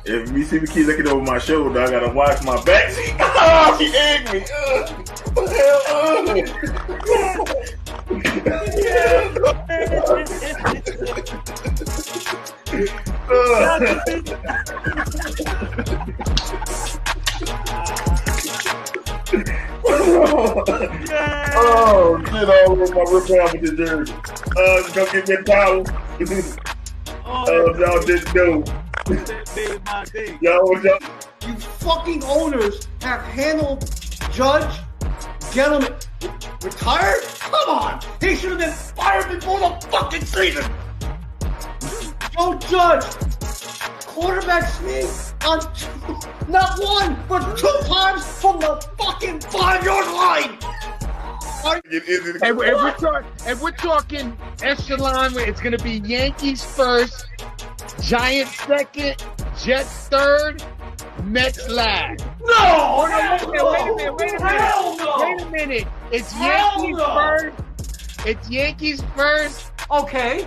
If you see me keep looking over my shoulder, I gotta watch my back. Oh, she egged me. Oh, shit all over my rip out with the jersey. Just go get me a towel. Y'all didn't know. Y'all. You fucking owners have handled Judge, gentlemen, retired? Come on! He should have been fired before the fucking season! Joe Judge, quarterback sneak on not one, but 2 times from the fucking 5-yard line! And we're talking echelon, where it's going to be Yankees first, Giants second, Jets third, Mets last. No! Wait a minute. It's Yankees first. It's Yankees first. Okay.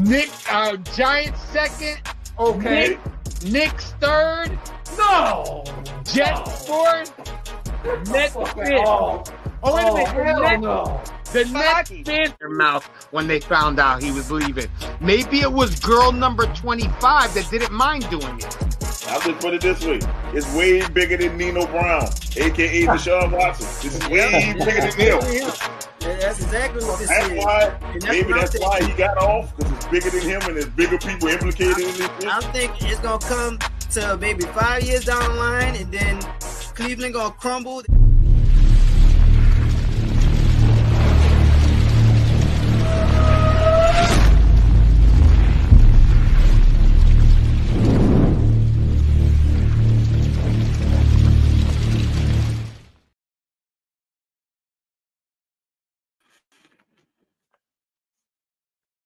Giants second. Okay. Knicks third. No! Jets fourth. Mets fifth. Wait a minute. The Nets bit their mouth when they found out he was leaving. Maybe it was girl number 25 that didn't mind doing it. I'll just put it this way. It's way bigger than Nino Brown, a.k.a. Deshaun Watson. This is way bigger than him. Yeah, that's exactly what this is. That's why he got off, because it's bigger than him and there's bigger people implicated in this. I think it's going to come to maybe 5 years down the line, and then Cleveland going to crumble.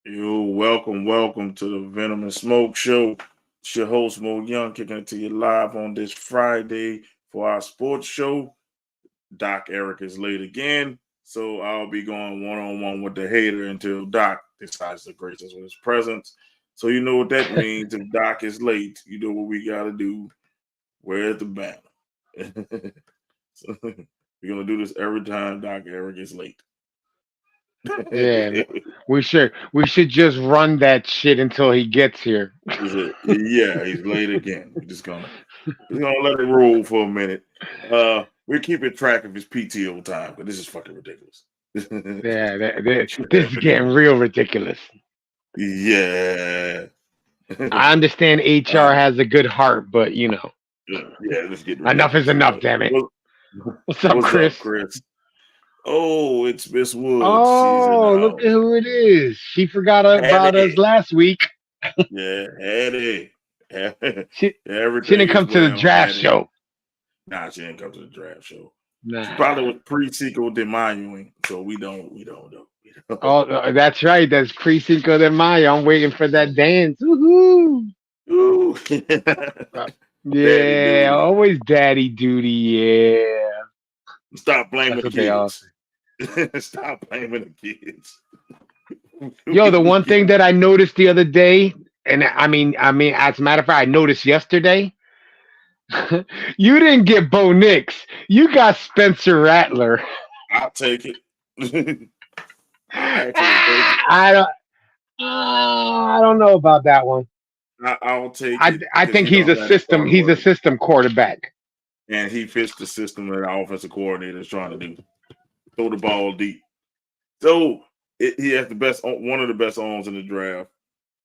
Yo, welcome to the Venom and Smoke Show. It's your host, Mo Young, kicking it to you live on this Friday for our sports show. Doc Eric is late again, so I'll be going one-on-one with the hater until Doc decides to grace us with his presence. So you know what that means. If Doc is late, you know what we got to do. Where's the banner? So we're going to do this every time Doc Eric is late. Yeah, we should just run that shit until he gets here. Yeah, he's late again. We're just gonna let it roll for a minute. We're keeping track of his PTO time, but this is fucking ridiculous. Yeah, this is getting real ridiculous. Yeah, I understand HR has a good heart, but you know, let's get enough is enough. Damn it. What's up, Chris? Oh, it's Miss Woods. Oh, look at who it is. She forgot about us last week. Yeah, Hattie. She didn't come to the draft show. Nah, she didn't come to the draft show. Nah. She probably was pre-Cinco de Mayo, so we don't know. Oh, that's right. That's pre-Cinco de Mayo. I'm waiting for that dance. Woohoo! Ooh. Yeah, always daddy duty. Yeah. Stop blaming the kids. Stop blaming the kids. Yo, the one thing that I noticed the other day, and I mean, as a matter of fact, I noticed yesterday, you didn't get Bo Nix. You got Spencer Rattler. I'll take it. I don't know about that one. I'll take it. I think he's a system. He's a system quarterback. And he fits the system that our offensive coordinator is trying to do. Throw the ball deep. So he has one of the best arms in the draft.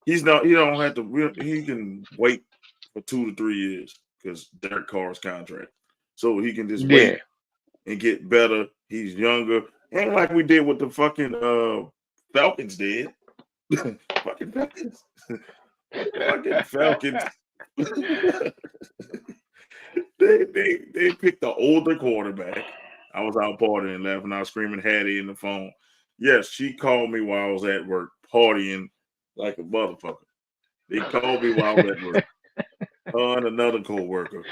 He don't have to. He can wait for 2 to 3 years because Derek Carr's contract. So he can just wait and get better. He's younger. Ain't like we did what the fucking Falcons did. Fucking Falcons. Fucking Falcons. They picked the older quarterback. I was out partying, laughing, I was screaming Hattie in the phone. Yes, she called me while I was at work, partying like a motherfucker. They called me while I was at work. And another co-worker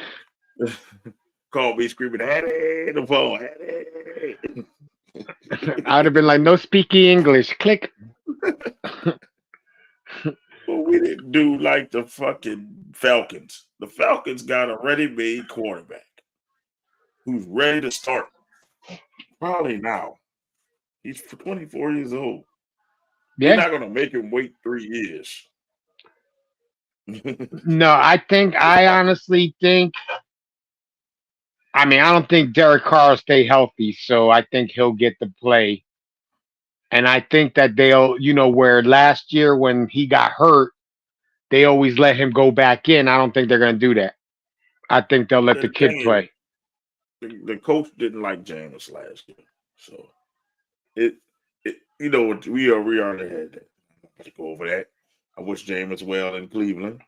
called me screaming Hattie in the phone. Hattie. I would have been like, no speaking English. Click. Well, we didn't do like the fucking Falcons. The The Falcons got a ready-made quarterback who's ready to start. Probably now. He's 24 years old. Yeah. They're not going to make him wait 3 years. No, I honestly think. I mean, I don't think Derek Carr will stay healthy, so I think he'll get to play. And I think that they'll, where last year when he got hurt, they always let him go back in. I don't think they're going to do that. I think they'll let the kid play. The coach didn't like Jameis last year, so we already had that. Let's go over that. I wish Jameis well in Cleveland,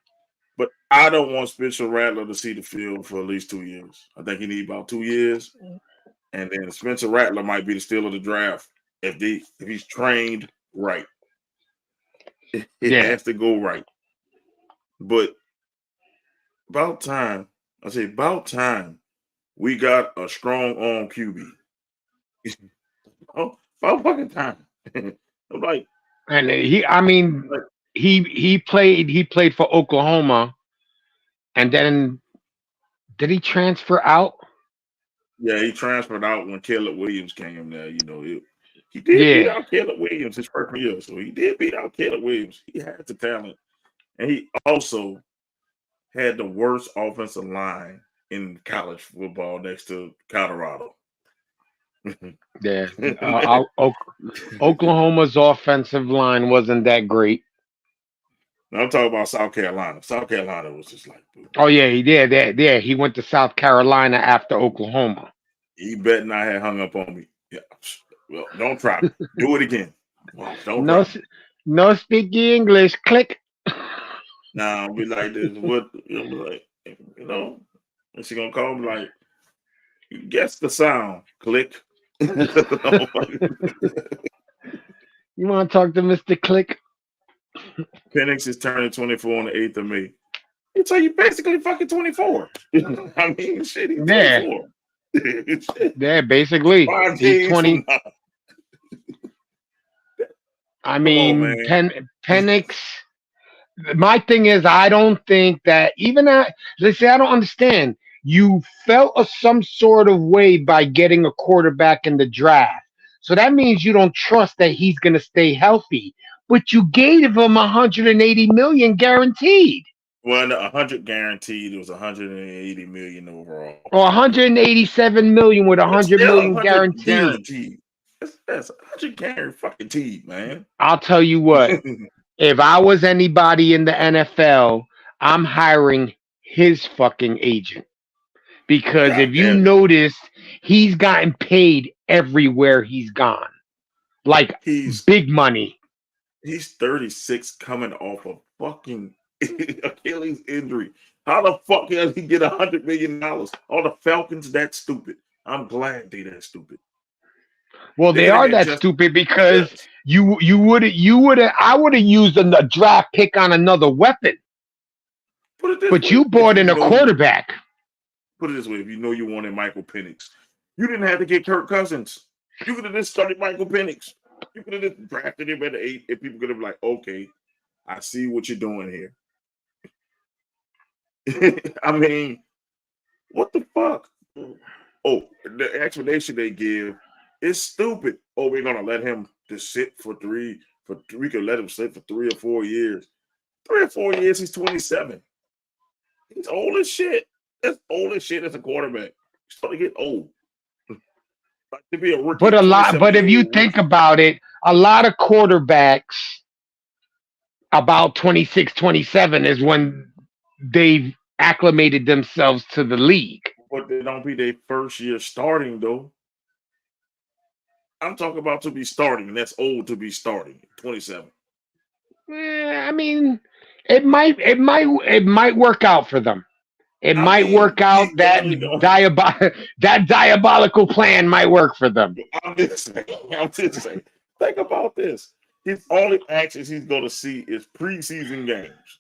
but I don't want Spencer Rattler to see the field for at least 2 years. I think he needs about 2 years, and then Spencer Rattler might be the steal of the draft if he's trained right. It has to go right. But about time. I say about time. We got a strong arm QB. About fucking time. I'm like, and he played for Oklahoma, and then did he transfer out? Yeah, he transferred out when Caleb Williams came there. He did beat out Caleb Williams his first year, so he did beat out Caleb Williams. He had the talent, and he also had the worst offensive line in college football next to Colorado. Yeah. Oklahoma's offensive line wasn't that great. I'm talking about South Carolina. South Carolina was just like, oh yeah, he did. Yeah, he went to South Carolina after Oklahoma. He better not have hung up on me. Yeah. Well, don't try. Do it again. Well, no speaking English. Click. Nah, I'll be like this. What like, is she gonna call me like, guess the sound? Click. You want to talk to Mr. Click? Penix is turning 24 on the 8th of May. So you basically fucking 24. I mean, shit, he's 24. Yeah, basically. He's 20. I mean, Penix. My thing is, I don't think that let's say I don't understand. You felt some sort of way by getting a quarterback in the draft. So that means you don't trust that he's going to stay healthy. But you gave him $180 million guaranteed. Well, 100 guaranteed. It was 180 million overall. Or 187 million with 100 million guaranteed. That's 100 guaranteed, man. I'll tell you what. If I was anybody in the NFL, I'm hiring his fucking agent. Because if you notice, he's gotten paid everywhere he's gone. Like, he's big money. He's 36 coming off a fucking Achilles injury. How the fuck does he get $100 million? All the Falcons that stupid. I'm glad they that stupid. Well, they are that stupid because I would have used a draft pick on another weapon. But you bought in a quarterback. Put it this way: if you wanted Michael Penix, you didn't have to get Kirk Cousins. You could have just started Michael Penix. You could have just drafted him at 8, and people could have been like, "Okay, I see what you're doing here." I mean, what the fuck? Oh, the explanation they give is stupid. Oh, we're gonna let him just sit for 3. We could let him sit for 3 or 4 years. 3 or 4 years, he's 27. He's old as shit. That's old as shit as a quarterback. He's starting to get old. Like to be a rookie. But if you think about it, a lot of quarterbacks about 26, 27 is when they've acclimated themselves to the league. But they don't be their first year starting though. I'm talking about to be starting, and that's old to be starting. 27. I mean, it might work out for them. It might work out. That diabolical plan might work for them. I'm just saying. Think about this. His only actions he's going to see is preseason games.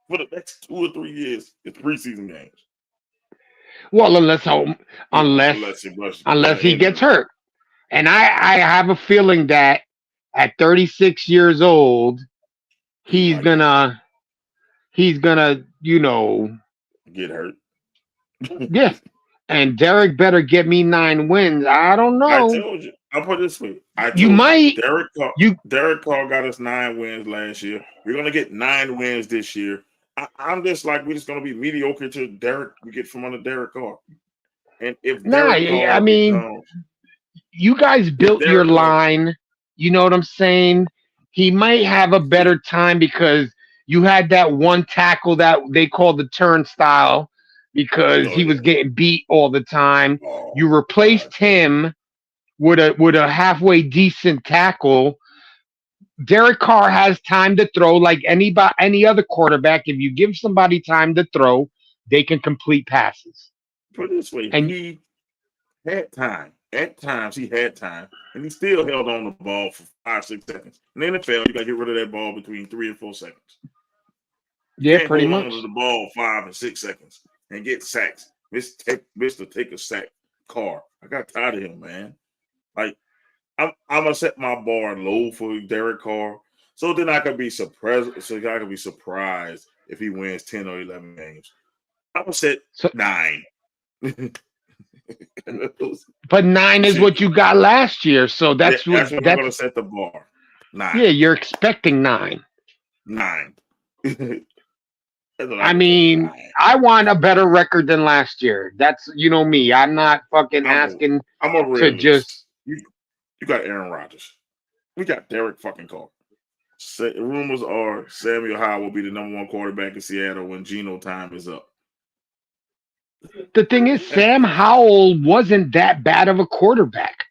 For the next 2 or 3 years, it's preseason games. Well, unless he gets hurt. And I have a feeling that at 36 years old, he's gonna, Get hurt. Yeah. And Derek better get me 9 wins. I don't I know. told you. I'll put it this way. I told You might. Derek Carr got us 9 wins last year. We're gonna get 9 wins this year. I'm just like we're just gonna be mediocre to Derek. We get from under Derek Carr. And if Derek Carr I mean, you guys built your line. You know what I'm saying? He might have a better time because you had that one tackle that they called the turnstile because he was getting beat all the time. You replaced him with a halfway decent tackle. Derek Carr has time to throw like any other quarterback. If you give somebody time to throw, they can complete passes. Put it this way, and he had time. At times, he had time, and he still held on the ball for 5-6 seconds. In the NFL, you got to get rid of that ball between 3 and 4 seconds. You can't pretty hold much. on to the ball 5 and 6 seconds and get sacks. Mr. Take a sack Carr. I got tired of him, man. Like, I'm gonna set my bar low for Derek Carr, so then I could be surprised. So I could be surprised if he wins 10 or 11 games. I'm gonna set 9. But 9 is what you got last year, so that's what I'm gonna set the bar. 9. Yeah, you're expecting 9. 9. I mean, I want a better record than last year. That's me. I'm not fucking asking to just. You got Aaron Rodgers. We got Derek fucking Carr. Rumors are Samuel Howell will be the #1 quarterback in Seattle when Geno time is up. The thing is, Sam Howell wasn't that bad of a quarterback.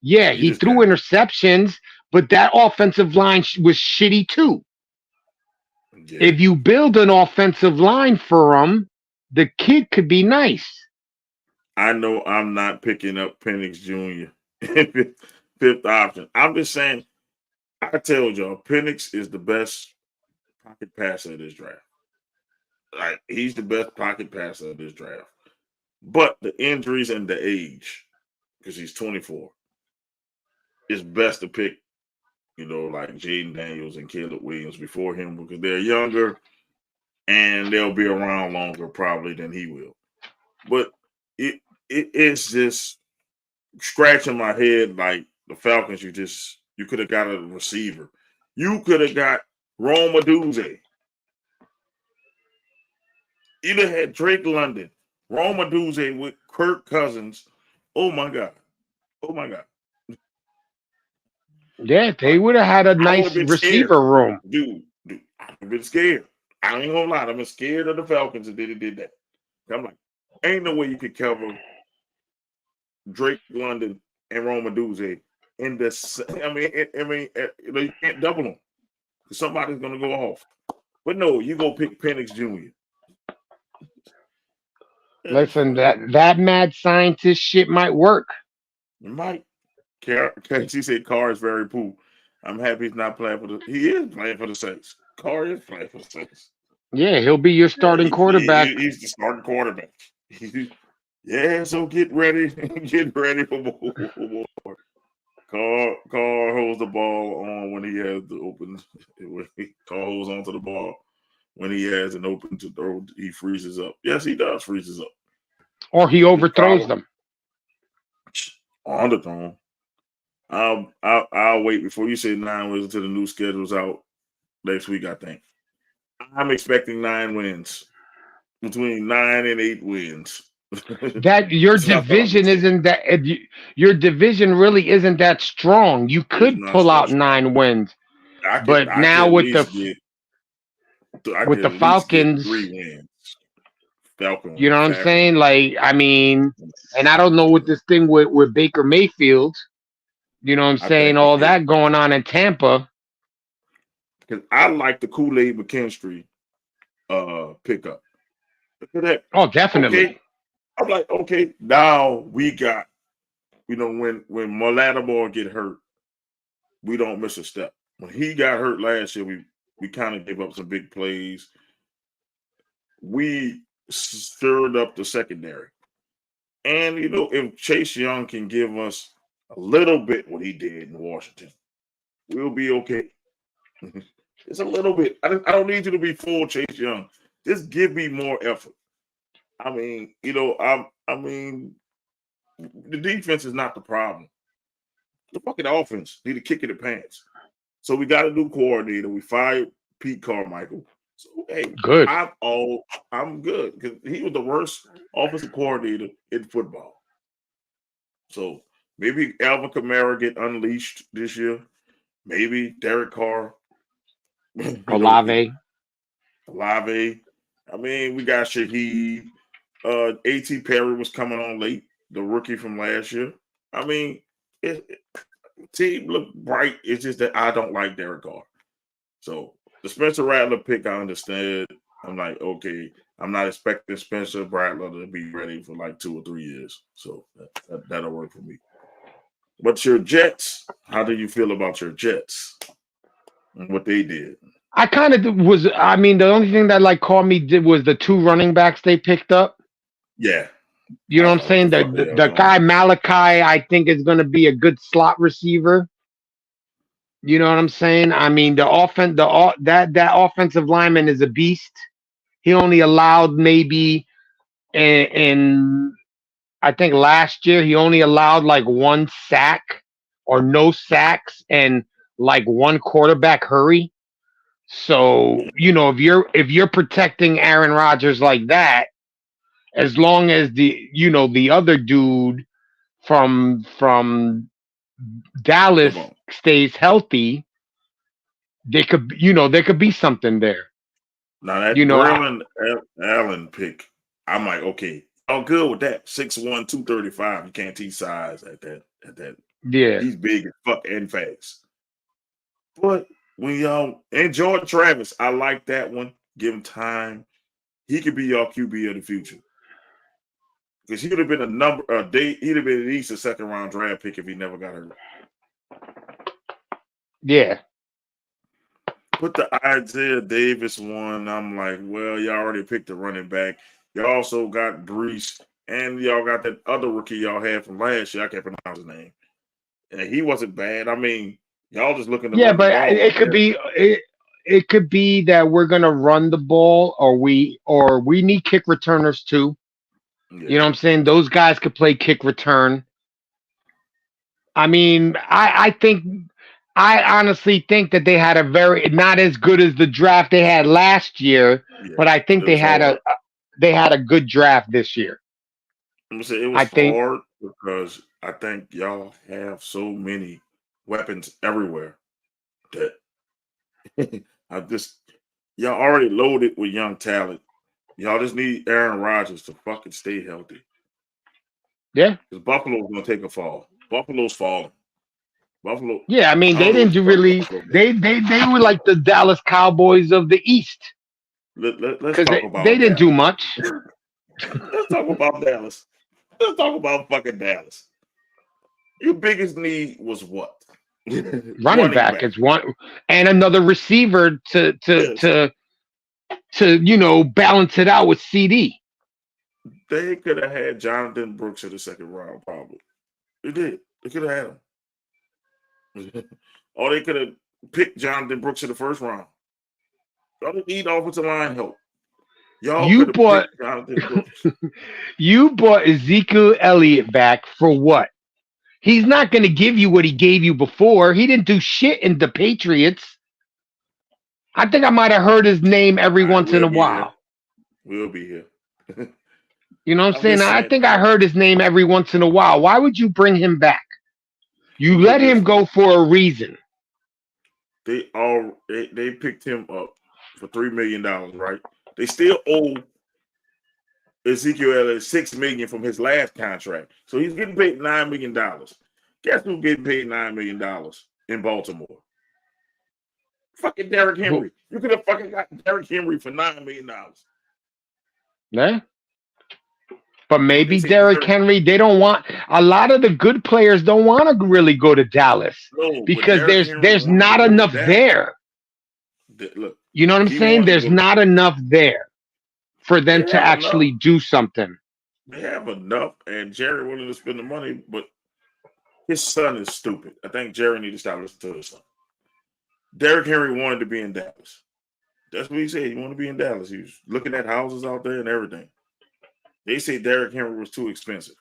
Yeah, he threw interceptions, but that offensive line was shitty too. Yeah. If you build an offensive line for him, the kid could be nice. I know I'm not picking up Penix Jr. fifth option. I'm just saying, I told y'all, Penix is the best pocket passer of this draft. Like, he's the best pocket passer of this draft. But the injuries and the age, because he's 24, it's best to pick, like Jaden Daniels and Caleb Williams before him because they're younger and they'll be around longer probably than he will. But it's just scratching my head like the Falcons. You could have got a receiver. You could have got Rome Odunze. You'd have had Drake London, Rome Odunze with Kirk Cousins. Oh my God. Yeah, they would have had a nice receiver room. Dude, I've been scared. I ain't gonna lie. I've been scared of the Falcons if they did that. I'm like, ain't no way you could cover Drake London and Rome Odunze in this. You can't double them because somebody's gonna go off. But no, you go pick Penix Jr. Listen, that mad scientist shit might work. It might. She said Carr is very poor. I'm happy he's not playing for the. He is playing for the Saints. Carr is playing for the Saints. Yeah, he'll be your starting quarterback. He's the starting quarterback. Yeah, so get ready. Get ready for more. Carr holds the ball on when he has the open. Carr holds onto the ball when he has an open to throw. He freezes up. Yes, he does freezes up. Or he overthrows them. Underthrown. I'll wait before you say 9 wins until the new schedule's out next week. I think I'm expecting 9 wins, between 9 and 8 wins. That your division isn't that. Your division really isn't that strong. You could pull out 9 wins, but now with the Falcons, 3 wins. Falcons. You know what I'm saying? Like, I mean, and I don't know what this thing with Baker Mayfield. You know what I'm saying? All that going on in Tampa. Because I like the Kool-Aid McKinstry pickup. Look at that. Oh, definitely. Okay. I'm like, okay, now we got, when Lattimore get hurt, we don't miss a step. When he got hurt last year, we kind of gave up some big plays. We stirred up the secondary. And, if Chase Young can give us a little bit what he did in Washington, we'll be okay. It's a little bit. I don't need you to be full Chase Young. Just give me more effort. I mean, I mean, the defense is not the problem. The fucking offense need to kick in the pants. So we got a new coordinator. We fired Pete Carmichael. So hey, Good. I'm good because he was the worst offensive coordinator in football. So maybe Alvin Kamara get unleashed this year. Maybe Derek Carr. Olave. I mean, we got Shaheed. A.T. Perry was coming on late, the rookie from last year. I mean, team look bright. It's just that I don't like Derek Carr. So the Spencer Rattler pick, I understand. I'm like, okay, I'm not expecting Spencer Rattler to be ready for like 2 or 3 years. So that'll work for me. But your Jets, how do you feel about your Jets and what they did? I kind of was. I mean, the only thing that like caught me did was the 2 running backs they picked up. Yeah. You know what I'm saying? The guy Malachi, I think, is going to be a good slot receiver. You know what I'm saying? I mean, that offensive lineman is a beast. He only allowed maybe in I think last year he only allowed like 1 sack or no sacks and like 1 quarterback hurry. So, if you're protecting Aaron Rodgers like that, as long as the other dude from Dallas stays healthy, there could be something there. Now that Braylon Allen pick, I'm like, okay, I'm good with that. 6'1", 235. You can't teach size at that. Yeah. He's big as fuck and fast. But when y'all and Jordan Travis, I like that one. Give him time. He could be your QB of the future. Because he would have been he'd have been at least a 2nd round draft pick if he never got hurt. Yeah. Put the Isaiah Davis one. I'm like, well, y'all already picked the running back. You also got Brees, and y'all got that other rookie y'all had from last year. I can't pronounce his name. And he wasn't bad. I mean, y'all just looking to run the ball. It could be it could be that we're gonna run the ball, or we need kick returners too. Yeah. You know what I'm saying? Those guys could play kick return. I mean, I honestly think that they had not as good as the draft they had last year, but I think they had a good draft this year. I'm gonna say it was hard because I think y'all have so many weapons everywhere that y'all already loaded with young talent. Y'all just need Aaron Rodgers to fucking stay healthy. Yeah. Because Buffalo's gonna take a fall. Buffalo's falling. Buffalo. Yeah, I mean, they didn't do really. They were like the Dallas Cowboys of the East. Let's talk about. They didn't do much. Let's talk about Dallas. Let's talk about fucking Dallas. Your biggest need was what? Running back is one, and another receiver to balance it out with CD. They could have had Jonathan Brooks in the 2nd round, probably. They did. They could have had him. Or they could have picked Jonathan Brooks in the 1st round. Y'all didn't need offensive line help. You bought Ezekiel Elliott back for what? He's not going to give you what he gave you before. He didn't do shit in the Patriots. I think I might have heard his name every once in a while. We'll be here. You know what I'm saying? I think I heard his name every once in a while. Why would you bring him back? You let him go for a reason. They picked him up for $3 million, right? They still owe Ezekiel Elliott $6 million from his last contract. So he's getting paid $9 million. Guess who's getting paid $9 million in Baltimore? Fucking Derrick Henry. You could have fucking got Derrick Henry for $9 million. Yeah. But maybe Derrick Henry, they don't want a lot of the good players don't want to really go to Dallas because there's not enough there. Look, you know what I'm saying? There's not enough there for them to actually do something. They have enough, and Jerry willing to spend the money, but his son is stupid. I think Jerry needs to stop listening to his son. Derrick Henry wanted to be in Dallas. That's what he said. He want to be in Dallas. He was looking at houses out there and everything. They say Derrick Henry was too expensive.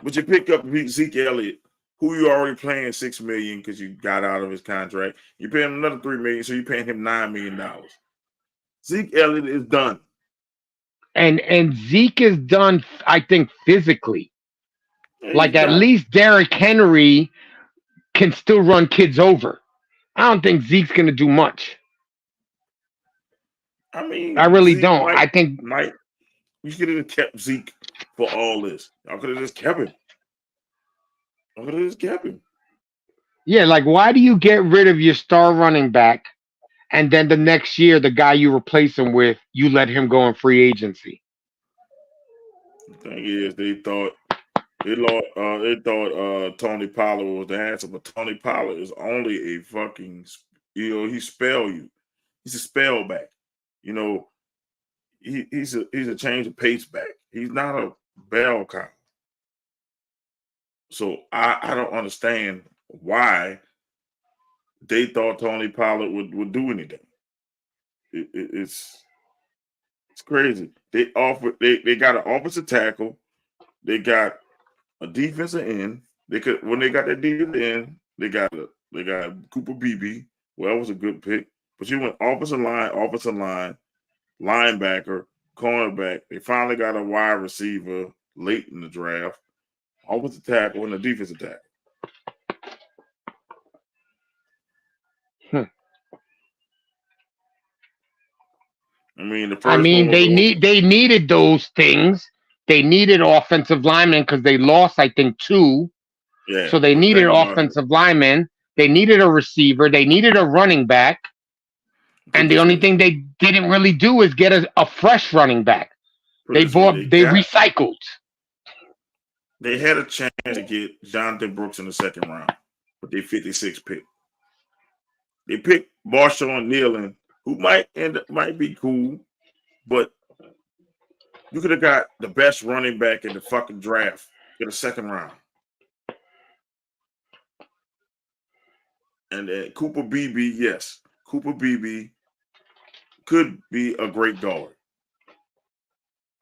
But you pick up Zeke Elliott, who you already paying $6 million because you got out of his contract. You pay him another $3 million, so you're paying him $9 million. Zeke Elliott is done. And Zeke is done, I think, physically. Yeah, like at done. least Derrick Henry can still run kids over. I don't think Zeke's gonna do much. I mean, I really Zeke don't. I think you should have kept Zeke for all this. I could have just kept him. Yeah, like why do you get rid of your star running back and then the next year the guy you replace him with, you let him go in free agency? The thing is, they thought Tony Pollard was the answer, but Tony Pollard is only a fucking, he spell you. He's a spell back. He's a change of pace back. He's not a bell cow. So I don't understand why they thought Tony Pollard would do anything. It's crazy. They got an offensive tackle. They got a defensive end. When they got that defensive end, they got Cooper Beebe. Well, that was a good pick. But you went offensive line, linebacker, cornerback. They finally got a wide receiver late in the draft. Offensive tackle and a defensive tackle. I mean, they needed those things. They needed offensive linemen because they lost, I think, 2. Yeah. So they needed offensive linemen. They needed a receiver. They needed a running back. And the only thing they didn't really do is get a fresh running back. They recycled. They had a chance to get Jonathan Brooks in the second round, but they 56 pick. They picked Marshawn Nealon, who might be cool, but you could have got the best running back in the fucking draft in the second round. And then Cooper Beebe, yes. Cooper Beebe could be a great guard.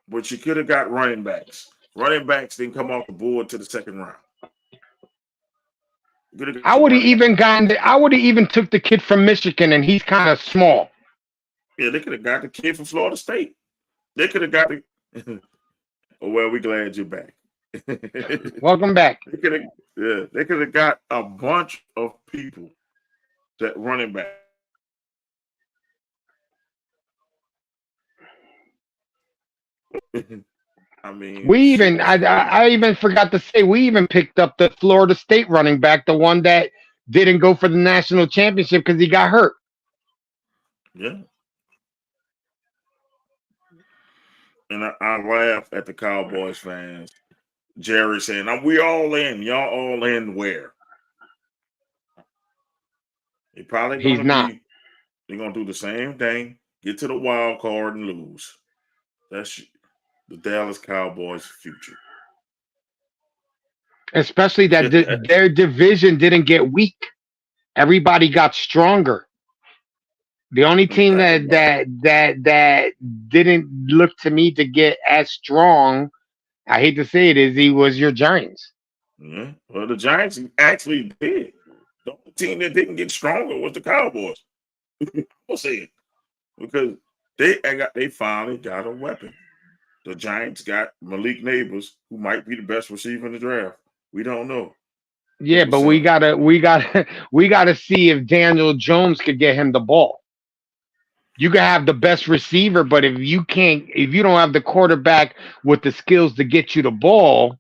But you could have got running backs. Running backs didn't come off the board to the second round. I would have even took the kid from Michigan, and he's kind of small. Yeah, they could have got the kid from Florida State. They could have got the. Oh, well, we're glad you're back. Welcome back. They could have got a bunch of people that running back. I mean, I even forgot to say we even picked up the Florida State running back, the one that didn't go for the national championship because he got hurt. Yeah. And I laugh at the Cowboys fans. Jerry saying, "We all in. Y'all all in where?" They're gonna do the same thing. Get to the wild card and lose. That's the Dallas Cowboys' future. Especially that their division didn't get weak. Everybody got stronger. The only team that didn't look to me to get as strong, I hate to say it, was your Giants. Yeah. Well, the Giants actually did. The only team that didn't get stronger was the Cowboys. I'll say it. Because they finally got a weapon. The Giants got Malik Neighbors, who might be the best receiver in the draft. We don't know. Yeah, but we gotta see if Daniel Jones could get him the ball. You can have the best receiver, but if you don't have the quarterback with the skills to get you the ball,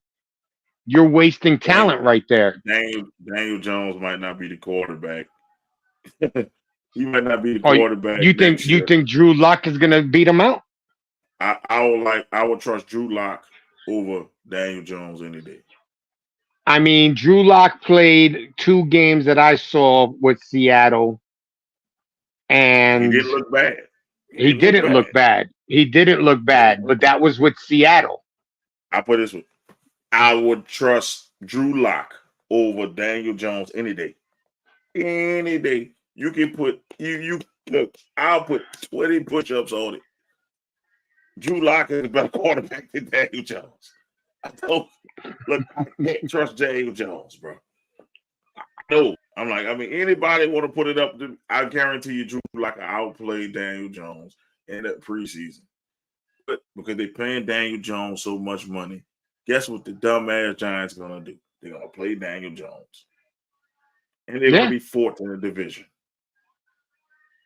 you're wasting talent right there. Daniel Jones might not be the quarterback. He might not be the quarterback. You think Drew Lock is gonna beat him out? I would trust Drew Lock over Daniel Jones any day. I mean, Drew Lock played 2 games that I saw with Seattle, and he didn't look bad. He didn't look bad, but that was with Seattle. I put this way: I would trust Drew Lock over Daniel Jones any day. Any day. You can Look, I'll put 20 push-ups on it. Drew Lock is a better quarterback than Daniel Jones. I can't trust Daniel Jones, bro. No, I'm like, anybody want to put it up, I guarantee you Drew Lock will outplay Daniel Jones in that preseason. But because they're paying Daniel Jones so much money, guess what the dumbass Giants are going to do? They're going to play Daniel Jones. And they're going to be fourth in the division.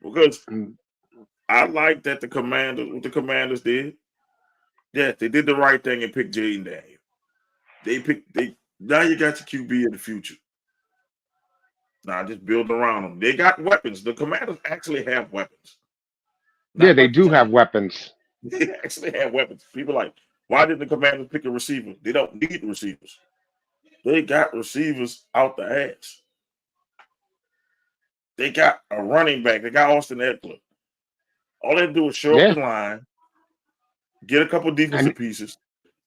Because I like that what the Commanders did. Yeah, they did the right thing and picked Jaden Daniels. Now you got your QB in the future. Now just build around them. They got weapons. The Commanders actually have weapons. Yeah, they do have weapons. They actually have weapons. People like, why didn't the Commanders pick a receiver? They don't need receivers. They got receivers out the ass. They got a running back. They got Austin Eckler. All they do is show up the line, get a couple defensive pieces,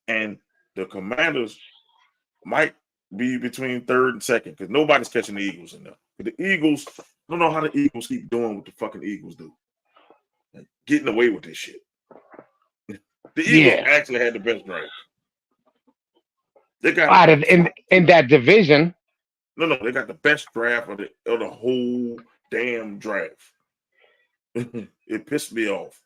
and the Commanders might be between third and second because nobody's catching the Eagles in there. The Eagles, I don't know how the Eagles keep doing what the fucking Eagles do. Like, getting away with this shit. The Eagles actually had the best drive. They got in that division. No, they got the best draft of the whole damn draft. It pissed me off.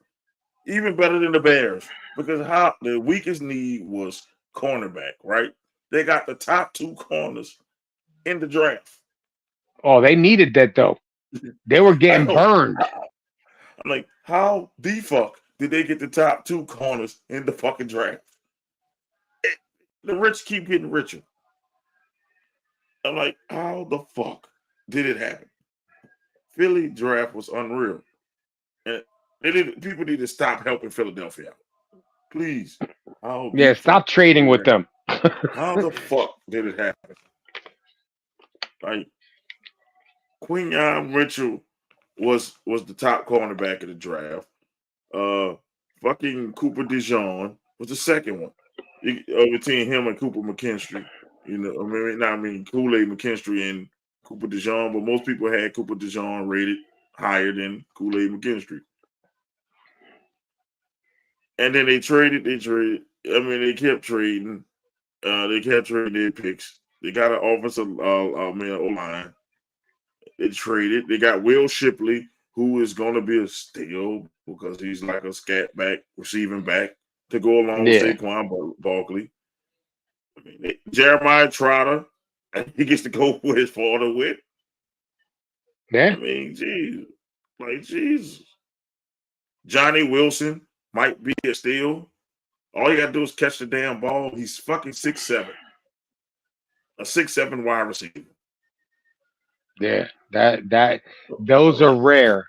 Even better than the Bears because the weakest need was cornerback, right? They got the top 2 corners in the draft. Oh, they needed that though. They were getting burned. I'm like, how the fuck did they get the top 2 corners in the fucking draft? The rich keep getting richer. I'm like, how the fuck did it happen? Philly draft was unreal. And people need to stop helping Philadelphia out. Please. Stop trading with them. How the fuck did it happen? Like, Quinyon Mitchell was the top cornerback of the draft. Fucking Cooper DeJean was the second one. Between him and Cooper McKinstry. Kool-Aid McKinstry and Cooper DeJean, but most people had Cooper DeJean rated higher than Kool-Aid McKinstry. And then they traded. They kept trading. They kept trading their picks. They got an offensive O-line. They traded. They got Will Shipley, who is going to be a steal because he's like a scat back, receiving back to go along with Saquon Barkley. Jeremiah Trotter, he gets to go with his father with. Yeah. Jesus. Johnny Wilson might be a steal. All you got to do is catch the damn ball. He's fucking 6'7". A 6'7" wide receiver. Yeah, those are rare.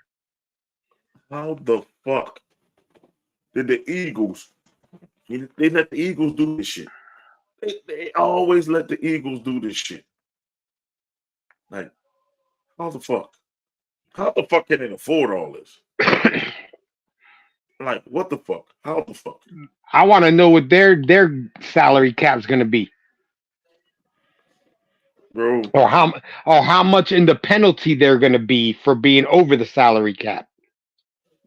How the fuck did the Eagles? They let the Eagles do this shit. They always let the Eagles do this shit. Like, how the fuck? How the fuck can they afford all this? Like, what the fuck? How the fuck? I want to know what their salary cap's going to be. Bro. Or how much in the penalty they're going to be for being over the salary cap.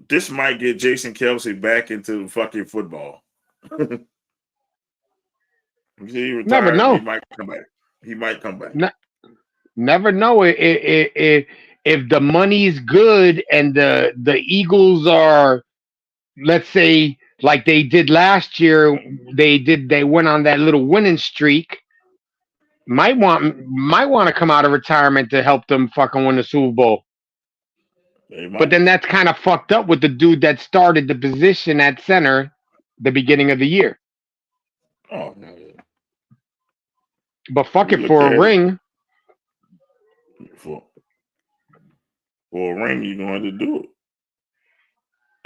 This might get Jason Kelce back into fucking football. Never know. He might come back. Never know if the money's good and the Eagles are, let's say, like they did last year. They went on that little winning streak. Might want to come out of retirement to help them fucking win the Super Bowl. But then that's kind of fucked up with the dude that started the position at center the beginning of the year. Oh no. But fuck it, for a ring. For a ring, you're going to do it.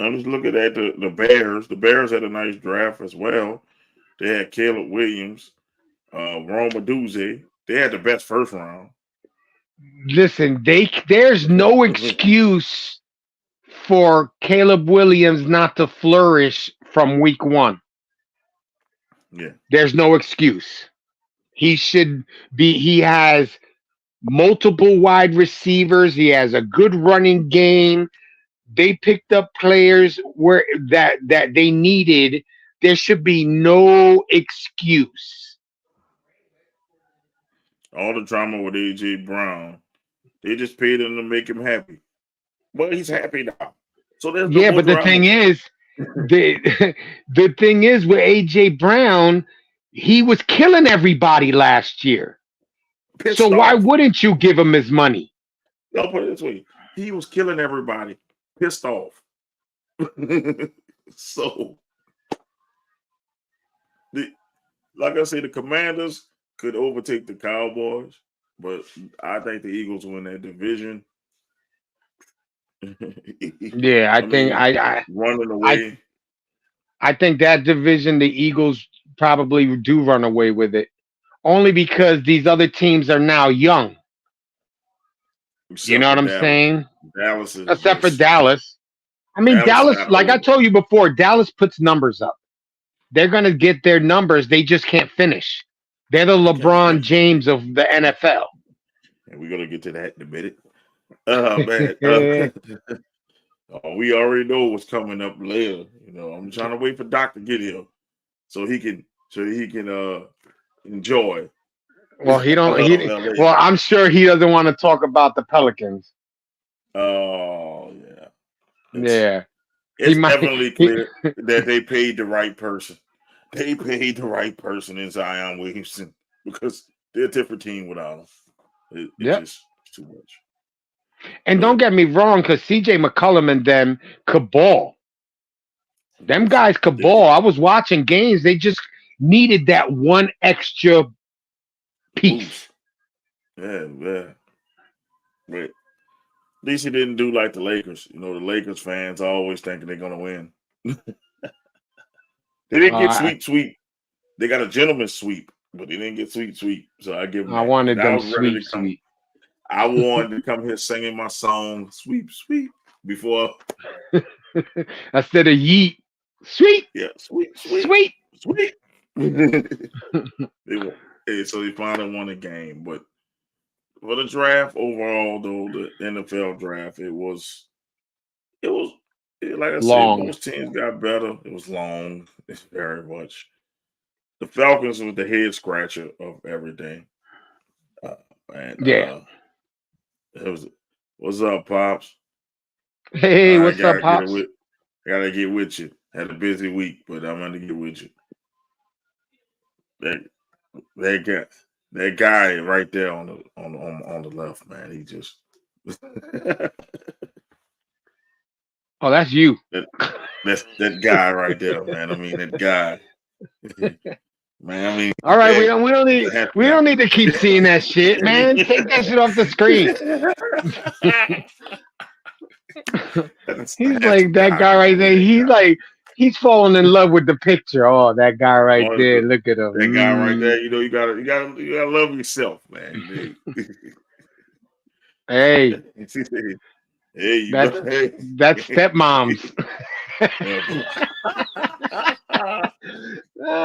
I'm just looking at the Bears. The Bears had a nice draft as well. They had Caleb Williams, Rome Odunze. They had the best first round. Listen, there's no excuse for Caleb Williams not to flourish from week 1. Yeah. There's no excuse. He has multiple wide receivers. He has a good running game. They picked up players where that they needed. There should be no excuse. All the drama with AJ Brown, they just paid him to make him happy. Well, he's happy now, so there's no Yeah, more but the drama. thing is, the the thing is with AJ Brown, he was killing everybody last year. So Pissed why off. wouldn't you give him his money? I'll put it this way: he was killing everybody, pissed off. So, like I say, the Commanders could overtake the Cowboys, but I think the Eagles win that division. Yeah, I think running away. I think that division, the Eagles probably do run away with it, only because these other teams are now young. You Except know for what I'm Dallas. saying? Dallas is Except for just Dallas. I mean, Dallas, got like I over. told you before, Dallas puts numbers up. They're gonna get their numbers. They just can't finish. They're the LeBron James of the NFL. And we're gonna get to that in a minute. Man. We already know what's coming up later. You know, I'm trying to wait for Doc to get here so he can enjoy. Well, well, I'm sure he doesn't want to talk about the Pelicans. Oh yeah. Yeah. It's definitely clear that they paid the right person. They paid the right person in Zion Williamson because they're a different team without him. It's just too much. And don't get me wrong, because CJ McCollum and them could ball. Them guys could ball. I was watching games. They just needed that one extra piece. Yeah. But at least he didn't do like the Lakers. You know, the Lakers fans are always thinking they're going to win. They didn't get sweep. They got a gentleman's sweep, but they didn't get sweep. So I give them I wanted them sweep. I wanted to come here singing my song, sweep, before. Instead of yeet. Sweet. Yeah, sweet. So they finally won the game. But for the draft overall, though, the NFL draft, it was like I said, most teams got better. It was long. It's very much. The Falcons was the head scratcher of everything. It was. What's up, Pops? Hey, what's up, Pops? Gotta get with you. Had a busy week, but I'm gonna get with you. That guy right there on the left, man. He just. Oh, that's you. That's that guy right there, man. I mean, that guy. Man, I mean, all right, we don't need to keep seeing that shit, man. Take that shit off the screen. He's like that guy right there. He's falling in love with the picture. Oh, that guy right there. Look at him. That guy right there. You know, you gotta love yourself, man. Hey. Hey, that's stepmoms. I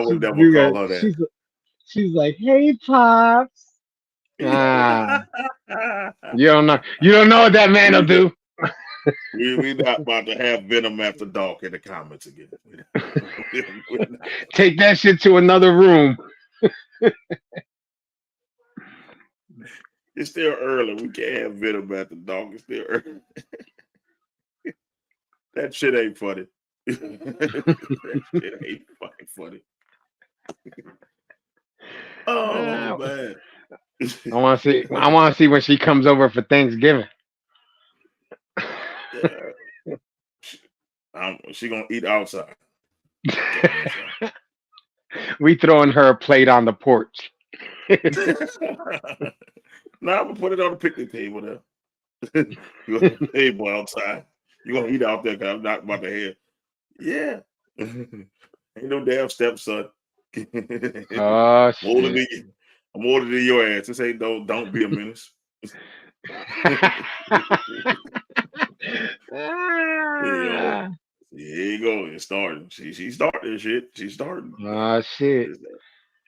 would never call her that. She's like, hey, Pops. You don't know what that man will do. We're not about to have Venom after dark in the comments again. Take that shit to another room. It's still early. We can't have Venom after dark. It's still early. That shit ain't funny. That shit ain't fucking funny. Oh man. I want to see when she comes over for Thanksgiving. She gonna eat outside. We throwing her a plate on the porch. Now I'm gonna put it on the picnic table there. You gonna table outside. You gonna eat out there because I'm not about to have. Yeah. Ain't no damn stepson. Oh shit. I'm older than your ass. This ain't don't be a menace. There you go. It's starting. She started this shit. She's starting. Oh shit.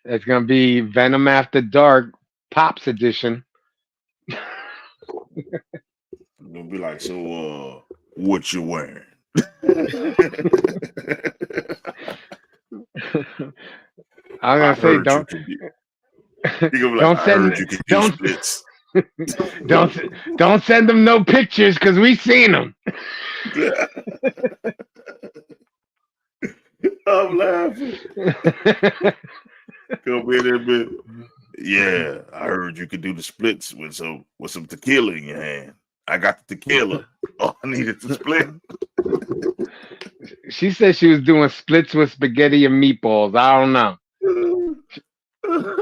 It's gonna be Venom After Dark Pops edition. It's gonna be like, so what you wearing? I'm gonna say don't don't send them no pictures because we seen them. I'm laughing. Come in there, bit. Yeah, I heard you could do the splits with some tequila in your hand. I got the tequila. Oh, I needed to split. She said she was doing splits with spaghetti and meatballs. I don't know.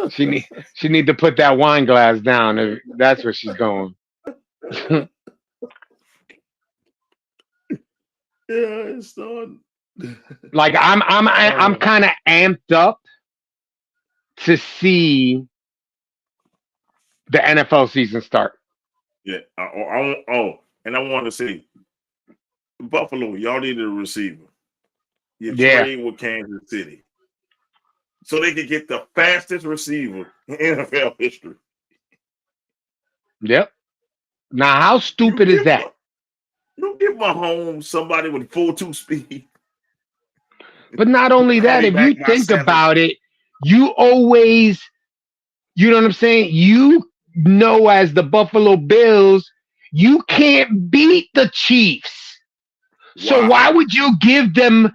She need to put that wine glass down if that's where she's going. Yeah, it's done. Like I'm kind of amped up to see the NFL season start. Yeah. And I want to say, Buffalo, y'all needed a receiver. You trade with Kansas City, so they could get the fastest receiver in NFL history. Yep. Now, how stupid is that? You give Mahomes somebody with 4.2 speed. But not only that, if you think about it, you always, you know what I'm saying? You know, as the Buffalo Bills, you can't beat the Chiefs. Wow. So why would you give them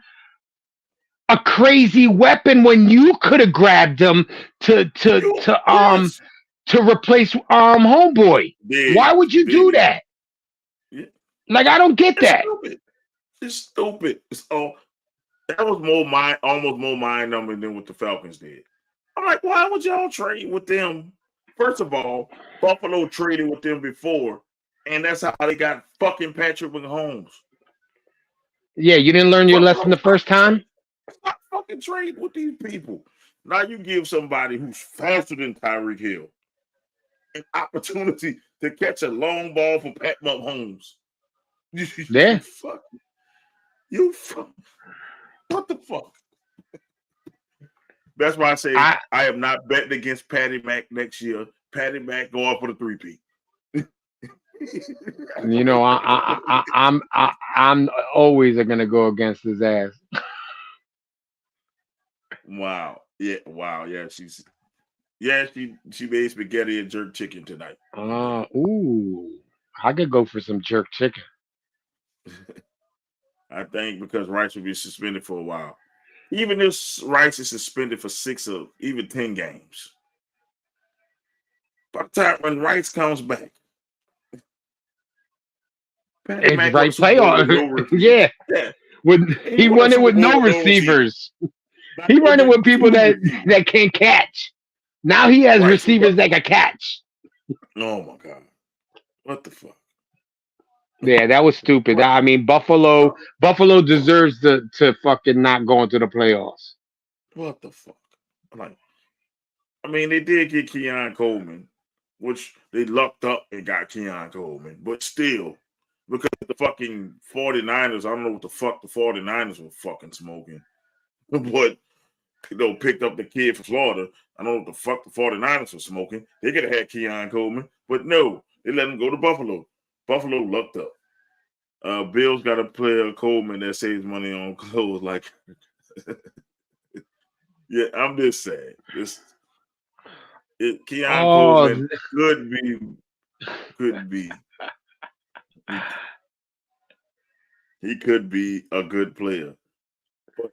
a crazy weapon when you could have grabbed them to replace homeboy? Why would you do that? Yeah. Like, I don't get that. It's stupid. That was almost more mind numbing than what the Falcons did. I'm like, why would y'all trade with them? First of all, Buffalo traded with them before, and that's how they got fucking Patrick Mahomes. Yeah, you didn't learn your lesson the first time? Stop fucking trade with these people. Now you give somebody who's faster than Tyreek Hill an opportunity to catch a long ball from Pat Mahomes. Yeah. You fuck. What the fuck? That's why I say I have not betting against Patty Mac next year. Patty Mac go off for the 3P. You know, I'm always gonna go against his ass. Wow. Yeah. Wow. Yeah. She made spaghetti and jerk chicken tonight. Ooh. I could go for some jerk chicken. I think because Rice will be suspended for a while. Even if Rice is suspended for 6 or even 10 games. By the time when Rice comes back, it's right playoff. Yeah. He won it with no receivers. He won it with people that can't catch. Now he has receivers that can catch. Oh my God. What the fuck? Yeah, that was stupid. I mean, Buffalo deserves to fucking not go into the playoffs. What the fuck? I mean, they did get Keon Coleman, which they lucked up and got Keon Coleman, but still, because the fucking 49ers, I don't know what the fuck the 49ers were fucking smoking, but picked up the kid from Florida. I don't know what the fuck the 49ers were smoking. They could have had Keon Coleman, but no, they let him go to Buffalo. Buffalo lucked up. Bills got a player, Coleman, that saves money on clothes. Like, yeah, I'm just saying. Keon Coleman could be. He could be a good player. But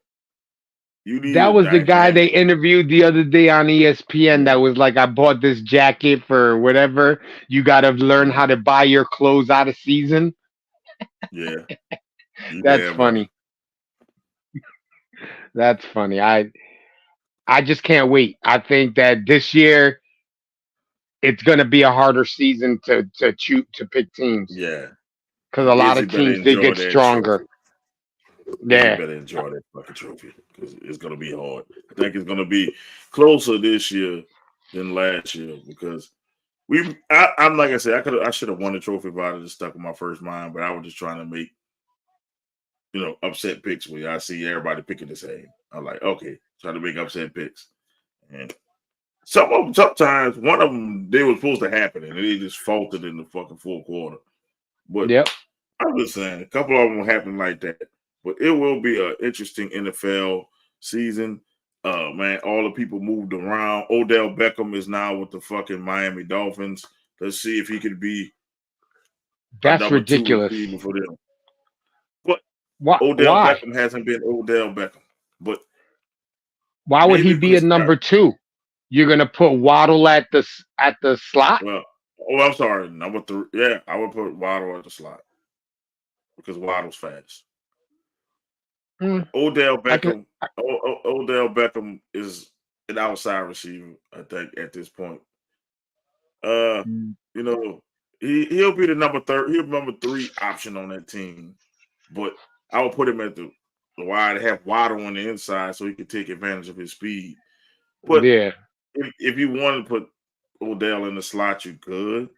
that was the guy they interviewed the other day on ESPN that was like, I bought this jacket for whatever. You got to learn how to buy your clothes out of season. Yeah. That's funny. That's funny. I just can't wait. I think that this year it's going to be a harder season to pick teams. Yeah. Because a lot of teams, they get stronger. Trophy. Yeah. You better enjoy that fucking trophy because it's going to be hard. I think it's going to be closer this year than last year because I'm like I said, I should have won the trophy if I had just stuck in my first mind, but I was just trying to make, upset picks where I see everybody picking the same. I'm like, okay, try to make upset picks. And sometimes one of them, they were supposed to happen and they just faltered in the fucking fourth quarter. But Yep. I'm just saying, a couple of them will happen like that. But it will be an interesting NFL season. Man, all the people moved around. Odell Beckham is now with the fucking Miami Dolphins. Let's see if he could be a That's number 2 ridiculous. receiver for them. But Why? Odell Beckham hasn't been Odell Beckham. But why would he be a number 2? You're gonna put Waddle at the slot? Well, I'm sorry, number 3. Yeah, I would put Waddle at the slot because Waddle's fast. Odell Beckham. Odell Beckham is an outside receiver, I think, at this point. You know, he'll be the number 3 option on that team. But I would put him at the wide, have Waddle on the inside so he could take advantage of his speed. But if you want to put Odell in the slot, you could.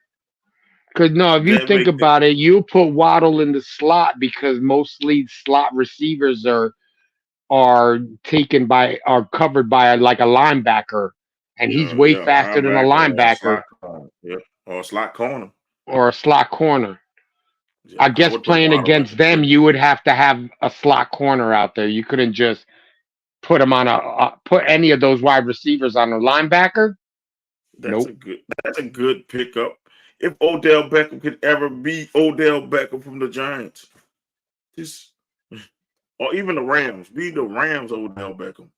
Because if you think about it, you put Waddle in the slot because mostly slot receivers are covered by like a linebacker, and he's way faster than a linebacker. Or a slot corner. Or a slot corner. Yeah, I guess playing against them, you would have to have a slot corner out there. You couldn't just put him on put any of those wide receivers on a linebacker. That's a good pickup. If Odell Beckham could ever be Odell Beckham from the Giants, or even the Rams, be the Rams Odell Beckham.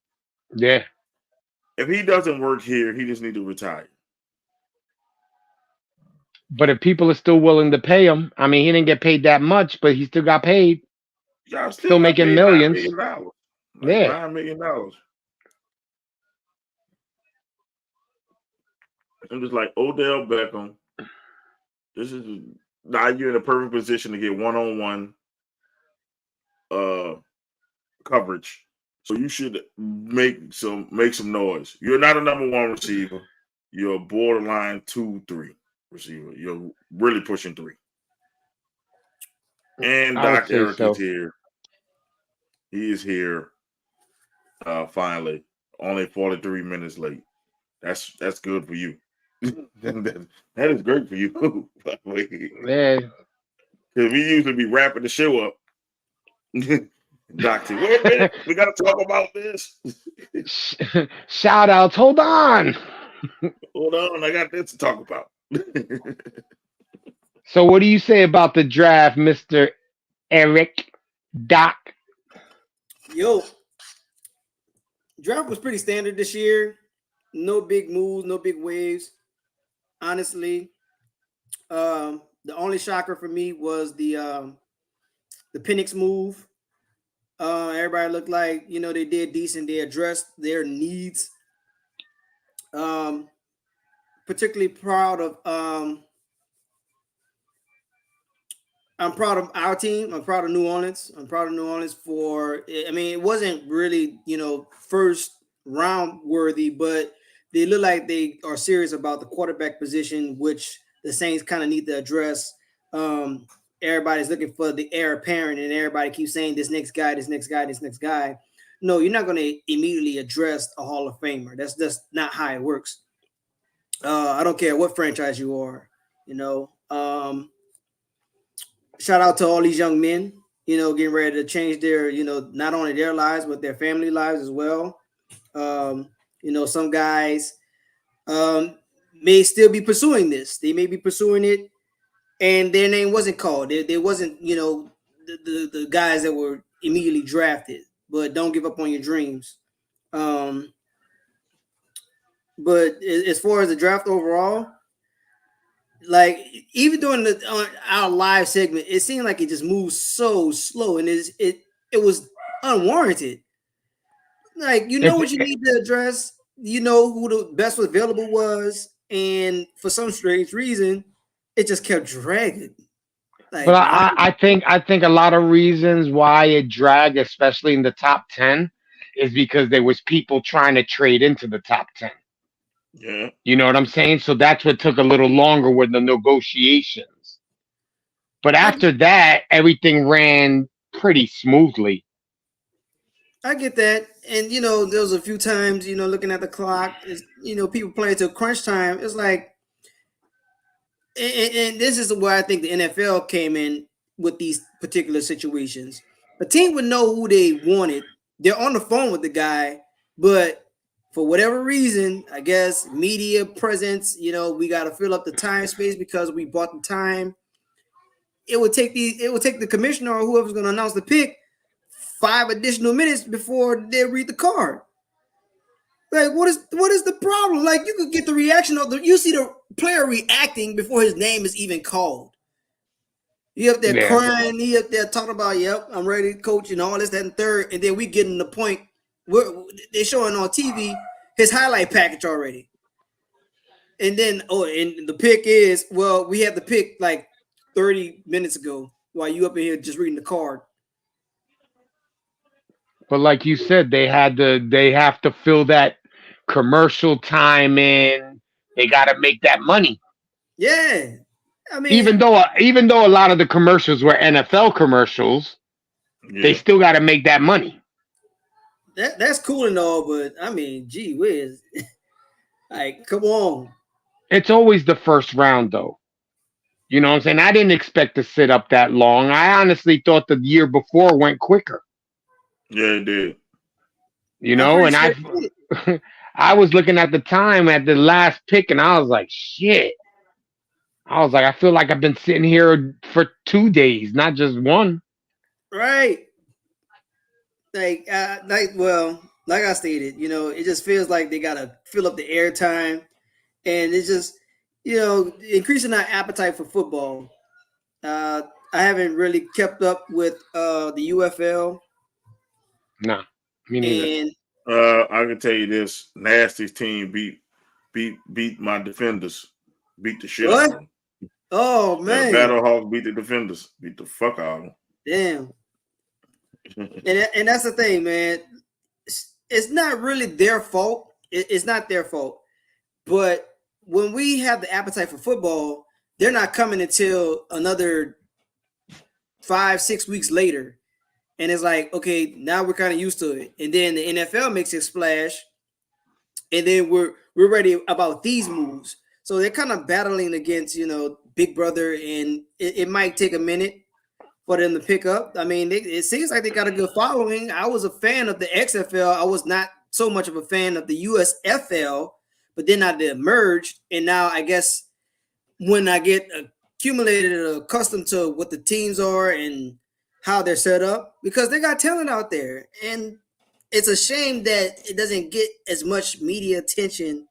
Yeah. If he doesn't work here, he just need to retire. But if people are still willing to pay him, I mean, he didn't get paid that much, but he still got paid. Y'all still making millions. $9 million. $9 million. I'm just like Odell Beckham. This is now you're in a perfect position to get one-on-one coverage. So you should make some noise. You're not a number 1 receiver. You're a borderline 2-3 receiver. You're really pushing 3. And Doc Eric is here. He is here. Finally, only 43 minutes late. That's good for you. That is great for you. Yeah. Because we usually be wrapping the show up. Doctor, wait a minute, we gotta talk about this. Shout outs, hold on. Hold on, I got this to talk about. So what do you say about the draft, Mr. Eric Doc? Yo, draft was pretty standard this year. No big moves, no big waves. Honestly, the only shocker for me was the Penix move. Everybody looked like they did decent. They addressed their needs. Particularly proud of. I'm proud of our team. I'm proud of New Orleans. I'm proud of New Orleans for. I mean, it wasn't really first round worthy, but they look like they are serious about the quarterback position, which the Saints kind of need to address. Everybody's looking for the heir apparent, and everybody keeps saying this next guy, this next guy, this next guy. No, you're not going to immediately address a Hall of Famer. That's just not how it works. I don't care what franchise you are, shout out to all these young men, getting ready to change their, not only their lives, but their family lives as well. Some guys may still be pursuing this. They may be pursuing it, and their name wasn't called. There wasn't, the guys that were immediately drafted. But don't give up on your dreams. But as far as the draft overall, like even during our live segment, it seemed like it just moved so slow, and it was unwarranted. Like what you need to address, who the best available was, and for some strange reason, it just kept dragging. But I think a lot of reasons why it dragged, especially in the top 10, is because there was people trying to trade into the top 10. Yeah. You know what I'm saying? So that's what took a little longer with the negotiations. But after that, everything ran pretty smoothly. I get that. And, there was a few times, looking at the clock, people playing till crunch time. It's like, and this is where I think the NFL came in with these particular situations. A team would know who they wanted. They're on the phone with the guy, but for whatever reason, I guess media presence, we got to fill up the time space because we bought the time. It would take the commissioner or whoever's going to announce the pick 5 additional minutes before they read the card. Like, what is the problem? Like, you could get the reaction you see the player reacting before his name is even called. He up there crying. He up there talking about, yep, I'm ready to coach and all this, that, and third. And then we getting the point where they're showing on TV his highlight package already. And then, and the pick is, well, we had the pick like 30 minutes ago while you up in here just reading the card. But like you said, they have to fill that commercial time in. They got to make that money. Yeah. I mean, even though a lot of the commercials were NFL commercials, they still got to make that money. That's cool and all, but I mean, gee whiz. Like, come on. It's always the first round, though. You know what I'm saying? I didn't expect to sit up that long. I honestly thought the year before went quicker. Yeah, it did. And I was looking at the time at the last pick, and I was like, shit. I was like, I feel like I've been sitting here for 2 days, not just one. Right. Like I stated, it just feels like they got to fill up the airtime, and it's just, increasing our appetite for football. I haven't really kept up with the UFL. No, me neither. And I can tell you this: Nasty's team beat my defenders, beat the shit out of them. Oh man! The Battlehawks beat the defenders, beat the fuck out of them. Damn. and that's the thing, man. It's not really their fault. It's not their fault. But when we have the appetite for football, they're not coming until another 5-6 weeks later. And it's like, okay, now we're kind of used to it. And then the NFL makes a splash. And then we're ready about these moves. So they're kind of battling against, Big Brother. And it might take a minute for them to pick up. I mean, it seems like they got a good following. I was a fan of the XFL. I was not so much of a fan of the USFL, but then I did merge. And now I guess when I get accustomed to what the teams are and how they're set up, because they got talent out there. And it's a shame that it doesn't get as much media attention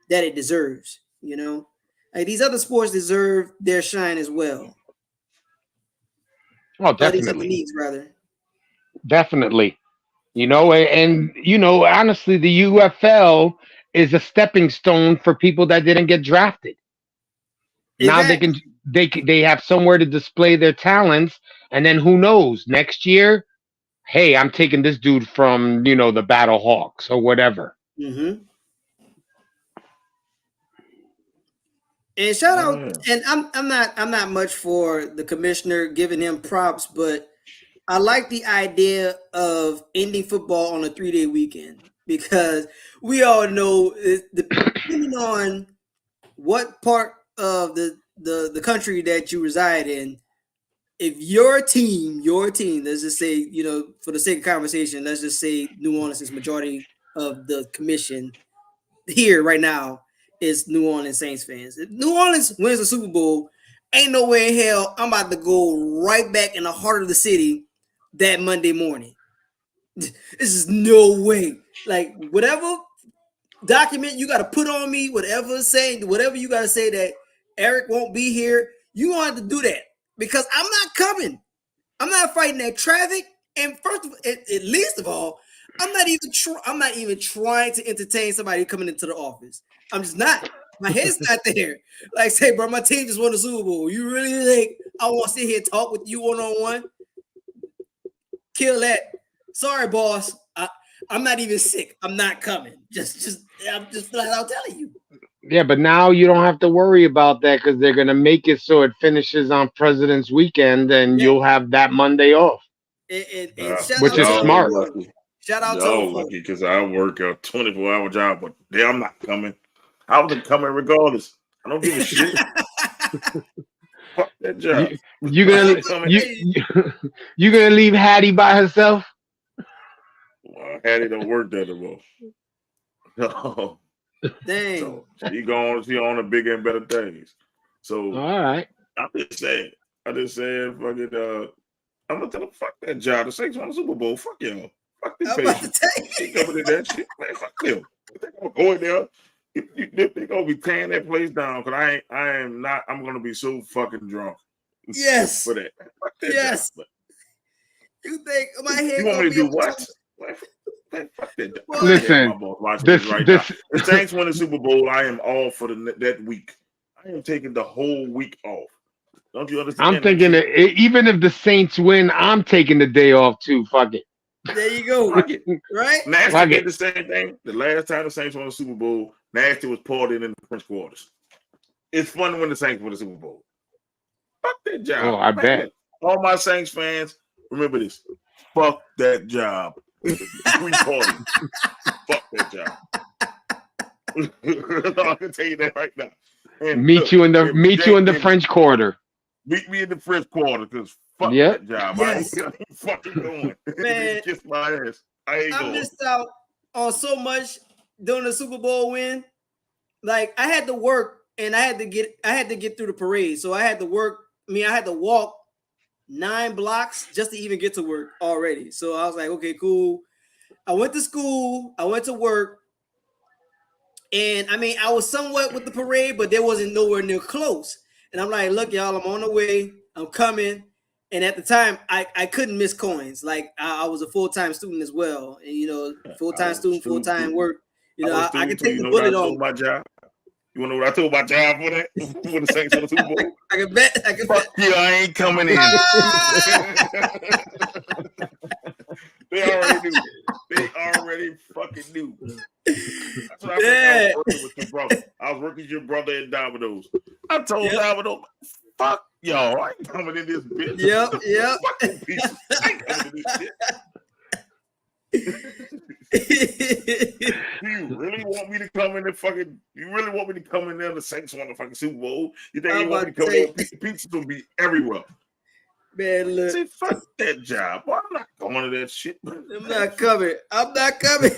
that it deserves, Like, these other sports deserve their shine as well. Oh, definitely. These other leagues, rather. Definitely. Honestly, the UFL is a stepping stone for people that didn't get drafted. Exactly. Now they have somewhere to display their talents, and then who knows, next year, hey, I'm taking this dude from, the Battle Hawks or whatever. Mm-hmm. And shout out, and I'm not much for the commissioner giving him props, but I like the idea of ending football on a 3-day weekend, because we all know, depending on what part of the country that you reside in, if your team, let's just say, for the sake of conversation, let's just say New Orleans is majority of the commission here right now is New Orleans Saints fans. If New Orleans wins the Super Bowl, ain't no way in hell I'm about to go right back in the heart of the city that Monday morning. This is no way. Like, whatever document you got to put on me, whatever you got to say that Eric won't be here, you gonna have to do that, because I'm not coming. I'm not fighting that traffic. And first of all, at least of all, I'm not even trying to entertain somebody coming into the office. I'm just not. My head's not there. Like, say, bro, my team just won the Super Bowl. You really think I want to sit here and talk with you one-on-one? Kill that. Sorry, boss. I'm not even sick. I'm not coming. I'm just flat out telling you. Yeah, but now you don't have to worry about that, because they're going to make it so it finishes on President's Weekend, and you'll have that Monday off. Which is smart. Shout out to lucky, because I work a 24-hour job, but I'm not coming. I was coming regardless. I don't give a shit. Fuck that job. You gonna leave Hattie by herself? Well, Hattie don't work there no more. Dang. So she on the bigger and better things. So All right. I just said, fucking, I'm gonna tell them, fuck that job. The Saints won the Super Bowl. Fuck y'all. Fuck this patient. They covered that shit. Man, fuck them. They gonna go in there. They gonna be tearing that place down because I'm gonna be so fucking drunk. Yes. For that. Fuck that yes. job. You think my head? You want me to do what? Fuck that. Listen, the Saints win the Super Bowl. I am all for that week. I am taking the whole week off. Don't you understand? I'm thinking that even if the Saints win, I'm taking the day off too. Fuck it. There you go. Right? Nasty did the same thing. The last time the Saints won the Super Bowl, Nasty was poured in the French quarters. It's fun when the Saints win the Super Bowl. Fuck that job. Oh, I bet. All my Saints fans, remember this. Fuck that job. Fuck that job. I can tell you that right now. And meet you in the French Quarter. Meet me in the French Quarter because fuck that job. Yes. I ain't fucking going. Man, kiss my ass. I missed out on so much during the Super Bowl win. Like I had to work and I had to get through the parade. So I had to work. I had to walk 9 blocks just to even get to work already. So I was like, okay, cool. I went to school. I went to work. And I was somewhat with the parade, but there wasn't nowhere near close. And I'm like, look, y'all, I'm on the way. I'm coming. And at the time, I couldn't miss coins. Like I was a full-time student as well. And, full-time student, full-time work. I could take the bullet on my job. You want to know what I told my job for that? For the Saints for the Super Bowl? I can bet. Fuck you, I ain't coming in. They already knew. They already fucking knew. That's what I was working with your brother. I was working with your brother in Domino's. I told Domino, fuck y'all. I ain't coming in this bitch. Yep. Fucking pieces. I ain't coming in this shit. Do you really want me to come in and fucking? You really want me to come in there? The Saints won the fucking Super Bowl. You think you want me to come in? Pizza will be everywhere. Man, look. Say fuck that job. Boy, I'm not going to that shit. I'm not coming. I'm not coming.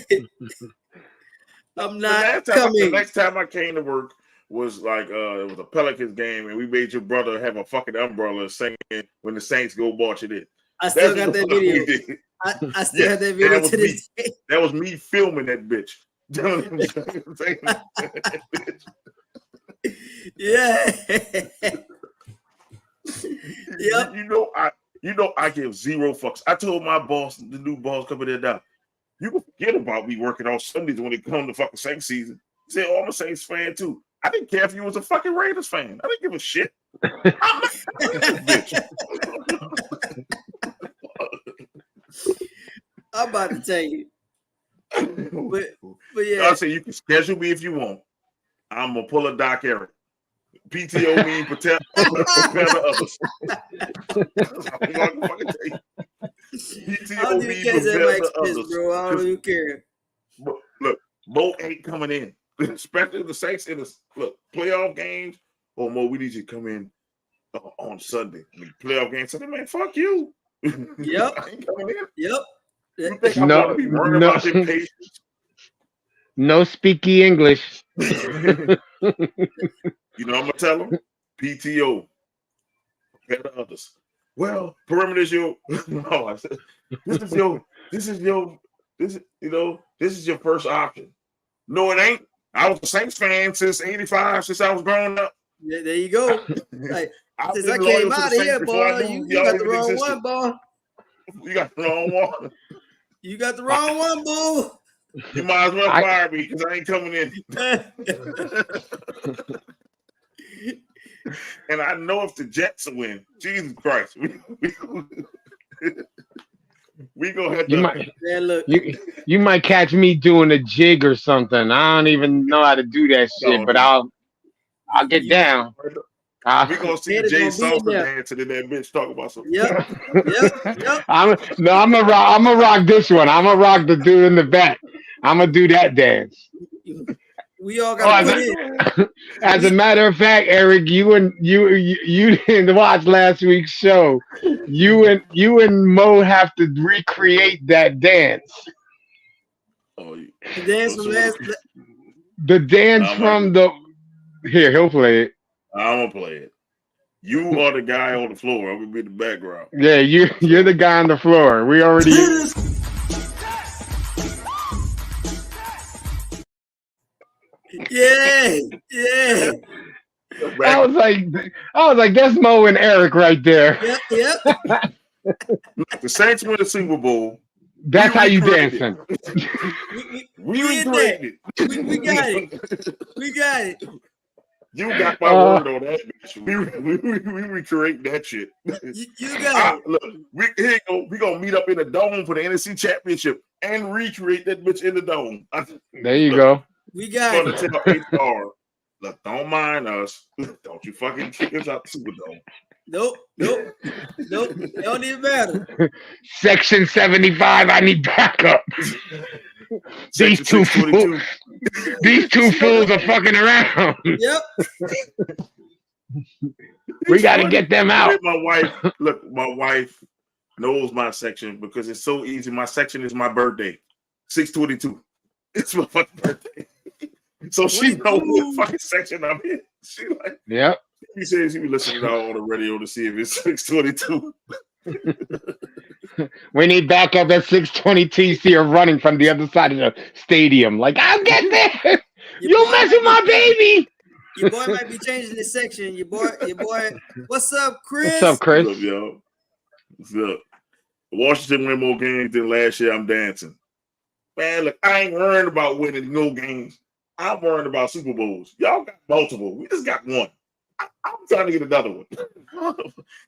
The next time I came to work was like it was a Pelicans game, and we made your brother have a fucking umbrella singing when the Saints go march it in. I still got that video. I still have that video to this day. That was me filming that bitch. Yeah. Yep. You know I give zero fucks. I told my boss, the new boss coming in now, you can forget about me working on Sundays when it comes to fucking Saints season. He said, I'm a Saints fan too. I didn't care if you was a fucking Raiders fan. I didn't give a shit. I'm not bitch. I'm about to tell you. But yeah. I say you can schedule me if you want. I'm gonna pull a Doc Eric. PTO me prepare the others. PTO me prepare the others. Bro. I don't even care. Look, Mo ain't coming in, especially the Saints in the playoff games. Oh, Mo, we need you to come in on Sunday. Playoff game Sunday, man. Fuck you. Yep. I ain't coming in. Yep. You think I'm gonna be worried about their patience? No speaky English. You know, I'm gonna tell them PTO, prepare the others. Well, perimeter is your. No, I said this is your first option. No, it ain't. I was a Saints fan since '85, since I was growing up. Yeah, there you go. Like, since I came out of here, boy, you got the wrong one, boy. You got the wrong one. You got the wrong one, boo. You might as well fire me because I ain't coming in. And I know if the Jets win, Jesus Christ, we gonna have to. You might catch me doing a jig or something. I don't even know how to do that shit, but I'll get down. We gonna see Jay Salsa dancing in that bitch talking about something. Yep. I'm gonna rock this one. I'm gonna rock the dude in the back. I'm gonna do that dance. We all got to put in. As a matter of fact, Eric, you didn't watch last week's show. You and Mo have to recreate that dance. Oh, The dance from last. The dance from the. Here, he'll play it. I'm gonna play it. You are the guy on the floor. I'm gonna be the background. Yeah, you're the guy on the floor. We already. Yeah. I was like, that's Mo and Eric right there. Yep. The Saints win the Super Bowl. That's how you dancing. We recreated it. We got it. We got it. You got my word on that, bitch. We recreate that shit. You got it. Look, we gonna meet up in the dome for the NFC Championship and recreate that bitch in the dome. There you go. We got it. Tell HR, look, don't mind us. Don't you fucking kick us out the Superdome. Nope. It don't even matter. Section 75, I need backup. These two fools are fucking around. Yep. We got to get them out. My wife knows my section because it's so easy. My section is my birthday, 6/22. It's my fucking birthday. So she knows what fucking section I'm in. She like, yep. She says she be listening on the radio to see if it's 6/22. We need backup at 6:22. You see her running from the other side of the stadium. Like, I'll get there. You'll mess with my baby. Your boy might be changing his section. Your boy. What's up, Chris? What's up, Chris? What's up, yo? What's up? Washington win more games than last year. I'm dancing. Man, look, I ain't worried about winning no games. I'm worried about Super Bowls. Y'all got multiple. We just got one. I'm trying to get another one.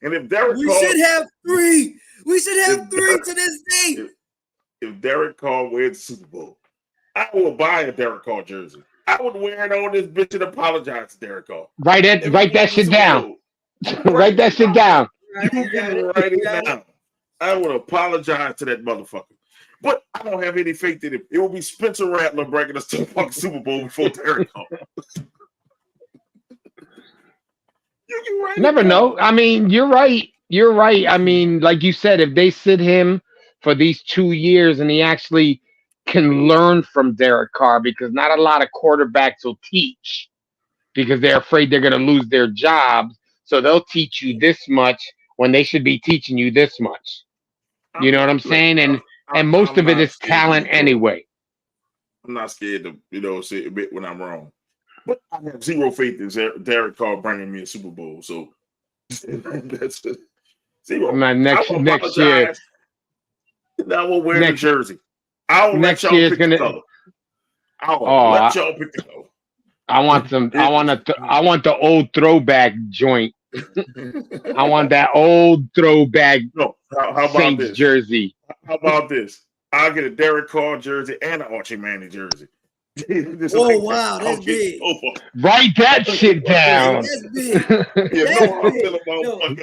And if Derek should have three. We should have three to this day. If Derek Carr wins the Super Bowl, I will buy a Derek Carr jersey. I would wear it on this bitch and apologize to Derek Carr. Write that shit down. Write that shit down. You can write it down. I would apologize to that motherfucker. But I don't have any faith in it. It will be Spencer Rattler breaking us to the fucking Super Bowl before Derek Carr. You never know. I mean, you're right. You're right. I mean, like you said, if they sit him for these 2 years and he actually can learn from Derek Carr, because not a lot of quarterbacks will teach because they're afraid they're going to lose their jobs. So they'll teach you this much when they should be teaching you this much. You know what I'm saying? And most of it is talent anyway. I'm not scared to, say a bit when I'm wrong. But I have zero faith in Derek Carr bringing me a Super Bowl. So that's zero. Next year. I will wear the jersey. I'll let y'all pick the color. I'll let y'all pick the color. I want the old throwback joint. I want that old throwback how about Saints this? Jersey. How about this? I'll get a Derek Carr jersey and an Archie Manning jersey. Wow, that's big. Write that shit down. That's big.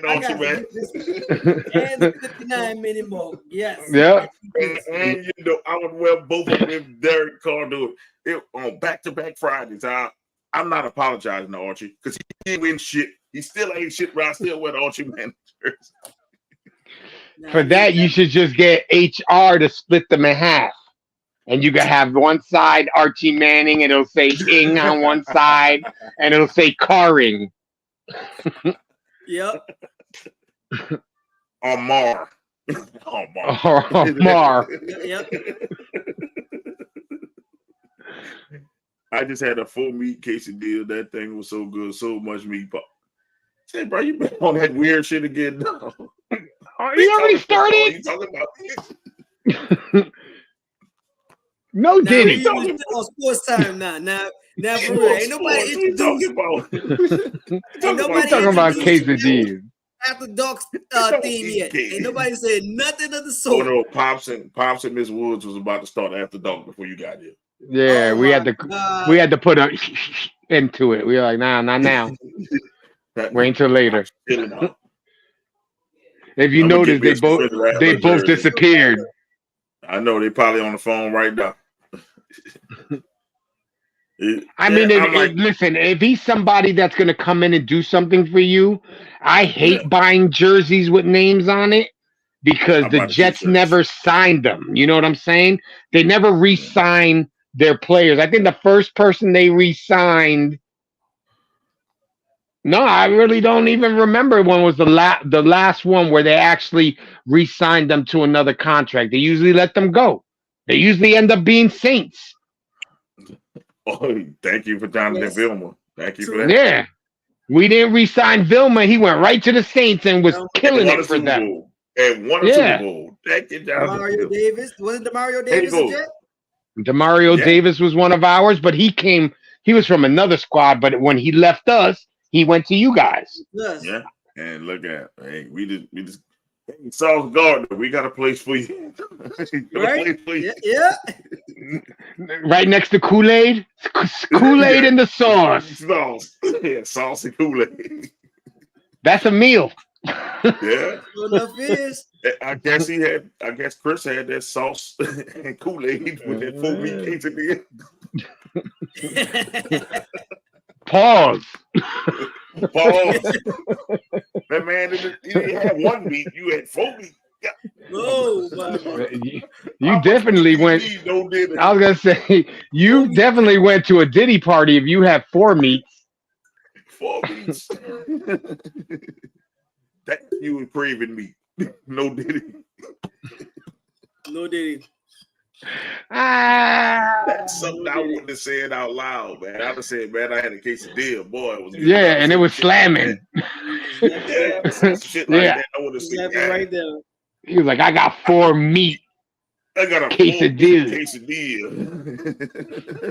I got and 59 minimum. Yes. Yeah. And I would wear both of them if Derek Carr do it on back-to-back Fridays. I'm not apologizing to Archie because he didn't win shit. He still ain't shit, but I still wear the Archie Manning jersey. For that, you should just get HR to split them in half. And you can have one side Archie Manning, and it'll say Ing on one side, and it'll say Carring. Yep. Or Mar. Mar. Yep. I just had a full meat quesadilla. That thing was so good, so much meat. Say, bro, you been on that weird shit again? No. You already started? You talking about? No, didn't. We're on sports time now. Now for real, ain't nobody introduced. Nobody talking about quesadillas. After Dark theme yet. Ain't nobody said nothing of the sort. Oh no, Pops and Miss Woods was about to start After Dark before you got here. Yeah, we had to put a into it. We were like, nah, not now. Wait until later. If you notice, they both disappeared. I know they probably on the phone right now. Listen, if he's somebody that's going to come in and do something for you, I hate Yeah. buying jerseys with names on it because I the bought the Jets t-shirts. never signed them. You know what I'm saying? They never re-signed their players. I think the first person they re-signed. No, I really don't even remember when was the last one where they actually re-signed them to another contract. They usually let them go. They usually end up being Saints. Oh, thank you for Jonathan Vilma. Thank you for that. Yeah. We didn't re-sign Vilma. He went right to the Saints and was killing it for them. And won a Super Bowl. Thank you, Jonathan Demario Vilma. Davis. Wasn't Demario Davis a Jet? Demario Davis was one of ours, but he was from another squad, but when he left us, he went to you guys. Yes. Yeah. And look at, hey, we just Sauce Gardner, we got a place for you. Right? Yeah. Right next to Kool-Aid. Kool-Aid in the sauce. Sauce. Yeah, sauce and Kool-Aid. That's a meal. Yeah. Enough is. I guess Chris had that sauce and Kool-Aid with that 4-meat quesadilla. Pause. That man didn't have 1 meat. You had 4 meat. Oh, my God. You definitely went. I was gonna say you definitely went to a Diddy party if you have 4 meats. 4 meats. That you was craving meat. No Diddy. No Diddy. That's something I wouldn't have said out loud, man. I would have said, man, I had a quesadilla, boy. It was good. Yeah, and it was slamming. Yeah, shit like that. I would have said that right there. He was like, I got 4 meat. I got a quesadilla.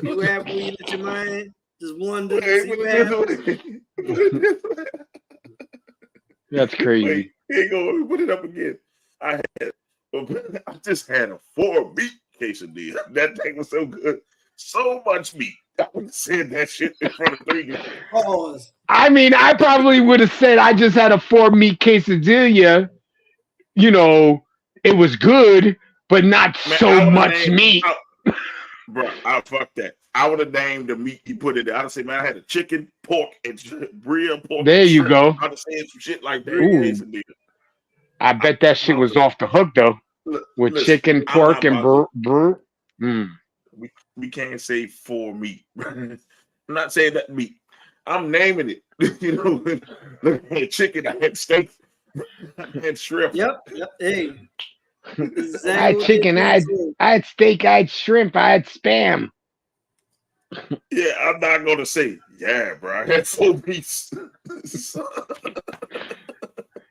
You have when you let your mind just wander. That's crazy. Wait, here you go. Let me put it up again. I just had a 4-meat quesadilla. That thing was so good. So much meat. I would have said that shit in front of 3 guys. Pause. I mean, I probably would have said I just had a 4-meat quesadilla. You know, it was good, but not so much meat. Bro, I fuck that. I would have named the meat you put in there. I'd have said, man, I had a chicken, pork, and real pork. There you go. I'd have said some shit like that. I bet that shit was off the hook though. With chicken, pork, and brew. We can't say 4 meat. I'm not saying that meat. I'm naming it. You know, I had chicken, I had steak, I had shrimp. Yep. Hey. Exactly. I had chicken, I had steak, I had shrimp, I had spam. Yeah, I'm not gonna say, yeah, bro. I had 4 meats.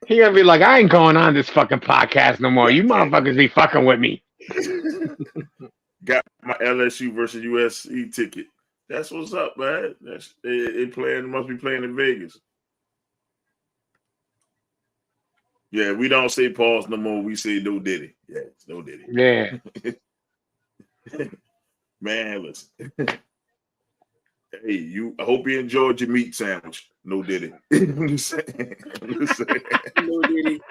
He gonna be like, I ain't going on this fucking podcast no more. You motherfuckers be fucking with me. Got my LSU versus USC ticket. That's what's up, man. It must be playing in Vegas. Yeah, we don't say pause no more. We say no Diddy. Yeah, it's no Diddy. Yeah. Man, listen. Hey, I hope you enjoyed your meat sandwich. No Diddy. I'm just saying. No Diddy.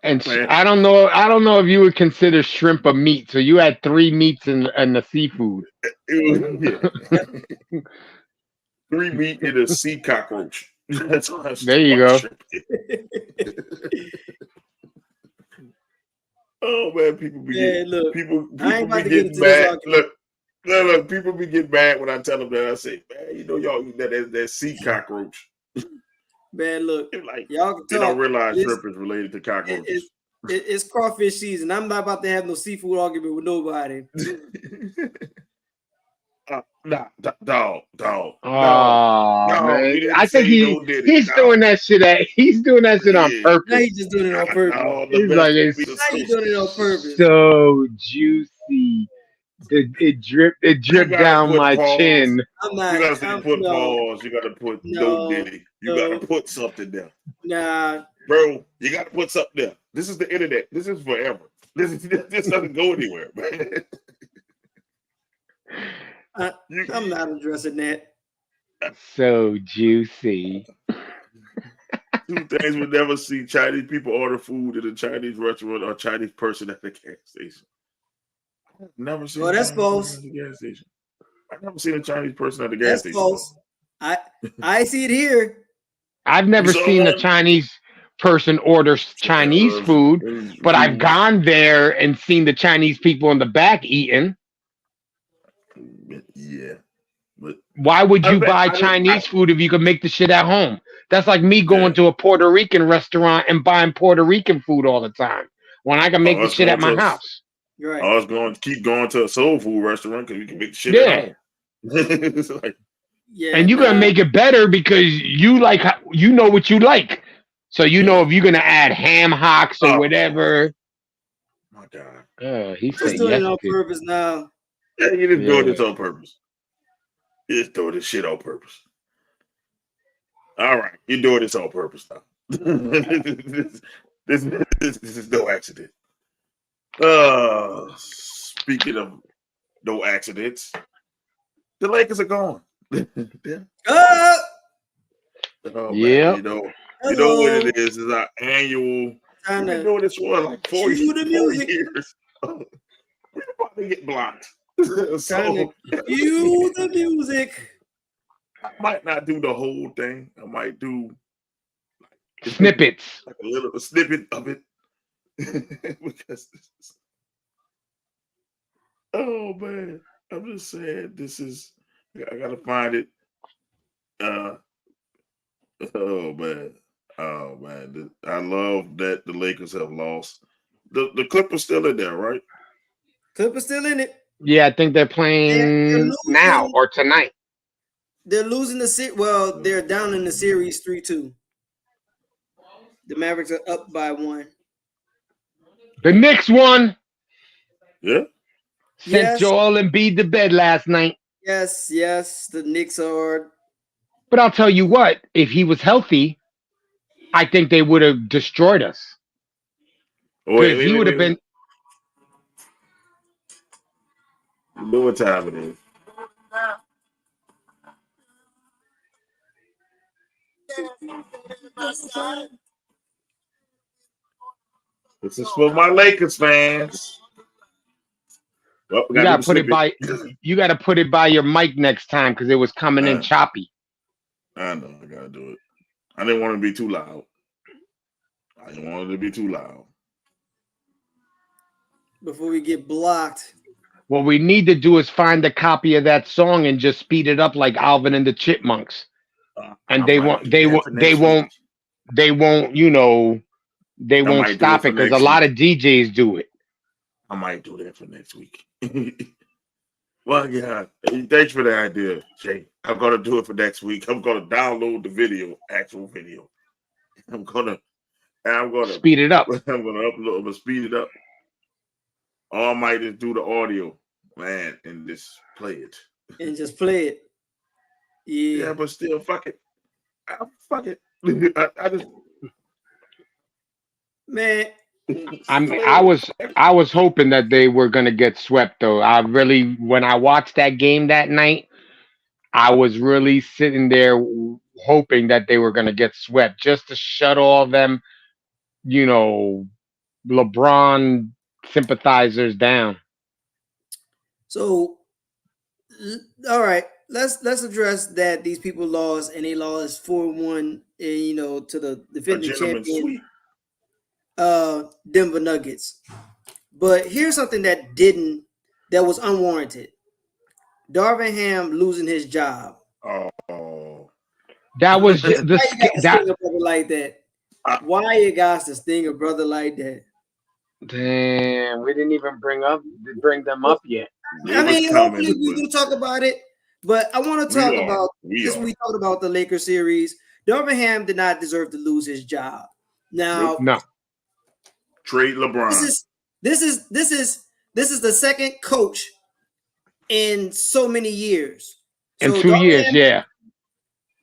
And I don't know if you would consider shrimp a meat. So you had 3 meats and the seafood. 3 meat and a sea cockroach. That's all. There you go. Oh man, people be getting mad. Look, people be getting mad when I tell them that. I say, man, you know y'all eat that sea cockroach. Man, look, like y'all can they don't realize shrimp is related to cockroaches. It's crawfish season. I'm not about to have no seafood argument with nobody. Dog. Man. I think he's doing that shit. He's doing that shit on purpose. Now he's just doing it on purpose. He's like, now he's doing it on purpose. So juicy. It dripped down my chin. You gotta put pause. You gotta put no Diddy. You gotta put something there. Nah, bro, you gotta put something there. This is the internet. This is forever. This doesn't go anywhere, man. I'm not addressing that. So juicy. 2 things we'll never see: Chinese people order food at a Chinese restaurant or a Chinese person at the gas station. Never seen Well, a that's Chinese false. person at the gas station. I've never seen a Chinese person at the gas That's station. false. I see it here. I've never seen a Chinese person order Chinese food, but I've gone there and seen the Chinese people in the back eating. Yeah. But why would you buy Chinese food if you could make the shit at home? That's like me going to a Puerto Rican restaurant and buying Puerto Rican food all the time when I can make the shit at my house. Right. I was going to keep going to a soul food restaurant because we can make the shit at home. It's like, and you're gonna make it better because you like, you know what you like, so you know if you're gonna add ham hocks or whatever. My God, he said doing it on purpose now. Yeah, you didn't do this on purpose. You just doing this shit on purpose. All right, you're doing this on purpose now. this is no accident. Speaking of no accidents, the Lakers are gone. Yeah. Man, you know what it is. It's our annual. We've been doing this for like 4 years. We're about to get blocked. So cue the music. I might not do the whole thing. I might do snippets, like a little snippet of it. Because oh man, I'm just saying this is. I gotta find it. Oh man, I love that the Lakers have lost. The Clippers still in there, right? Clippers still in it. Yeah, I think they're playing now or tonight. They're losing the series. Well, they're down in the series 3-2. The Mavericks are up by 1. The Knicks won. Yeah. Sent Joel Embiid to bed last night. Yes. The Knicks are. But I'll tell you what, if he was healthy, I think they would have destroyed us. Because he would have been. You know what time it is. This is for my Lakers fans. Well, you gotta put it by. You gotta put it by your mic next time because it was coming in choppy. I know. I gotta do it. I didn't want it to be too loud. Before we get blocked. What we need to do is find a copy of that song and just speed it up like Alvin and the Chipmunks. And they won't, you know, they won't stop it because a lot of DJs do it. I might do that for next week. Well, yeah, thanks for the idea, Jay. I'm gonna do it for next week. I'm gonna download the actual video. I'm gonna speed it up. I'm gonna upload. I'm gonna speed it up. Or I might just do the audio, man, and just play it. And just play it. Yeah, but still, fuck it. Fuck it. I just, man. I was hoping that they were gonna get swept though. When I watched that game that night, I was really sitting there hoping that they were gonna get swept just to shut all them, you know, LeBron sympathizers down. So, all right, let's address that these people lost and they lost 4-1, you know, to the defending champion, Denver Nuggets. But here's something that was unwarranted. Darvin Ham losing his job. Oh, that was like that. Why you guys to sting a brother like that? Damn, we didn't even bring them up yet. I mean, hopefully we do talk about it, but I want to talk about this. We talked about the Lakers series. Darvin Ham did not deserve to lose his job. Now, no. Trade LeBron. This is the second coach in so many years. In 2 years, yeah.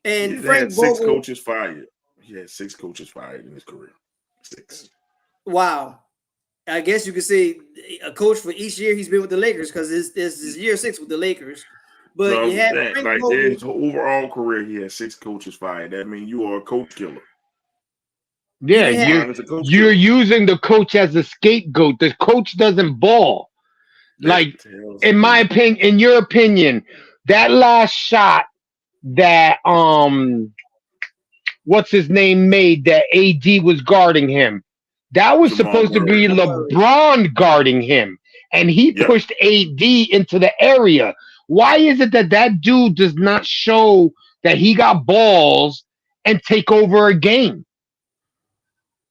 And Frank Vogel, 6 coaches fired. He had 6 coaches fired in his career. 6. Wow. I guess you could say a coach for each year he's been with the Lakers because this is year 6 with the Lakers. But you had Frank Vogel, his overall career, he had 6 coaches fired. That means you are a coach killer. Yeah, you're using the coach as a scapegoat. The coach doesn't ball. Like, in my opinion, in your opinion, that last shot that what's his name made that AD was guarding him, that was Jamal supposed to be Murray. LeBron guarding him, and he pushed AD into the area. Why is it that that dude does not show that he got balls and take over a game?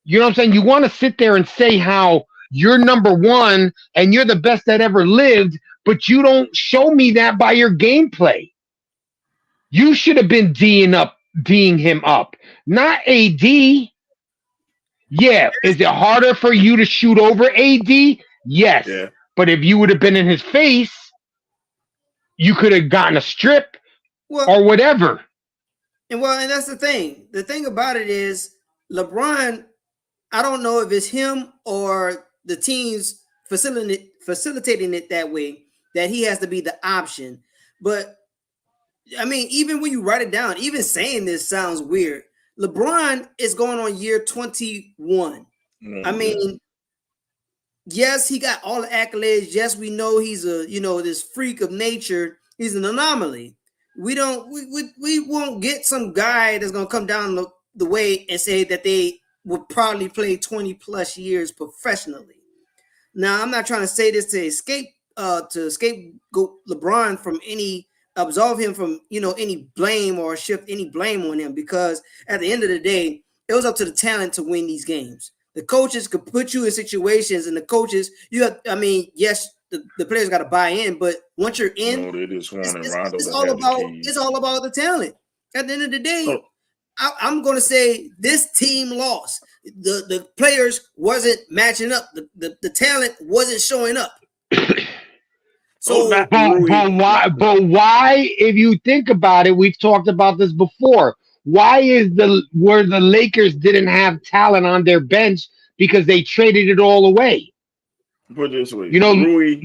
You know what I'm saying? You want to sit there and say how you're number one and you're the best that ever lived, but you don't show me that by your gameplay. You should have been D'ing him up, not AD. Yeah, is it harder for you to shoot over AD? Yes. Yeah. But if you would have been in his face, you could have gotten a strip or whatever. And that's the thing. The thing about it is LeBron, I don't know if it's him or the teams facilitating it that way, that he has to be the option. But I mean, even when you write it down, even saying this sounds weird. LeBron is going on year 21. I mean, yes, he got all the accolades. Yes, we know he's this freak of nature. He's an anomaly. We won't get some guy that's gonna come down the way and say that they would probably play 20 plus years professionally. Now, I'm not trying to say this to scapegoat LeBron from absolve him from any blame or shift any blame on him, because at the end of the day, it was up to the talent to win these games. The coaches could put you in situations, and the coaches, yes, the players got to buy in, but once you're in, it's all about the talent. At the end of the day, I'm going to say this team lost. The players wasn't matching up. The talent wasn't showing up. So, but why? If you think about it, we've talked about this before. Why is where the Lakers didn't have talent on their bench? Because they traded it all away. Put it this way, Rui.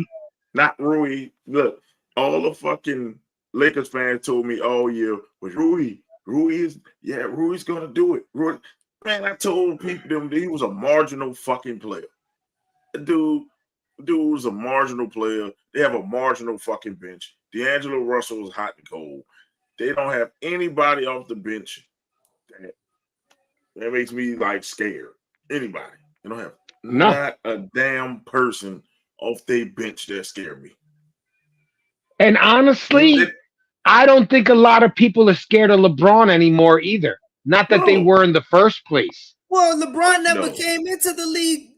Look, all the fucking Lakers fans told me all year was Rui's gonna do it. Man, I told people that he was a marginal fucking player. Dude was a marginal player. They have a marginal fucking bench. D'Angelo Russell is hot and cold. They don't have anybody off the bench that makes me like scared. Anybody. They don't have not a damn person off their bench that scare me. And honestly, I don't think a lot of people are scared of LeBron anymore either. Not that they were in the first place. Well, LeBron never came into the league,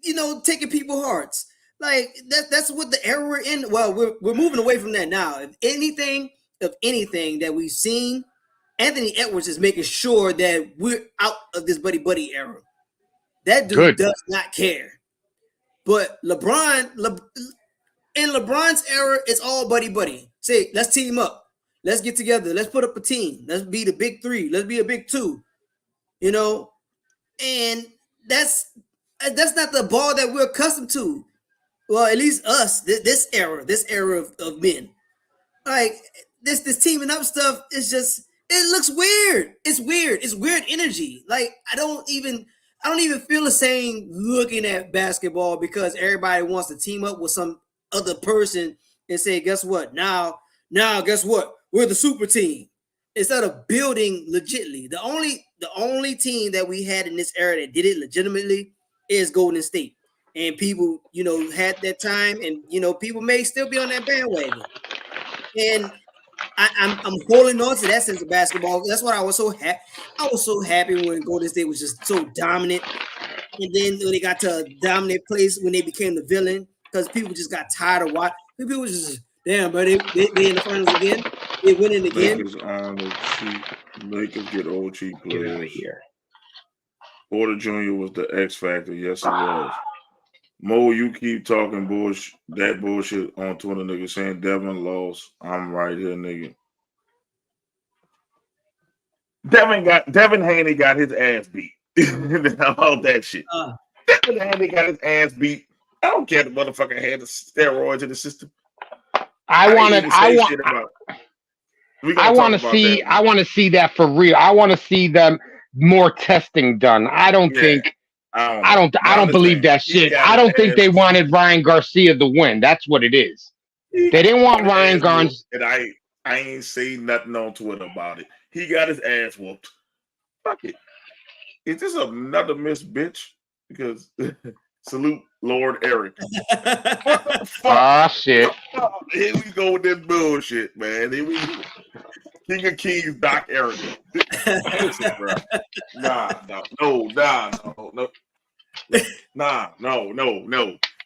taking people's hearts. Like that's what the era we're in. Well, we're moving away from that now. If anything that we've seen, Anthony Edwards is making sure that we're out of this buddy era. That dude does not care. But in LeBron's era, it's all buddy. Say, let's team up. Let's get together. Let's put up a team. Let's be the big three. Let's be a big two. And that's not the ball that we're accustomed to. Well, at least us, this era of men. Like this teaming up stuff is just, it looks weird. It's weird. It's weird energy. Like I don't even feel the same looking at basketball because everybody wants to team up with some other person and say, guess what? Now guess what? We're the super team. Instead of building legitimately. The only team that we had in this era that did it legitimately is Golden State. And people, had that time, and people may still be on that bandwagon. And I'm holding on to that sense of basketball. That's why I was so happy. I was so happy when Golden State was just so dominant. And then when they got to a dominant place, when they became the villain, because people just got tired of watching. People was just, damn, but they in the finals again. They winning again. Lakers get old cheap players. Get out of here. Porter Jr. was the X factor. Yes, it was. Mo, you keep talking bullshit on Twitter, nigga, saying Devin lost. I'm right here, nigga. Devin Haney got his ass beat. About that shit. Devin Haney got his ass beat. I don't care the motherfucker had the steroids in the system. I want to see that for real. I want to see them more testing done. I don't think I don't believe that shit. I don't think they wanted Ryan Garcia to win. That's what it is. They didn't want Ryan Garcia. And I ain't saying nothing on Twitter about it. He got his ass whooped. Fuck it. Is this another miss bitch? Because salute Lord Eric. Shit. Here we go with this bullshit, man. Here we go. King of Kings, Doc Eric. Listen, bro. No.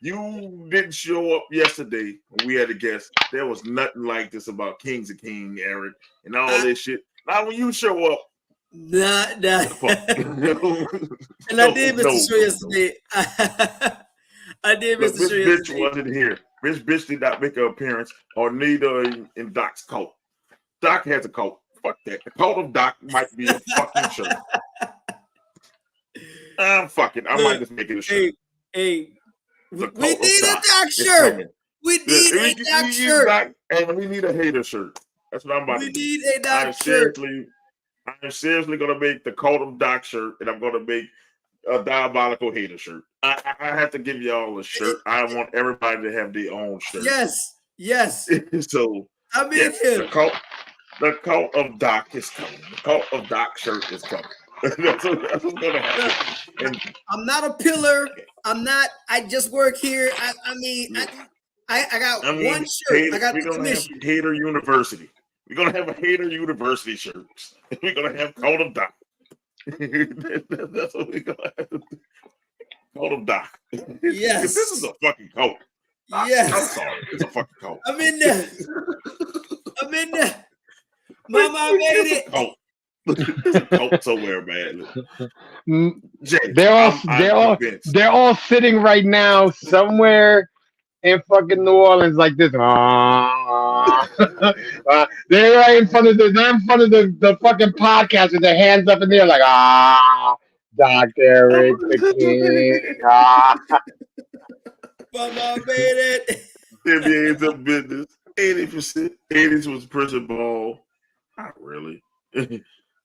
You didn't show up yesterday when we had a guest. There was nothing like this about Kings of King, Eric, and all this shit. Now when you show up, Nah. And I did miss the show yesterday. I did miss the show yesterday. Bitch wasn't here. Bitch did not make an appearance, or neither in Doc's cult. Doc has a cult. Fuck that. The cult of Doc might be a fucking shirt. I might just make it a shirt. Hey, we need a Doc shirt. We need a Doc shirt. And we need a hater shirt. That's what I'm about to do. We need a Doc shirt. I'm seriously going to make the cult of Doc shirt, and I'm going to make a Diabolical Hater shirt. I have to give y'all a shirt. I want everybody to have their own shirt. Yes. So, I'm in here. The cult of Doc is coming. The cult of Doc shirt is coming. That's what's going to happen. And I'm not a pillar. I'm not. I just work here. I got one shirt. I got the commission. Hater University. We're going to have a Hater University shirt. We're going to have Cult of Doc. That's what we're going to have. Cult of Doc. Yes. This is a fucking cult. Yes. I'm sorry. It's a fucking cult. I'm in there. Mama, I made it. There's a cult somewhere, man. Jay, they're all sitting right now somewhere in fucking New Orleans like this. They're right in front of the fucking podcast with their hands up in the air like Dr. Eric the King. Mama made it. NBA's up business. 80%. 80s was prison ball. Not really.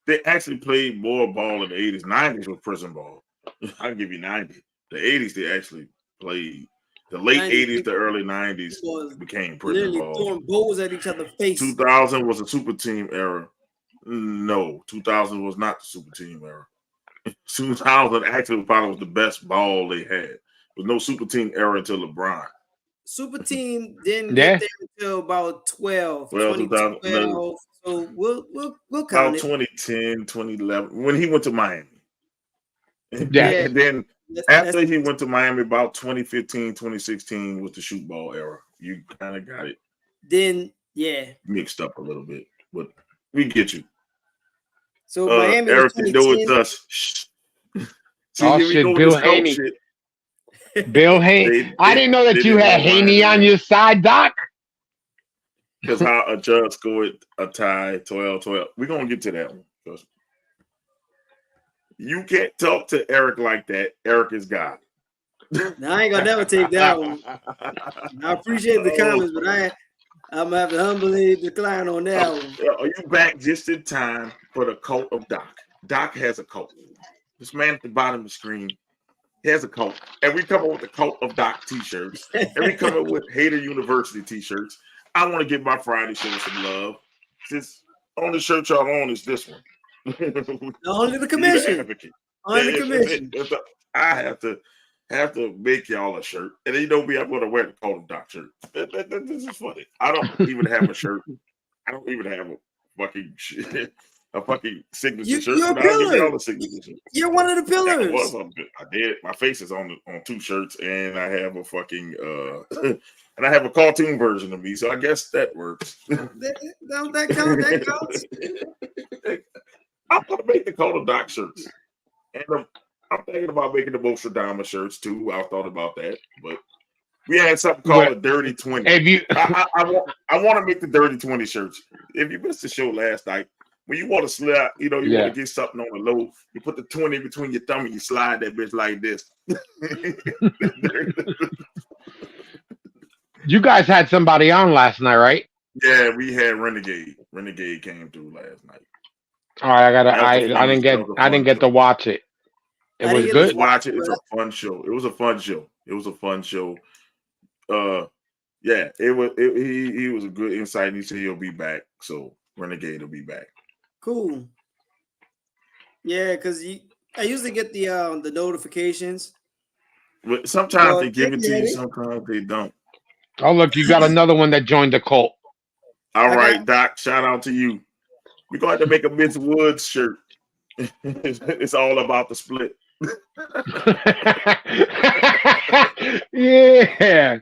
They actually played more ball in the 80s. 90s was prison ball. I'll give you 90. The 80s they actually played. The late 80s, the early 90s became prison ball. Throwing bowls at each other's face. 2000 was a super team era. No, 2000 was not the super team era. 2000 actually probably was the best ball they had. There was no super team era until LeBron. Super team didn't get there until about 2012. So we'll count it. 2010, 2011, when he went to Miami. Yeah. And then after he went to Miami, about 2015, 2016 was the shoot ball era. You kind of got it. Then, mixed up a little bit, but we get you. So Miami, Eric can do it thus. Shit, Bill Haney. Bill Haney. I didn't know that you had Haney on your side, Doc. Because how a judge scored a tie 12-12. We're going to get to that one. You can't talk to Eric like that. Eric is God. Now, I ain't going to never take that one. I appreciate the comments, but I'm going to have to humbly decline on that one. Are you back just in time for the cult of Doc? Doc has a cult. This man at the bottom of the screen has a cult. And we come up with the cult of Doc t-shirts. And we come up with Hater University t-shirts. I want to give my Friday show some love. This only shirt y'all on is this one. Only the commission. Only the commission. I have to make y'all a shirt, and then I'm going to wear the Cult of Doc shirt. This is funny. I don't even have a shirt. I don't even have a fucking signature shirt. You're a pillar. Signature. You're one of the pillars. I did. My face is on two shirts, and I have a fucking and I have a cartoon version of me, so I guess that works. That counts. I'm gonna make the Cult of Doc shirts, and I'm thinking about making the Bostradamus shirts too. I thought about that, but we had something called a Dirty 20. I want to make the Dirty 20 shirts. If you missed the show last night, when you want to slide, you want to get something on the low, you put the 20 between your thumb and you slide that bitch like this. You guys had somebody on last night, right? Yeah, we had Renegade. Renegade came through last night. All right, I didn't get to watch it. It was good. Watch it. It's a fun show. It was a fun show. Yeah, it was. He was a good insight. And he said he'll be back. So Renegade will be back. Cool. Yeah, because I usually get the notifications. But sometimes they give it to you. Sometimes they don't. Oh, look, you got another one that joined the cult. All right, Doc. Shout out to you. We're going to have to make a Miss Woods shirt. It's all about the split. Yeah.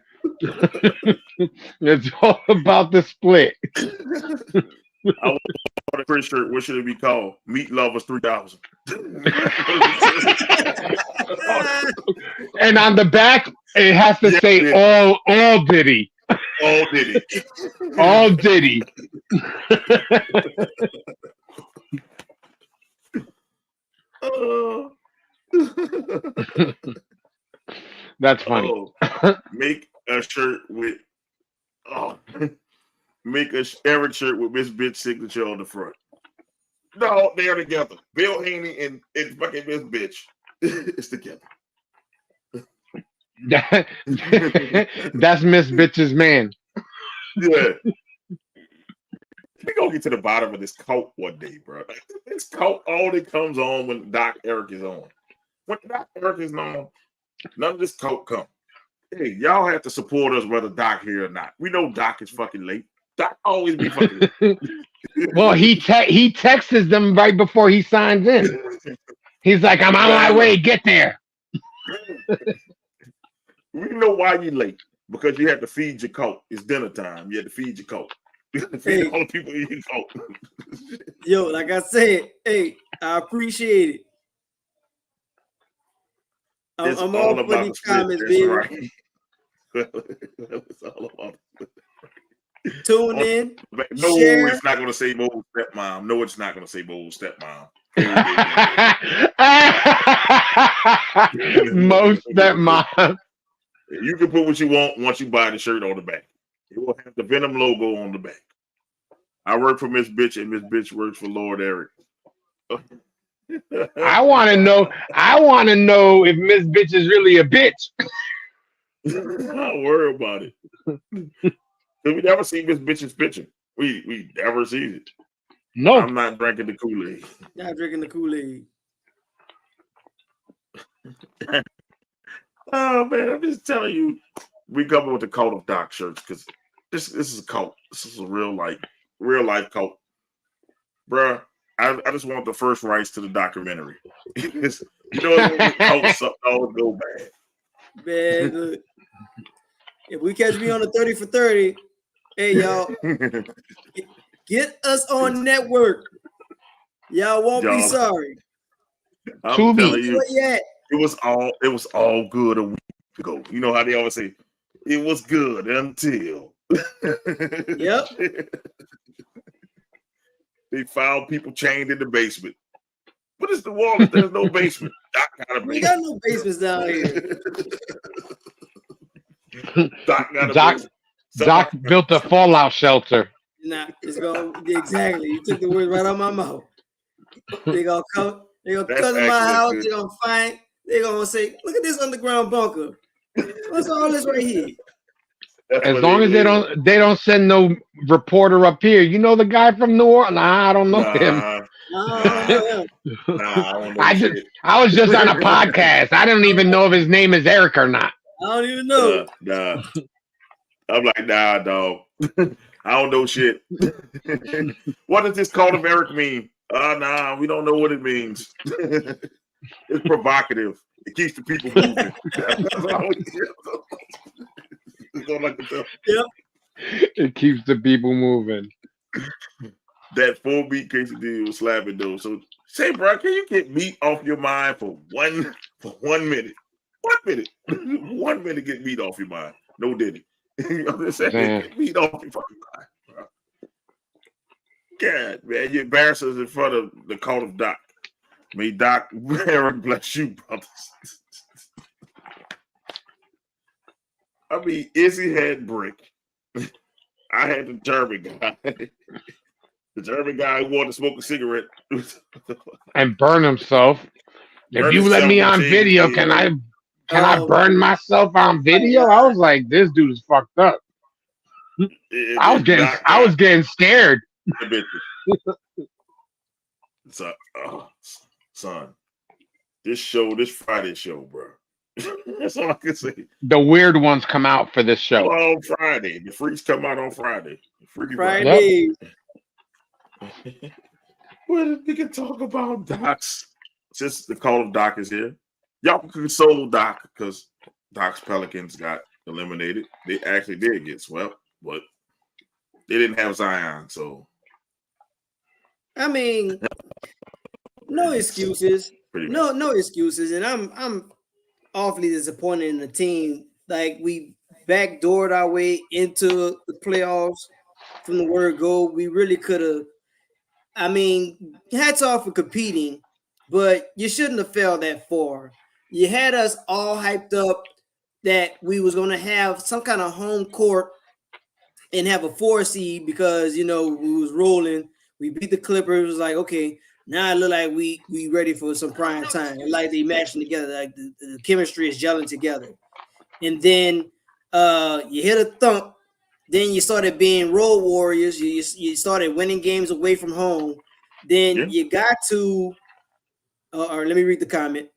It's all about the split. I want a free shirt. What should it be called? Meat Lovers 3000. And on the back, it has to say all Diddy. All Diddy. All Diddy. That's funny. Make a shirt with make a Eric shirt with Miss Bitch signature on the front. No, they're together. Bill Haney and fucking Miss Bitch. It's together. That's Miss Bitch's man. Yeah. We're gonna get to the bottom of this cult one day, bro. This cult only comes on when Doc Eric is on. When Doc Eric is on, none of this cult comes. Hey, y'all have to support us whether Doc here or not. We know Doc is fucking late. Doc always be fucking late. Well, he texts them right before he signs in. He's like, I'm on my way, get there. We know why you late. Because you have to feed your cult. It's dinner time. You have to feed your cult. Feed all the people in your cult. Yo, like I said, hey, I appreciate it. I'm all for these comments, baby. Right. It's all about tune in. No, share. It's not going to say Mo's stepmom. No, it's not going to say Mo's stepmom. Mo's stepmom. You can put what you want once you buy the shirt on the back. It will have the Venom logo on the back. I work for Miss Bitch, and Miss Bitch works for Lord Eric. I want to know if Miss Bitch is really a bitch. Don't worry about it. We never see Miss Bitch's picture. We never see it. No, I'm not drinking the Kool-Aid. Not drinking the Kool-Aid. Oh man, I'm just telling you, we come up with the cult of Doc shirts because this is a cult. This is a real life cult, bruh. I just want the first rights to the documentary. You know, cults always go bad. Man, look, if we catch me on the 30 for 30, hey y'all, get us on network. Y'all won't be sorry. I'm telling you. It was all good a week ago. You know how they always say, it was good until. Yep. They found people chained in the basement. What is the wall if there's no basement? We got no basements down here. Doc built a fallout shelter. Nah, it's going exactly. You took the words right out of my mouth. They gonna come in my house, they're gonna find. They're gonna say, "Look at this underground bunker. What's all this right here?" As long as they don't send no reporter up here. You know the guy from New Orleans? Nah, I don't know him. I was just on a podcast. I don't even know if his name is Eric or not. I don't even know. Nah. I'm like, nah, dog. I don't know shit. What does this cult of Eric mean? Nah, we don't know what it means. It's provocative. It keeps the people moving. Yep. It keeps the people moving. That 4-beat quesadilla was slapping though. So say, bro, can you get meat off your mind for 1 minute? 1 minute. 1 minute, get meat off your mind. No Diddy. I'm just saying, get meat off your fucking mind, bro. God, man, you embarrass us in front of the cult of Doc. May Doc Eric bless you, brothers. I mean, Izzy had Brick. I had the German guy. The German guy who wanted to smoke a cigarette. And burn himself. If you let me on video, can I burn myself on video? I was like, this dude is fucked up. I was getting scared. So, son, this Friday show, bro. That's all I can say. The weird ones come out for this show on Friday. The freaks come out on Friday. Friday. Well, we can talk about Doc's. Since the call of Doc is here, y'all can console Doc because Doc's Pelicans got eliminated. They actually did get swept, but they didn't have Zion, so. I mean, no excuses. No excuses. And I'm awfully disappointed in the team. Like, we backdoored our way into the playoffs from the word go. We really could have. I mean, hats off for competing, but you shouldn't have fell that far. You had us all hyped up that we was going to have some kind of home court and have a 4 seed because, we was rolling. We beat the Clippers. It was like, okay, now it look like we ready for some prime time. Like they matching together, like the chemistry is gelling together. And then you hit a thump. Then you started being road warriors. You started winning games away from home. Then you got to, or let me read the comment.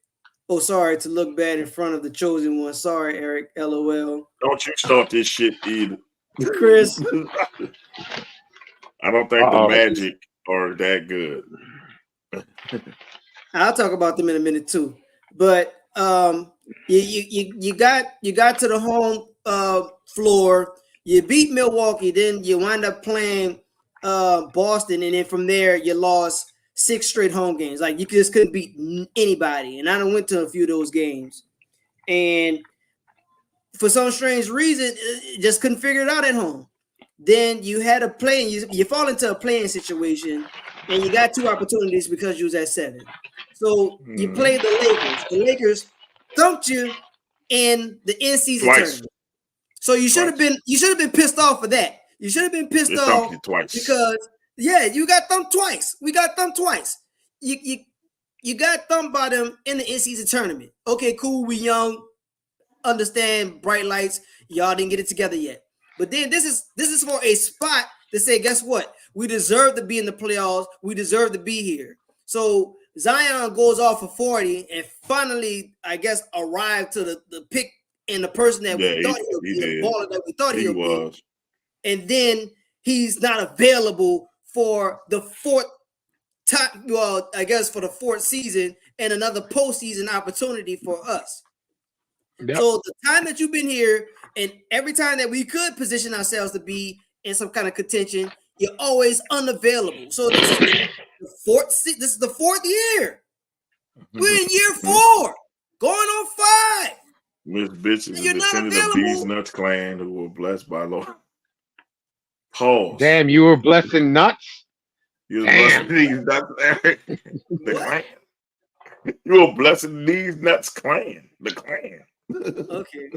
Oh, sorry to look bad in front of the chosen one. Sorry, Eric. LOL. Don't you start this shit either, Chris. I don't think the Magic are that good. I'll talk about them in a minute too. But you got to the home floor. You beat Milwaukee, then you wind up playing Boston, and then from there you lost 6 straight home games. Like, you just couldn't beat anybody. And I done went to a few of those games, and for some strange reason, just couldn't figure it out at home. Then you had a play, and you fall into a playing situation, and you got 2 opportunities because you was at 7. So you played the Lakers. The Lakers thumped you in the in-season tournament. So you should have been pissed off for that. You should have been pissed off because you got thumped twice. We got thumped twice. You got thumped by them in the in-season tournament. Okay, cool. We young, understand bright lights. Y'all didn't get it together yet. But then this is for a spot to say, guess what? We deserve to be in the playoffs. We deserve to be here. So Zion goes off for 40 and finally, I guess, arrived to the pick and the person that we thought he would be, the baller that we thought he would be. And then he's not available for the 4th time. Well, I guess for the 4th season and another postseason opportunity for us. Yep. So the time that you've been here and every time that we could position ourselves to be in some kind of contention, you're always unavailable. So this is the 4th year. We're in year 4, going on 5. Miss Bitch is a descendant of these nuts clan who were blessed by Lord. Pause. Damn, you were blessed in nuts? You were blessed in these nuts, Eric. The clan. You were blessed in these nuts clan. The clan. Okay.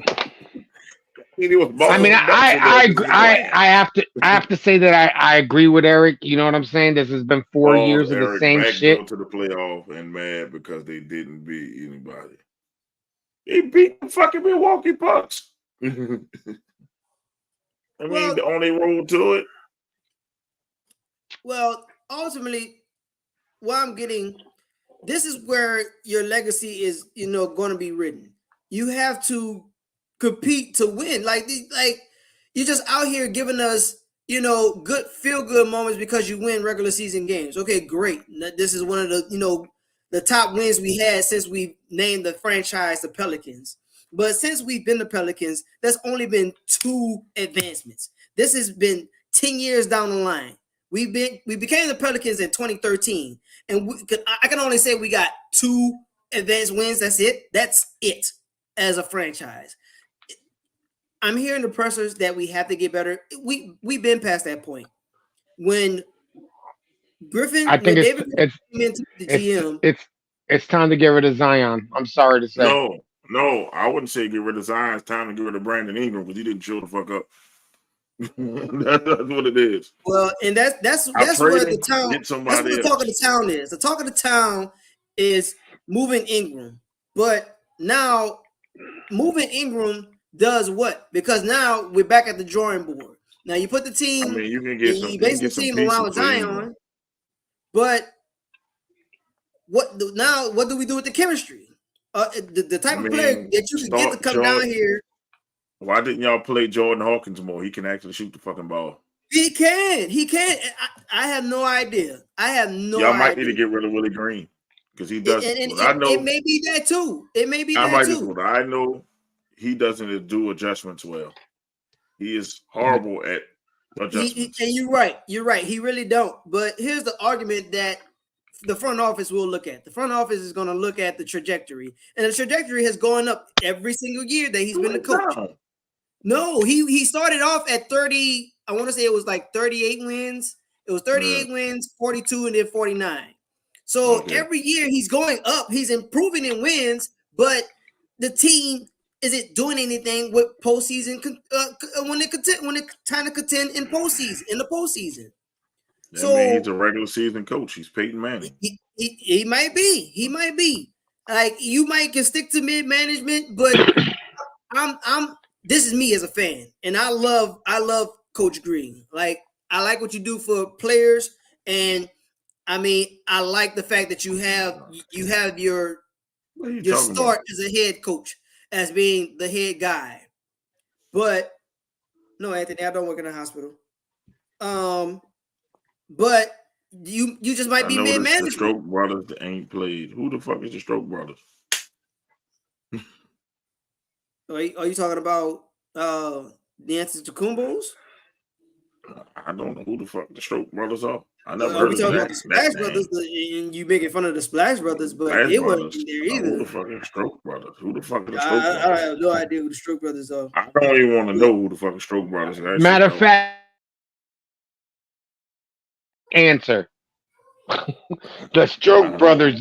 I mean, I have to say that I agree with Eric. You know what I'm saying? This has been 4 years of the same shit. To the playoff and mad because they didn't beat anybody. He beat the fucking Milwaukee Bucks. I mean, the only road to it. Well, ultimately, what I'm getting, this is where your legacy is, going to be written. You have to compete to win. Like you're just out here giving us, good feel-good moments because you win regular season games. Okay, great. This is one of the, the top wins we had since we named the franchise the Pelicans. But since we've been the Pelicans, there's only been 2 advancements. This has been 10 years down the line. We became the Pelicans in 2013, and I can only say we got 2 advanced wins. That's it as a franchise. I'm hearing the pressures that we have to get better. We've been past that point. When Griffin, I think it's time to get rid of Zion. I'm sorry to say. No, I wouldn't say get rid of Zion. It's time to get rid of Brandon Ingram because he didn't chill the fuck up. That's what it is. Well, and that's where the town. That's what the talk of the town is. The talk of the town is moving Ingram. But now moving Ingram does what? Because now we're back at the drawing board. Now you put the team. I mean, you can get some. You base the team around Zion. But what do we do with the chemistry? The type of player that you can get to come down here. Why didn't y'all play Jordan Hawkins more? He can actually shoot the fucking ball. He can. I have no idea. Y'all might need to get rid of Willie Green because he does. I know it may be that too. I know he doesn't do adjustments well. He is horrible at adjustments. And you're right. He really don't. But here's the argument that the front office will look at. The front office is going to look at the trajectory, and the trajectory has gone up every single year that he's been the coach. No, he started off at 30. I want to say it was like 38 wins. It was 38 wins, 42, and then 49. So every year he's going up. He's improving in wins, but the team isn't doing anything with postseason when it trying to contend in the postseason. So he's a regular season coach. He's Peyton Manning. He might be. He might be. Like you might can stick to mid management, but I'm. This is me as a fan, and I love Coach Green. Like I like what you do for players, and I mean I like the fact that you have your start as a head coach, as being the head guy. But no, Anthony, I don't work in a hospital. But you just might be mid management. The Stroke brothers that ain't played. Who the fuck is the Stroke brothers? Are you talking about the Antetokounmpos? I don't know who the fuck the Stroke brothers are. I never heard of that. The Splash Brothers, and you making fun of the Splash Brothers, but Splash it wasn't there either. Who the fuck is Stroke brothers? Who the fuck are the Stroke brothers? I have no idea who the Stroke brothers are. I don't even want to know who the fuck is Stroke brothers. Matter of fact, answer. The Stroke brothers,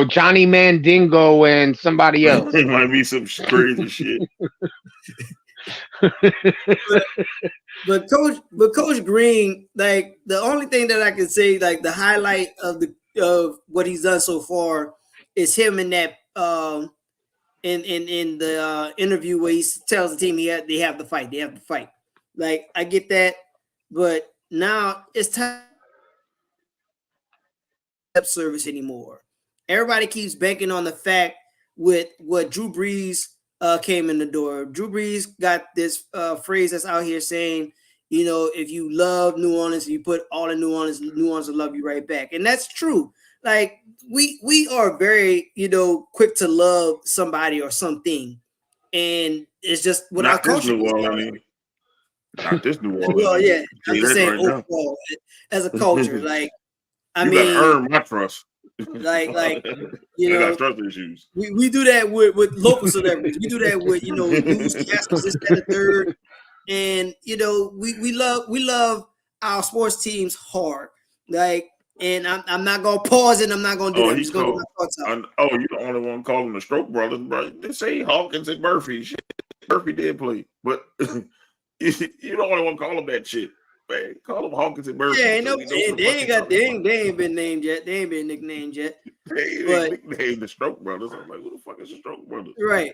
Johnny Mandingo and somebody else. It might be some crazy shit. But Coach Green, like the only thing that I can say, like the highlight of what he's done so far is him in that in the interview where he tells the team they have to fight. Like I get that, but now it's time. Service anymore. Everybody keeps banking on the fact with what Drew Brees came in the door. Drew Brees got this phrase that's out here saying, if you love New Orleans, you put all in New Orleans will love you right back. And that's true. Like we are very, quick to love somebody or something. And it's just what our culture is. Not this New Orleans. Well, yeah. I'm just saying overall, as a culture, like I mean, gotta earn my trust. Like I got trust issues. We do that with local celebrities. We do that with news casters, this, that, and the third. And we love our sports teams hard. Like, and I'm not gonna pause it. I'm not gonna do that. I'm just gonna get my thoughts out. You're the only one calling the Stroke brothers, bro. They say Hawkins and Murphy. Shit, Murphy did play, but you're the only one calling that shit. Man, call them Hawkins and Murphy. Yeah, they ain't been named yet. They ain't been nicknamed yet. They nicknamed the Stroke brothers. I'm like, who the fuck is the Stroke brothers? Right.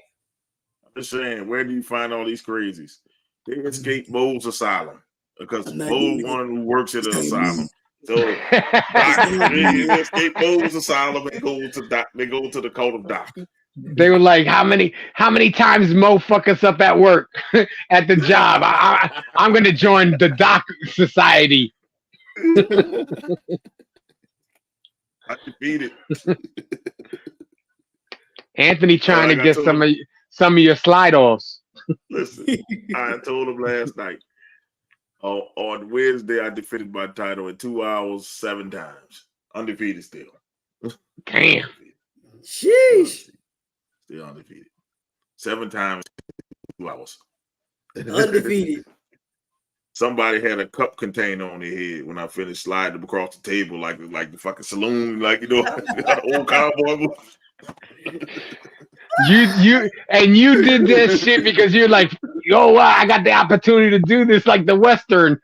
I'm just saying, where do you find all these crazies? They escaped Mo's asylum because Mo's one who works at an asylum. So they escape Mo's asylum and go to the cult of Doc. They were like, how many times Mo fuck us up at work, at the job? I'm going to join the Doc Society. I defeated. Anthony trying to get some of your slide offs. Listen, I told him last night. On Wednesday, I defended my title in 2 hours, 7 times. Undefeated still. Damn. Sheesh. Still undefeated. 7 times, 2 hours. Undefeated. Somebody had a cup container on their head when I finished sliding them across the table like the fucking saloon, like old cowboy. You did that shit because you're like, yo, I got the opportunity to do this like the Western.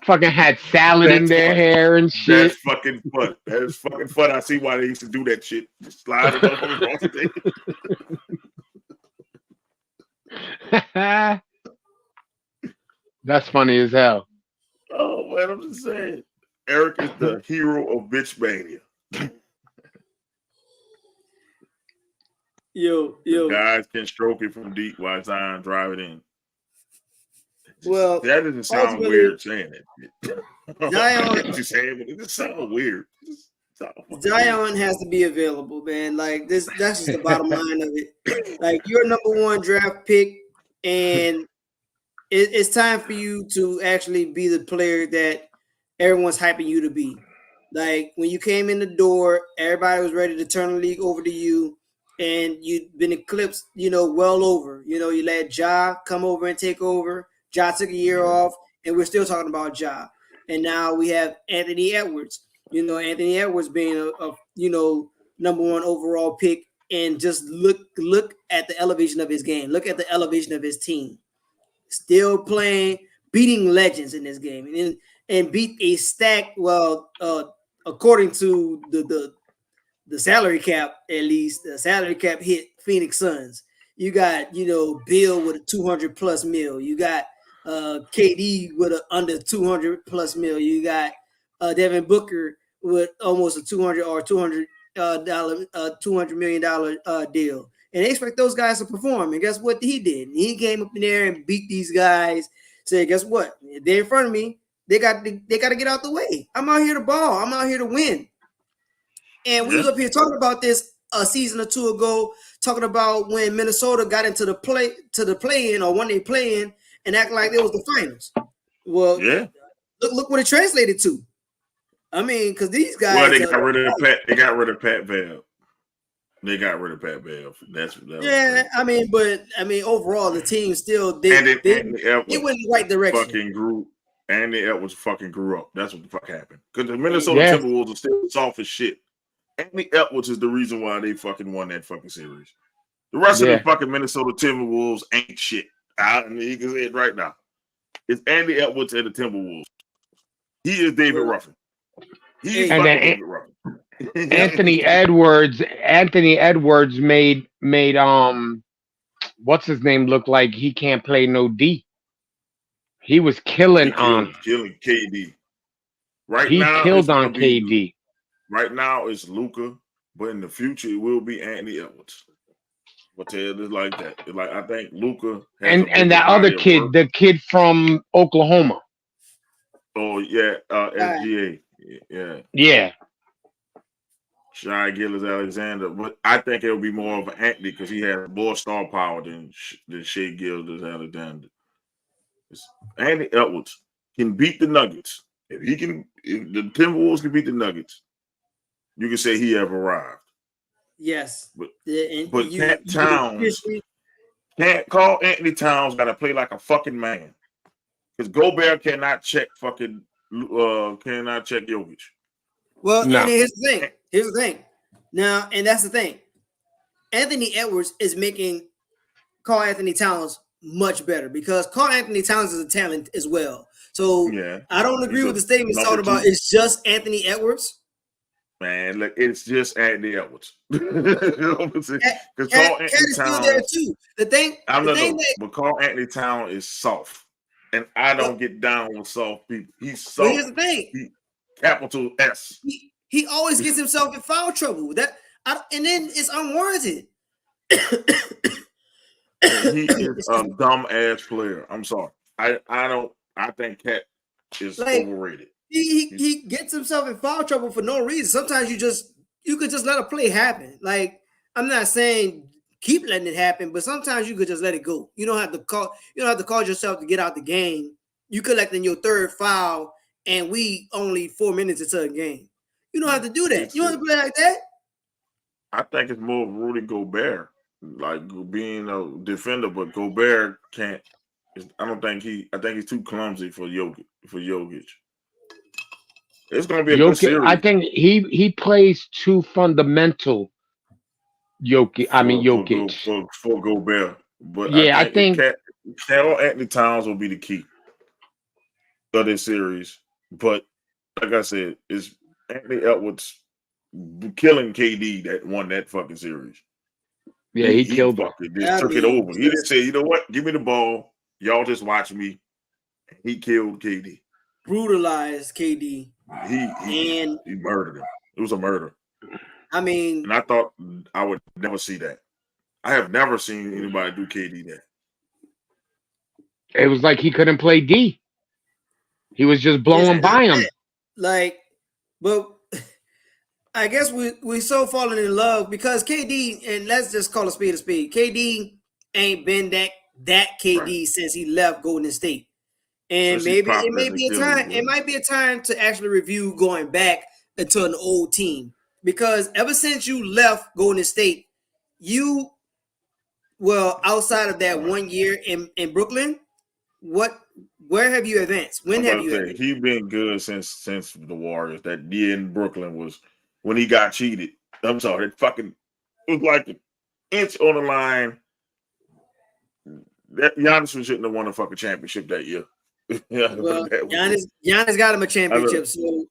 Fucking had salad in their hair and shit. That's fucking fun. That is fucking fun. I see why they used to do that shit. Just slide it up across the stage. That's funny as hell. Oh man, I'm just saying. Eric is the hero of bitch mania. Yo. Guys can stroke it from deep while Zion driving in. Well, that doesn't sound weird saying it. Zion, you saying, but it just sounds weird. Zion has to be available, man. Like this, that's just the bottom line of it. Like you're number one draft pick, and it's time for you to actually be the player that everyone's hyping you to be. Like when you came in the door, everybody was ready to turn the league over to you, and you've been eclipsed, well over. You let Ja come over and take over. Ja took a year off, and we're still talking about Ja. And now we have Anthony Edwards. Anthony Edwards being a number one overall pick, and just look at the elevation of his game. Look at the elevation of his team. Still playing, beating legends in this game, and beat a stack. Well, according to the salary cap, at least the salary cap hit Phoenix Suns. You got Bill with a 200 plus mil. You got KD with a under 200 plus mil. You got Devin Booker with almost a $200 million deal. And they expect those guys to perform. And guess what he did? He came up in there and beat these guys. Said, guess what? They're in front of me. They got to get out the way. I'm out here to ball. I'm out here to win. And we was up here talking about this a season or two ago, talking about when Minnesota got into the play-in or when they play-in and acting like it was the finals. Well, yeah. Look what it translated to. I mean, because these guys. Well, they got rid of Pat. They got rid of Pat Bev. They got rid of Pat Bev. Overall, the team still they went in the right direction. Andy Edwards fucking grew up. That's what the fuck happened. Because the Minnesota Timberwolves are still soft as shit. Andy Edwards is the reason why they fucking won that fucking series. The rest of the fucking Minnesota Timberwolves ain't shit. You can say it right now. It's Andy Edwards and the Timberwolves. He is David Ruffin. He's David Ruffin. Anthony Edwards made what's his name look like he can't play no D. He was killing KD. He killed on KD. Right now it's Luka, but in the future it will be Anthony Edwards. But it's like that. It's like I think Luka and that other kid, the kid from Oklahoma. Oh yeah, SGA. Yeah. Yeah. Shai Gilgeous-Alexander, but I think it'll be more of an Anthony because he has more star power than Shai Gilgeous-Alexander. Anthony Edwards can beat the Nuggets. If the Timberwolves can beat the Nuggets, you can say he have arrived. Yes. But Carl Anthony Towns got to play like a fucking man. Because Gobert cannot check Jokic. Well, no. Here's the thing. Now, and that's the thing. Anthony Edwards is making Carl Anthony Towns much better because Carl Anthony Towns is a talent as well. So I don't agree with the statement talking about it's just Anthony Edwards. Man, look, it's just Anthony Edwards. Because Carl Anthony Towns there too. But Carl Anthony Towns is soft. And I don't get down with soft people. He's soft. But here's the thing. Capital S. He always gets himself in foul trouble. And then it's unwarranted. He is a dumb ass player. I'm sorry. I think Cat is overrated. He gets himself in foul trouble for no reason. Sometimes you could just let a play happen. Like I'm not saying keep letting it happen, but sometimes you could just let it go. You don't have to call yourself to get out the game. You collecting your third foul, and we only 4 minutes into a game. You don't have to do that. You don't have to play like that. I think it's more of Rudy Gobert, like being a defender, but Gobert can't. I think he's too clumsy for Jokic. It's gonna be a good series. I think he plays too fundamental. Jokic. For Gobert, but I think Carl Anthony Towns will be the key of this series, but like I said, it's Anthony Edwards killing KD that won that fucking series. Yeah, he killed him. Fucking just took it over. He didn't say, you know what? Give me the ball. Y'all just watch me. He killed KD. Brutalized KD. He murdered him. It was a murder. I mean, and I thought I would never see that. I have never seen anybody do KD that. It was like he couldn't play D. He was just blowing by him. Like, but I guess we so falling in love because KD, and let's just call a speed a speed. KD ain't been that KD since he left Golden State. And Since maybe it may be a time. It might be a time to actually review going back into an old team because ever since you left Golden State, outside of that 1 year in Brooklyn, where have you advanced? When have you advanced? He's been good since the Warriors. That year in Brooklyn was when he got cheated. I'm sorry, it was like an inch on the line. That Giannis shouldn't have won a fucking championship that year. Well, Giannis got him a championship. So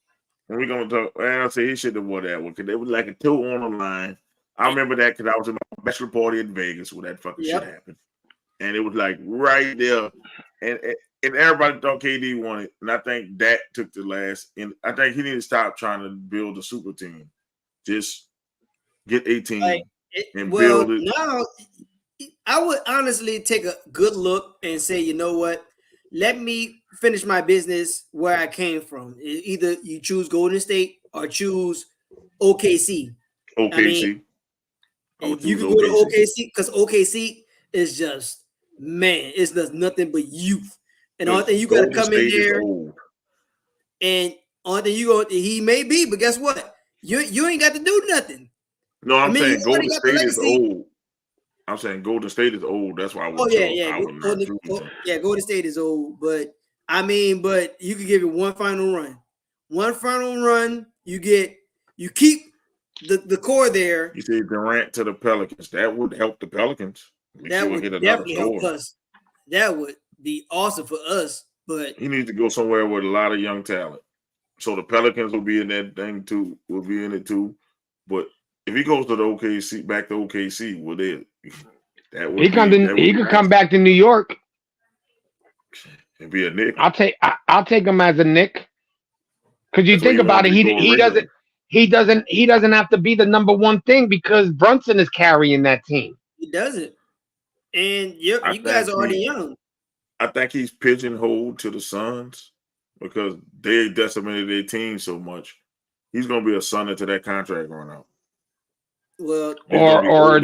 we're gonna talk. I'll say he should have won that one because it was like a 2 on the line. I remember that because I was in my bachelor party in Vegas when that fucking shit happened, and it was like right there, and everybody thought KD won it, and I think that took the last. And I think he needed to stop trying to build a super team. Just get a team build it. Now, I would honestly take a good look and say, you know what? Let me finish my business where I came from. Either you choose Golden State or choose OKC. OKC. You can go to OKC because OKC is just, it's just nothing but youth. And all thing you got to come in there. And all thing he may be, but guess what? You ain't got to do nothing. No, I'm saying Golden State is old. I'm saying Golden State is old. That's why I would Golden State is old, but you could give it one final run. One final run, you keep the core there. You say Durant to the Pelicans. That would help the Pelicans. That would definitely help us. That would be awesome for us, but he needs to go somewhere with a lot of young talent. So the Pelicans will be in that thing too. Will be in it too. But if he goes to the OKC, back to OKC, he could come back to New York and be a Knick. I'll take him as a Knick. Because you think about it, he doesn't have to be the number one thing because Brunson is carrying that team. He doesn't. And you guys are already young. I think he's pigeonholed to the Suns because they decimated their team so much. He's going to be a Sun until that contract run out. Well, or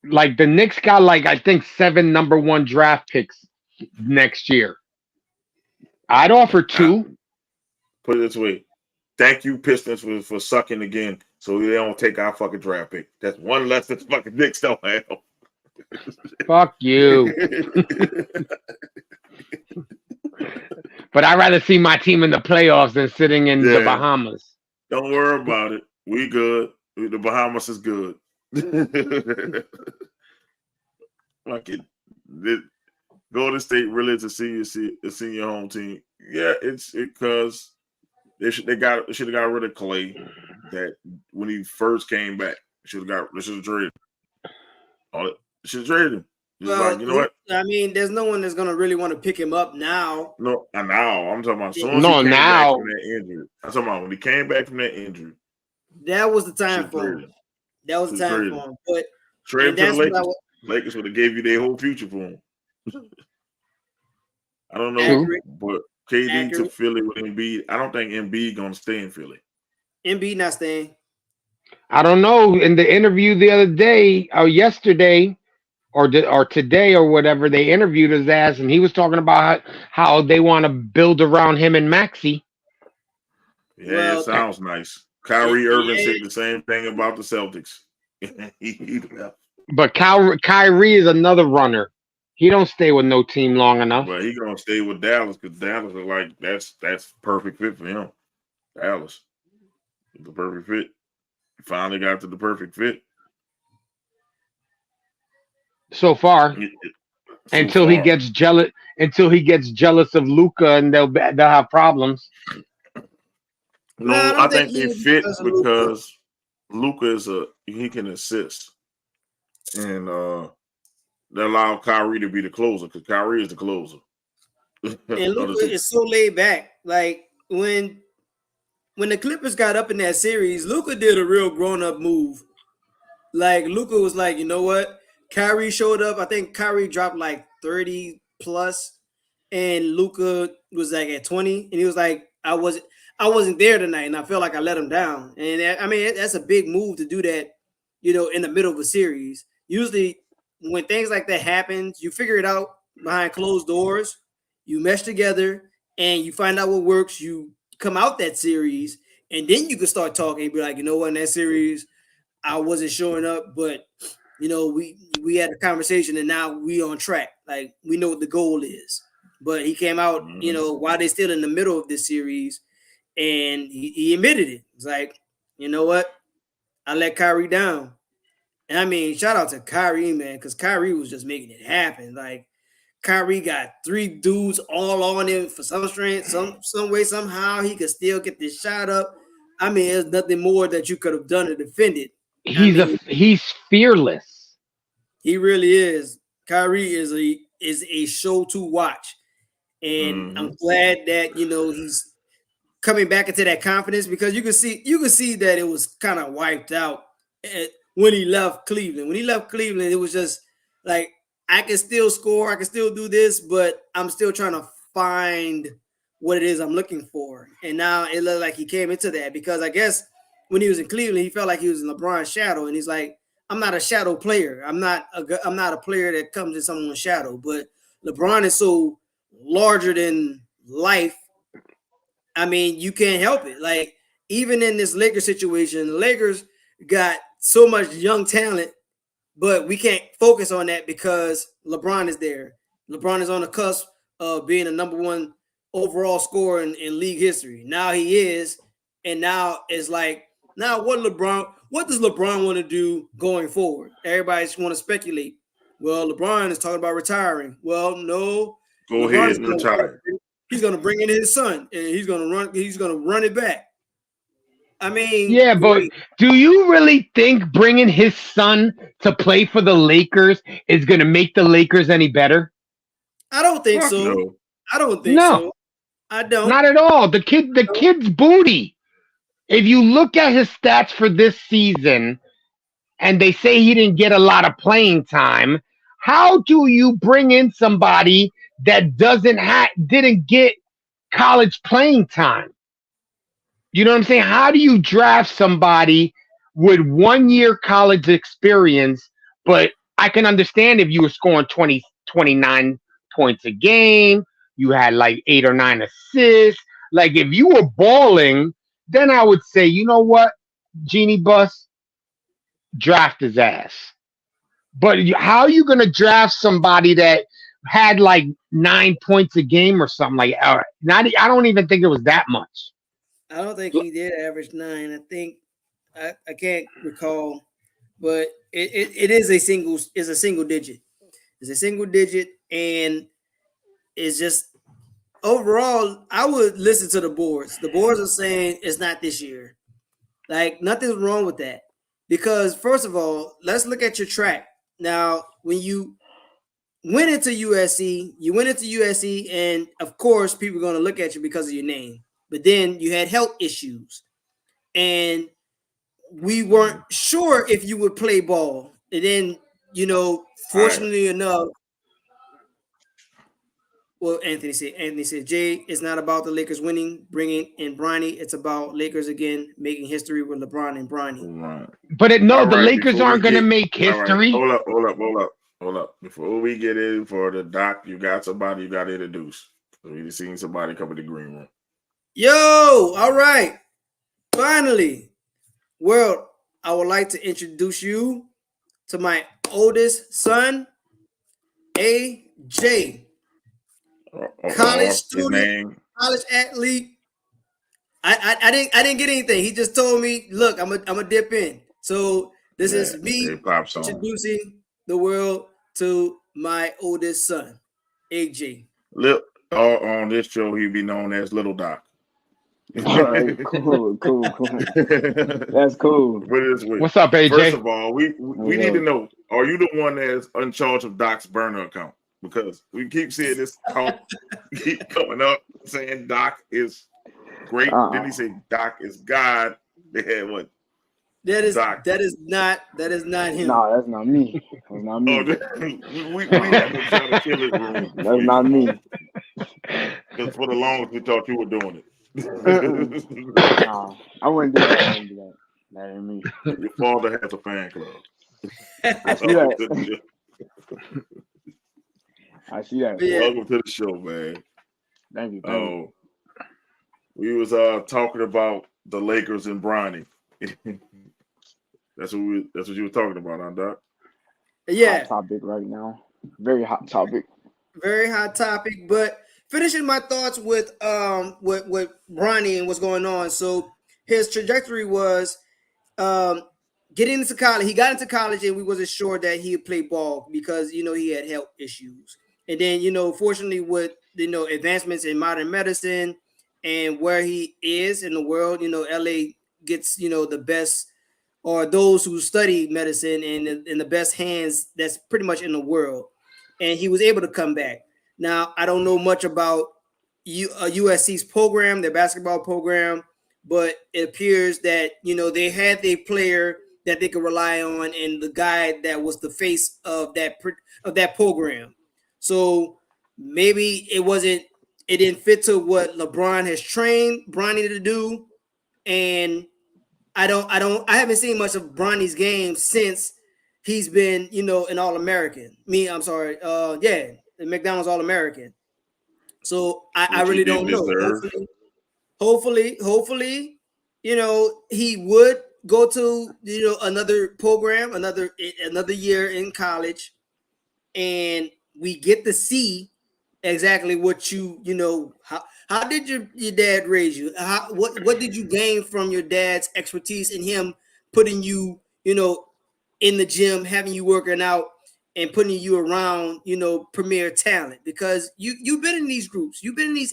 like the Knicks got I think 7 number 1 draft picks next year. I'd offer 2. Put it this way. Thank you, Pistons, for sucking again, so they don't take our fucking draft pick. That's one less than fucking Knicks don't have. Fuck you. But I'd rather see my team in the playoffs than sitting in the Bahamas. Don't worry about it. We good. The Bahamas is good. Like Golden State really to see your home team. Yeah, it's because they should have got rid of Clay. That when he first came back, they should have traded. Should have traded him. You know what? I mean, there's no one that's gonna really want to pick him up now. No, now I'm talking about. I'm talking about when he came back from that injury. That was the time for him. That was the time for him. But trade to the Lakers. Lakers would have gave you their whole future for him. I don't know, but KD to Philly with Embiid. I don't think Embiid gonna stay in Philly. Embiid not staying. I don't know. In the interview the other day or yesterday or today or whatever, they interviewed his ass and he was talking about how they want to build around him and Maxey. Yeah, it sounds nice. Kyrie Irving said the same thing about the Celtics. But Kyrie is another runner. He don't stay with no team long enough. But he gonna stay with Dallas because Dallas is like that's perfect fit for him. Dallas, the perfect fit. He finally got to the perfect fit. so far. Until he gets jealous. Until he gets jealous of Luca, and they'll have problems. No, I think they fit Luka. because Luca he can assist, and they allow Kyrie to be the closer because Kyrie is the closer. And Luka is so laid back. Like when the Clippers got up in that series, Luka did a real grown-up move. Like Luka was like, you know what? Kyrie showed up. I think Kyrie dropped like 30 plus, and Luka was like at 20, and he was like, I wasn't there tonight, and I felt like I let him down. And I mean, that's a big move to do that, in the middle of a series. Usually, when things like that happen, you figure it out behind closed doors. You mesh together, and you find out what works. You come out that series, and then you can start talking and be like, you know what, in that series, I wasn't showing up, but we had a conversation, and now we on track. Like we know what the goal is. But he came out, while they're still in the middle of this series, and he admitted it. It's like, you know what? I let Kyrie down. And I mean, shout out to Kyrie, man, because Kyrie was just making it happen. Like Kyrie got 3 dudes all on him for some strength, some way, somehow he could still get this shot up. I mean, there's nothing more that you could have done to defend it. He's fearless. He really is. Kyrie is a show to watch, and I'm glad that he's coming back into that confidence, because you can see that it was kind of wiped out when he left Cleveland. When he left Cleveland, it was just like, I can still score, I can still do this, but I'm still trying to find what it is I'm looking for. And now it looked like he came into that, because I guess when he was in Cleveland, he felt like he was in LeBron's shadow, and he's like, I'm not a shadow player. I'm not a player that comes in someone's shadow. But LeBron is so larger than life. I mean, you can't help it. Like, even in this Lakers situation, the Lakers got so much young talent, but we can't focus on that because LeBron is there. LeBron is on the cusp of being a number 1 overall scorer in league history. Now he is, and now it's like, now what does LeBron want to do going forward? Everybody's want to speculate. Well, LeBron is talking about retiring. Well, no. Go ahead and retire. He's going to bring in his son, and he's going to run it back. I mean, yeah, but do you really think bringing his son to play for the Lakers is going to make the Lakers any better? I don't think so. No. I don't think so. I don't. Not at all. The kid's booty. If you look at his stats for this season, and they say he didn't get a lot of playing time, how do you bring in somebody that didn't get college playing time? You know what I'm saying? How do you draft somebody with 1 year college experience? But I can understand if you were scoring 20, 29 points a game, you had like 8 or 9 assists. Like if you were balling, then I would say, you know what, Genie Bus, draft his ass. But how are you going to draft somebody that had like 9 points a game or something like that? I don't even think it was that much. I don't think he did average 9. I think I can't recall, but it is a single digit. It's a single digit, and it's just overall. I would listen to the boards. The boards are saying it's not this year. Like nothing's wrong with that, because first of all, let's look at your track. Now, when you went into USC, and of course, people are going to look at you because of your name. But then you had health issues, and we weren't sure if you would play ball. And then, fortunately enough, well, Anthony said, Jay, it's not about the Lakers winning, bringing in Bronny. It's about Lakers again making history with LeBron and Bronny. Right. But the Lakers aren't going to make history. Right. Hold up. Before we get in for the doc, you got somebody you got to introduce. So we've seen somebody come in the green room. Yo, all right. Finally. Well, I would like to introduce you to my oldest son, AJ. College student, college athlete. I didn't get anything. He just told me, look, I'm a dip in. So this is me introducing the world to my oldest son, AJ. On this show, he'd be known as Little Doc. All right, cool. That's cool. Put it this way. What's up, AJ? First of all, we need to know: are you the one that's in charge of Doc's burner account? Because we keep seeing this keep coming up saying Doc is great. Then he said Doc is God. They had what? That is Doc. not him. No, that's not me. That's not me. We had to try to kill it. That's not me. Because for the longest we thought you were doing it. Nah, I wouldn't do that. That ain't me. Your father has a fan club. I see that. I see that. Yeah. Welcome to the show, man. Thank you. We was talking about the Lakers and Bronny. That's what you were talking about, huh, Doc? Yeah. Hot topic right now. Very hot topic. Very hot topic. But finishing my thoughts with Bronny and what's going on. So his trajectory was getting into college. He got into college and we wasn't sure that he would play ball because he had health issues. And then fortunately with advancements in modern medicine and where he is in the world, LA gets the best, or those who study medicine in the best hands that's pretty much in the world. And he was able to come back. Now, I don't know much about USC's program, their basketball program, but it appears that, they had a player that they could rely on and the guy that was the face of that program. So maybe it didn't fit to what LeBron has trained Bronny to do. And I haven't seen much of Bronny's game since he's been, an All-American. The McDonald's All-American. So I really don't know. Hopefully, he would go to another program, another year in college, and we get to see exactly what how did your dad raise you? What did you gain from your dad's expertise in him putting you, in the gym, having you working out and putting you around, premier talent? Because you've been in these groups, you've been in these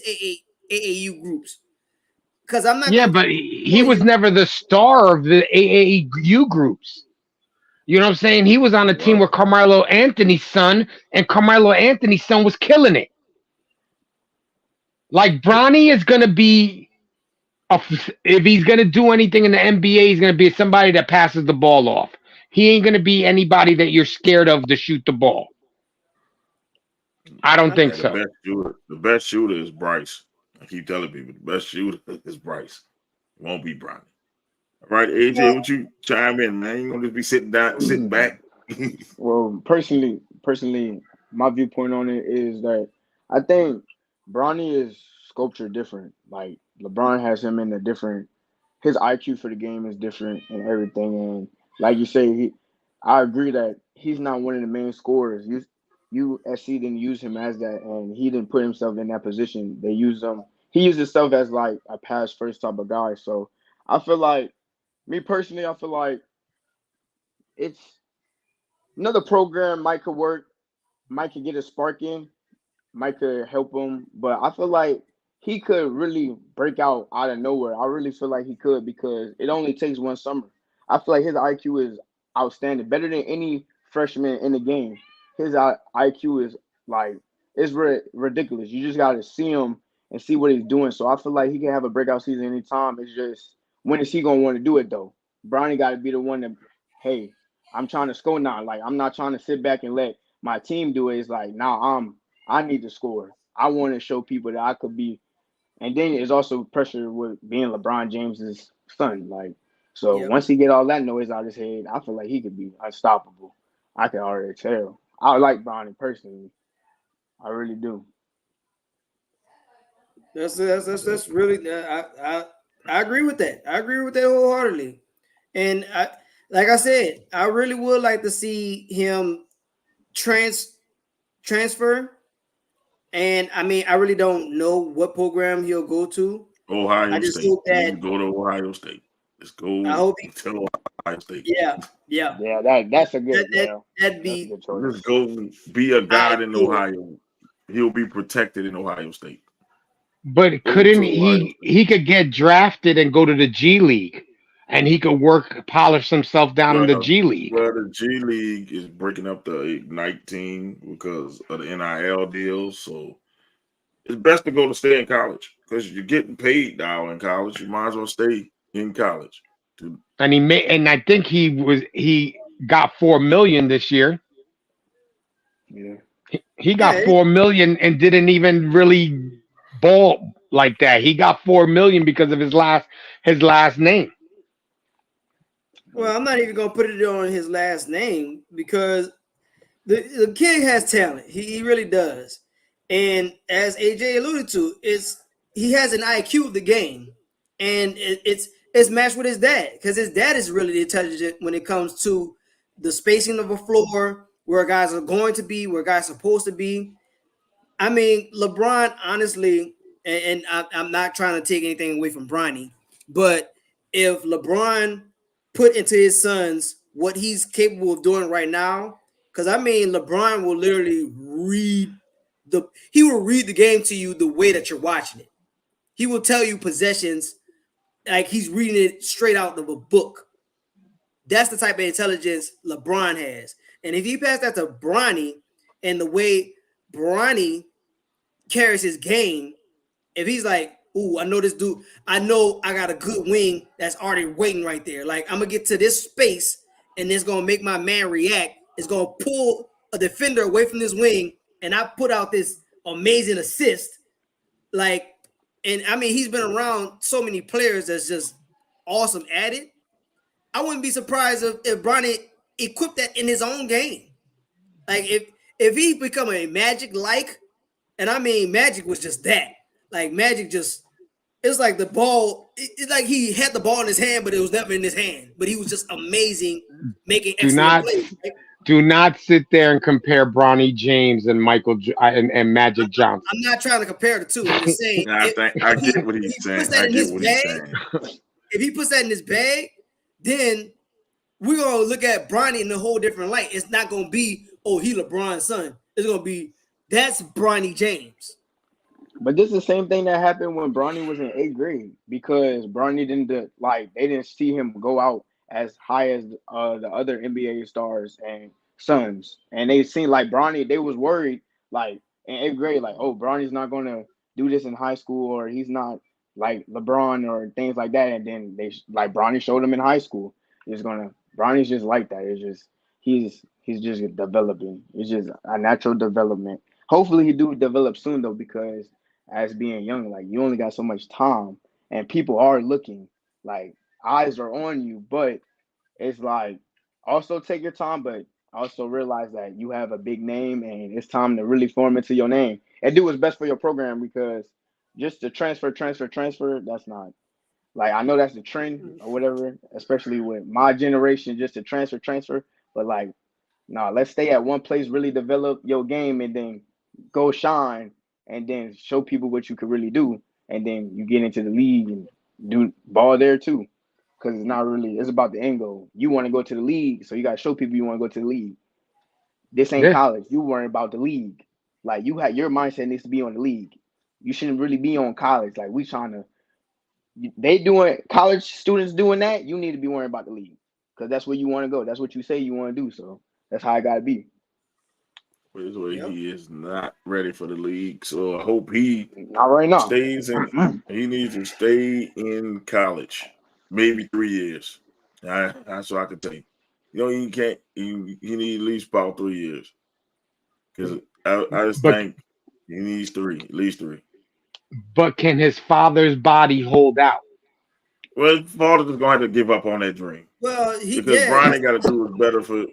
AAU groups. Because I'm not. Yeah, but he was never the star of the AAU groups. You know what I'm saying? He was on a team with Carmelo Anthony's son, and Carmelo Anthony's son was killing it. Like, Bronny is going to be, if he's going to do anything in the NBA, he's going to be somebody that passes the ball off. He ain't going to be anybody that you're scared of to shoot the ball. I don't think so. The best shooter is Bryce. I keep telling people the best shooter is Bryce. It won't be Bronny. All right, AJ, would you chime in, man? You gonna just be sitting back? Well, personally, my viewpoint on it is that I think Bronny is sculptured different. Like, LeBron has him in a different. His IQ for the game is different and everything. And like you say, I agree that he's not one of the main scorers. USC didn't use him as that, and he didn't put himself in that position. They used him. He used himself as like a pass first type of guy. So I feel like, me personally, it's another program might could work, might could get a spark in, might could help him, but I feel like he could really break out of nowhere. I really feel like he could, because it only takes one summer. I feel like his IQ is outstanding, better than any freshman in the game. His IQ is like, it's ridiculous. You just got to see him and see what he's doing. So I feel like he can have a breakout season anytime. It's just, when is he going to want to do it, though? Bronny got to be the one that, hey, I'm trying to score now. Like, I'm not trying to sit back and let my team do it. It's like, I need to score. I want to show people that I could be. And then there's also pressure with being LeBron James's son. Like, so once he get all that noise out of his head, I feel like he could be unstoppable. I can already tell. I like Bronny personally. I really do. That's really. I agree with that. I agree with that wholeheartedly. And like I said, I really would like to see him transfer. And I mean, I really don't know what program he'll go to. Ohio I just State. hope that go to Ohio State. Let's go. I hope to Ohio State. Yeah. That's a good. That'd That's a be. good choice. Just go be a guard in Ideal. Ohio. He'll be protected in Ohio State. But Go couldn't to Ohio State. he could get drafted and go to the G League, and he could polish himself down in the G League. Well, the G League is breaking up the Ignite team because of the NIL deals. So it's best to go to stay in college because you're getting paid now in college. You might as well stay in college. And I think he got $4 million this year. Yeah. He got $4 million and didn't even really ball like that. He got $4 million because of his last name. Well, I'm not even gonna put it on his last name because the kid has talent. He really does. And as AJ alluded to, he has an IQ of the game, and it's matched with his dad because his dad is really intelligent when it comes to the spacing of a floor, where guys are going to be, where guys are supposed to be. I mean, LeBron, honestly, and I'm not trying to take anything away from Bronny, but if LeBron put into his sons what he's capable of doing right now, because I mean, LeBron will literally read the game to you the way that you're watching it. He will tell you possessions like he's reading it straight out of a book. That's the type of intelligence LeBron has. And if he passed that to Bronny and the way Bronny carries his game, if he's like, ooh, I know this dude, I know I got a good wing that's already waiting right there. Like, I'm going to get to this space and it's going to make my man react. It's going to pull a defender away from this wing and I put out this amazing assist. Like, and I mean, he's been around so many players that's just awesome at it. I wouldn't be surprised if Bronny equipped that in his own game. Like if he become a Magic like, and I mean Magic was just that. Like Magic just, it's like the ball. It's like he had the ball in his hand, but it was never in his hand. But he was just amazing, making excellent plays. Right? Do not sit there and compare Bronny James and and Magic Johnson. I'm not trying to compare the two. I'm just saying. I get what he's saying. If he puts that in his bag, then we're gonna look at Bronny in a whole different light. It's not gonna be, oh, he LeBron's son. It's gonna be, that's Bronny James. But this is the same thing that happened when Bronny was in 8th grade because Bronny they didn't see him go out as high as the other NBA stars and sons, and they seen like Bronny. They was worried like in 8th grade, like, oh, Bronny's not gonna do this in high school, or he's not like LeBron or things like that. And then like Bronny showed him in high school. Bronny's just like that. It's just he's just developing. It's just a natural development. Hopefully he do develop soon though, because as being young, like you only got so much time and people are looking, like eyes are on you, but it's like also take your time, but also realize that you have a big name and it's time to really form into your name and do what's best for your program, because just to transfer, that's not, like, I know that's the trend or whatever, especially with my generation, just to transfer, but like, nah, let's stay at one place, really develop your game, and then go shine, and then show people what you could really do, and then you get into the league and do ball there too, because it's about the end goal. You want to go to the league, so you got to show people you want to go to the league. This ain't college. You worry about the league. Like, your mindset needs to be on the league. You shouldn't really be on college. Like, college students doing that, you need to be worrying about the league, because that's where you want to go. That's what you say you want to do, so that's how I got to be. He is not ready for the league, so I hope he not right now stays in. He needs to stay in college, maybe 3 years. That's what I can tell you. He can't. He needs at least about 3 years, because I just think he needs at least three. But can his father's body hold out? Well, his father's gonna have to give up on that dream. Well, because Bronny got to do what's better for.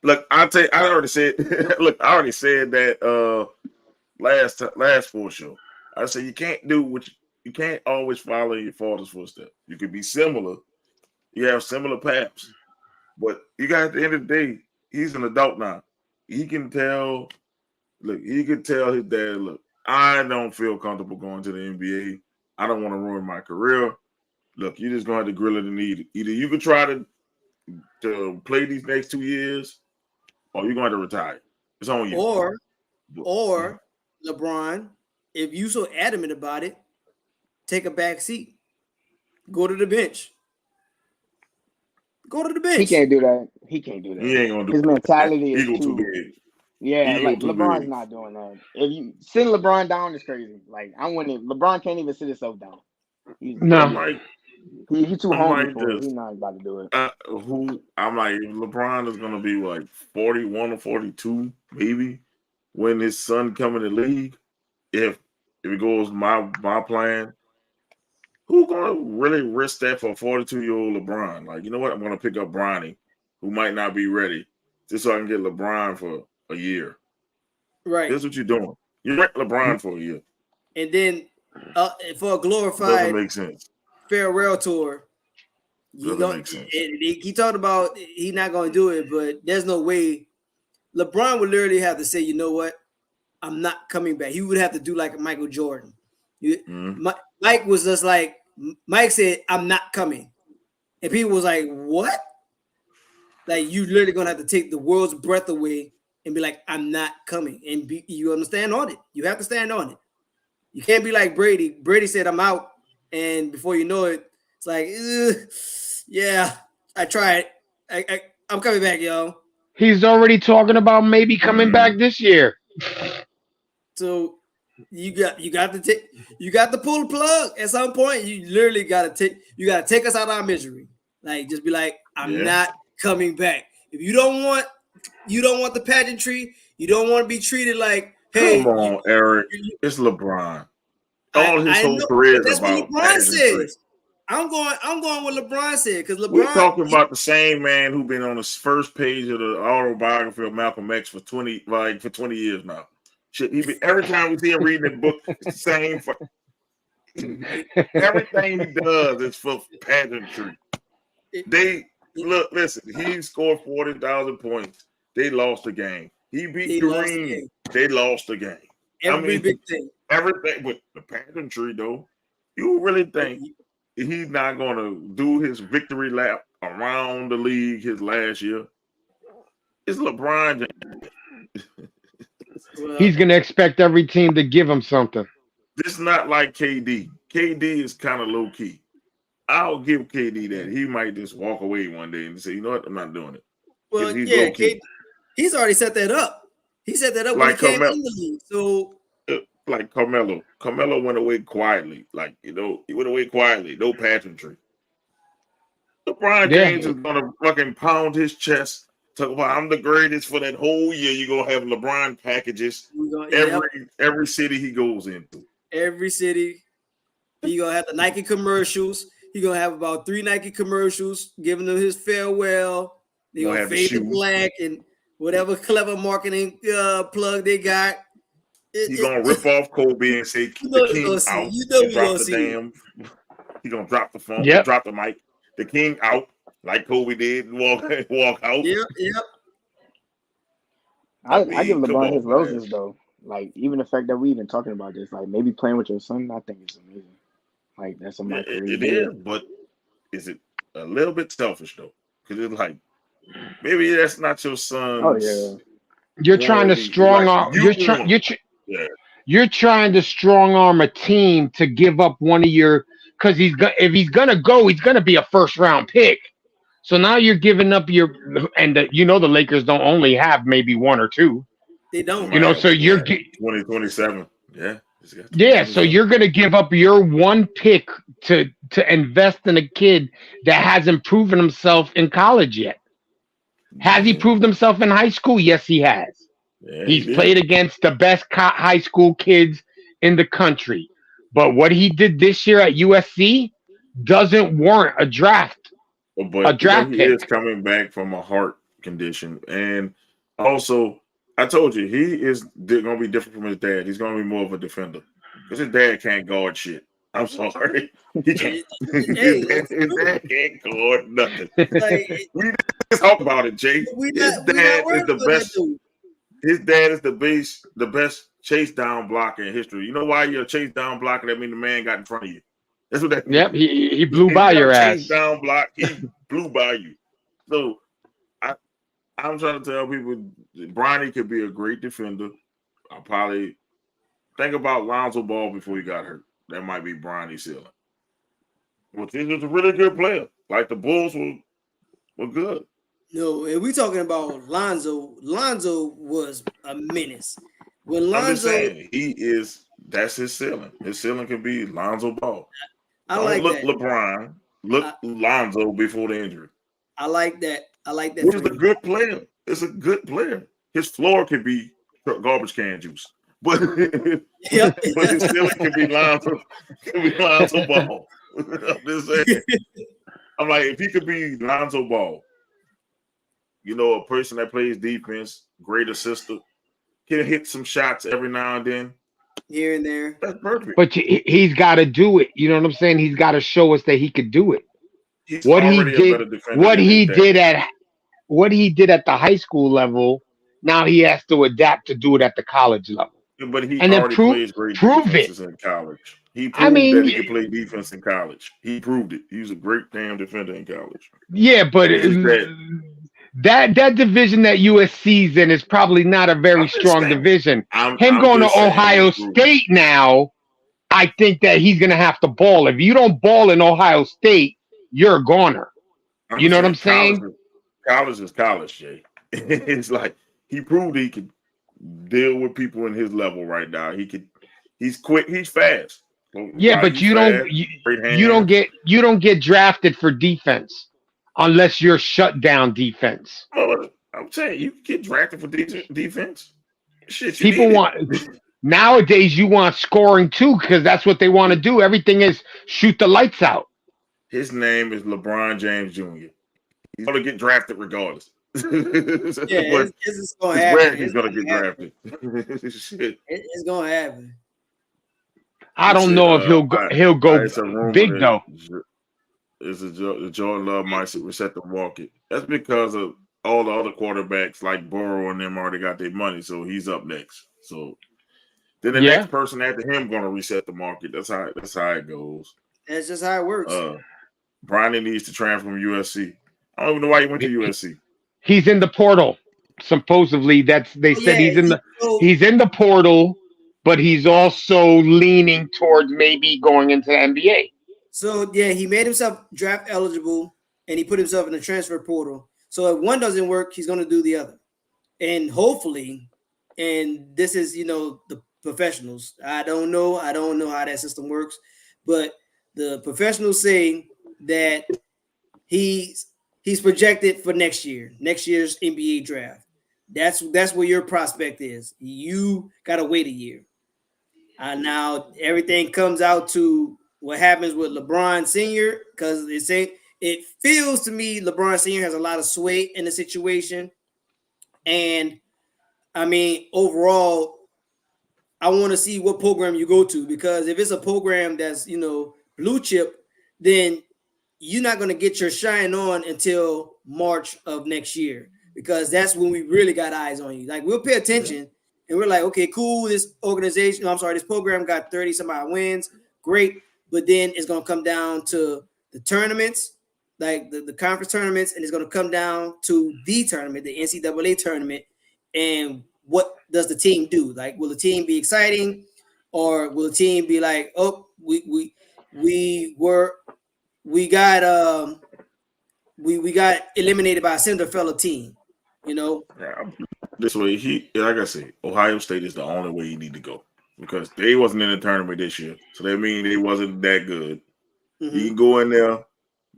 Look, I'll tell you, I already said. Look, I already said that last full show. I said you can't do you can't always follow your father's footsteps. You could be similar. You have similar paths, but you got, at the end of the day, he's an adult now. He can tell. Look, he could tell his dad, look, I don't feel comfortable going to the NBA. I don't want to ruin my career. look, you're just going to have to grill it and eat it. Either you can try to play these next 2 years, or you're going to retire. It's on you. Or LeBron, if you so adamant about it, take a back seat. Go to the bench. Go to the bench. He can't do that. He can't do that. He ain't gonna do His that. mentality is Ego too big. Yeah, Ego like too LeBron's big. not doing that. If you sitting LeBron down is crazy. Like I wouldn't. LeBron can't even sit himself down. He's too hungry for it. He's not about to do it. I'm like, LeBron is gonna be like 41 or 42, maybe, when his son come in the league. If it goes my plan, who gonna really risk that for a 42-year-old LeBron? Like, you know what? I'm gonna pick up Bronny, who might not be ready, just so I can get LeBron for a year. Right. That's what you're doing. You rent LeBron for a year. And then for a glorified Doesn't make sense. farewell tour, Doesn't make sense. He talked about he's not going to do it, but there's no way. LeBron would literally have to say, you know what? I'm not coming back. He would have to do like a Michael Jordan. Mike was just like, Mike said, I'm not coming. And people was like, what? Like, you literally going to have to take the world's breath away and be like, I'm not coming. And you understand on it. You have to stand on it. You can't be like Brady. Brady said, I'm out. And before you know it, it's like, yeah, I tried. I'm coming back, yo. He's already talking about maybe coming back this year. So you got to pull the plug at some point. You literally got to take us out of our misery. Like, just be like, I'm not coming back. If you don't want the pageantry, you don't want to be treated like, hey, come on, Eric, it's LeBron. All his whole career is about LeBron says. I'm going with LeBron said, because LeBron. We're talking about the same man who's been on the first page of the autobiography of Malcolm X for 20 years now. Shit, every time we see him reading the book, it's the same. Everything he does is for pageantry. Listen, he scored 40,000 points. They lost the game. He beat Kareem. They lost the game. Big thing. Everything with the pageantry, though. You really think he's not going to do his victory lap around the league his last year? It's LeBron James. He's going to expect every team to give him something. It's not like KD. KD is kind of low key. I'll give KD that. He might just walk away one day and say, you know what, I'm not doing it. Well, yeah, KD, he's already set that up. He set that up like when he came in the league. So, like Carmelo. Carmelo went away quietly. Like, he went away quietly. No pageantry. LeBron James is going to fucking pound his chest. Talk about, I'm the greatest for that whole year. You're going to have LeBron packages every city he goes into. Every city. He's going to have the Nike commercials. He's going to have about 3 Nike commercials giving them his farewell. They're going to fade to black and whatever clever marketing plug they got. He's going to rip off Kobe and say, the king out. He's going to drop the phone, drop the mic. The king out, like Kobe did, walk out. Yep. I give LeBron his roses, though. Like, even the fact that we even talking about this, like, maybe playing with your son, I think it's amazing. Like, that's a Michael. It is, but is it a little bit selfish, though? Because it's like, maybe that's not your son. Oh, yeah. You're trying to strong arm. You're trying to strong arm a team to give up one of your, because if he's gonna go, he's gonna be a first round pick. So now you're giving up your, and the Lakers don't only have maybe 1 or 2. They don't. So you're 2027. Yeah. Yeah. So you're gonna give up your 1 pick to invest in a kid that hasn't proven himself in college yet. Has he proved himself in high school? Yes, he has. Yeah, He's played against the best high school kids in the country. But what he did this year at USC doesn't warrant a draft. But a draft pick. He is coming back from a heart condition. And also, I told you, he is going to be different from his dad. He's going to be more of a defender. Because his dad can't guard shit. I'm sorry. He can't. His dad can't guard nothing. Like, we just talk about it, Jay. His dad is the best. His dad is the best chase down blocker in history. You know why you're a chase down blocker? That means the man got in front of you. That's what that Yep, means. he blew by your ass. Down block, he blew by you. So I'm trying to tell people Bronny could be a great defender. I probably think about Lonzo Ball before he got hurt. That might be Bronny's ceiling. Well, he was a really good player. Like the Bulls were good. No, and we talking about Lonzo. Lonzo was a menace. When I'm just Lonzo, saying that's his ceiling. His ceiling could be Lonzo Ball. I Don't like look that. LeBron. Look Lonzo before the injury. I like that. I like that. He's a good player. It's a good player. His floor could be garbage can juice. But, Yep. but his ceiling could be Lonzo Ball. I'm just saying. I'm like, if he could be Lonzo Ball, a person that plays defense, great assister, can hit some shots every now and then. Here and there. That's perfect. But he's got to do it. You know what I'm saying? He's got to show us that he could do it. He's What he already a better did, defender what than he his dad. did at the high school level. Now he has to adapt to do it at the college level. But he And then already plays great prove defenses in college. He proved that he could play defense in college. He proved it. He was a great damn defender in college. Yeah, but that division that USC's in is probably not a very strong division. I'm going to Ohio State now, I think that he's going to have to ball. If you don't ball in Ohio State, you're a goner. You know what I'm saying? College is college, Jay. It's like he proved he could deal with people in his level right now. He's quick, he's fast. Yeah, but you don't get drafted for defense unless you're shut down defense. Well, I'm saying you can get drafted for defense. Shit, people want nowadays. You want scoring too because that's what they want to do. Everything is shoot the lights out. His name is LeBron James Jr. He's gonna get drafted regardless. Yeah, it's gonna happen. He's gonna get drafted. Shit. It's gonna happen. I don't know if he'll go big though. Jordan Love might reset the market. That's because of all the other quarterbacks like Burrow and them already got their money, so he's up next. So then the next person after him gonna reset the market. That's how it goes. That's just how it works. Bronny needs to transfer from USC. I don't even know why he went to USC. He's in the portal. Supposedly, he's in the portal, but he's also leaning towards maybe going into the NBA. So yeah, he made himself draft eligible, and he put himself in the transfer portal. So if one doesn't work, he's going to do the other, and hopefully, and this is the professionals. I don't know how that system works, but the professionals say that he's projected for next year's NBA draft. That's where your prospect is. You got to wait a year. Now everything comes out to what happens with LeBron Sr. because it feels to me LeBron Sr. has a lot of sway in the situation. And I mean, overall, I want to see what program you go to, because if it's a program that's, blue chip, then you're not going to get your shine on until March of next year, because that's when we really got eyes on you. Like, we'll pay attention and we're like, okay, cool. This program got 30 some odd wins. Great. But then it's going to come down to the tournaments, like the conference tournaments, and it's going to come down to the tournament, the NCAA tournament. And what does the team do? Like, will the team be exciting, or will the team be like, oh, we got eliminated by a Cinderella team, Yeah, this way, like I said, Ohio State is the only way you need to go, because they wasn't in the tournament this year, so that means they wasn't that good. Mm-hmm. You can go in there,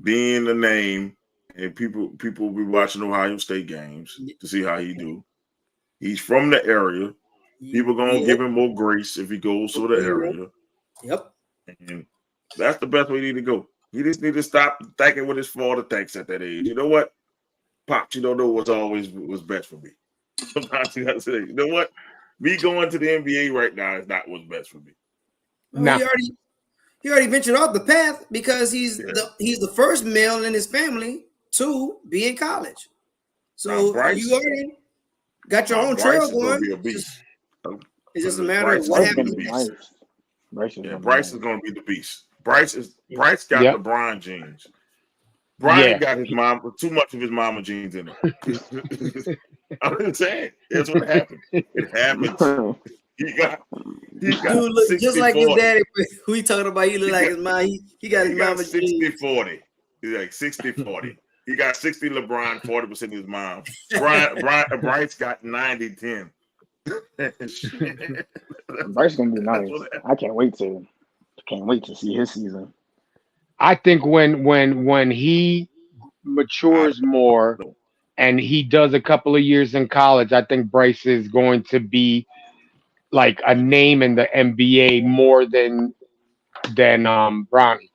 be in the name, and people will be watching Ohio State games to see how he do. He's from the area. People gonna give him more grace if he goes to the area. Yep. And that's the best way you need to go. You just need to stop thinking what his father thinks at that age. You know what? Pops, you don't know what's always was best for me. Sometimes you gotta say, you know what? Me going to the NBA right now is not what's best for me. Well, he already ventured off the path, because he's the first male in his family to be in college. So you already got your own trail going. It's just a matter of what happens. Bryce is going to be the beast. Bryce got LeBron genes. Brian got his mom too much of his mama genes in him. I'm just saying that's what happened. It happens. He got Dude, look just like his daddy. Who he talking about? He look like his mom. He got his mama 60-40. He's like 60-40. He got 60 LeBron, 40% his mom. Bryce got 90-10. Bryce gonna be nice. I can't wait to see his season. I think when he matures more and he does a couple of years in college, I think Bryce is going to be like a name in the NBA more than Bronny.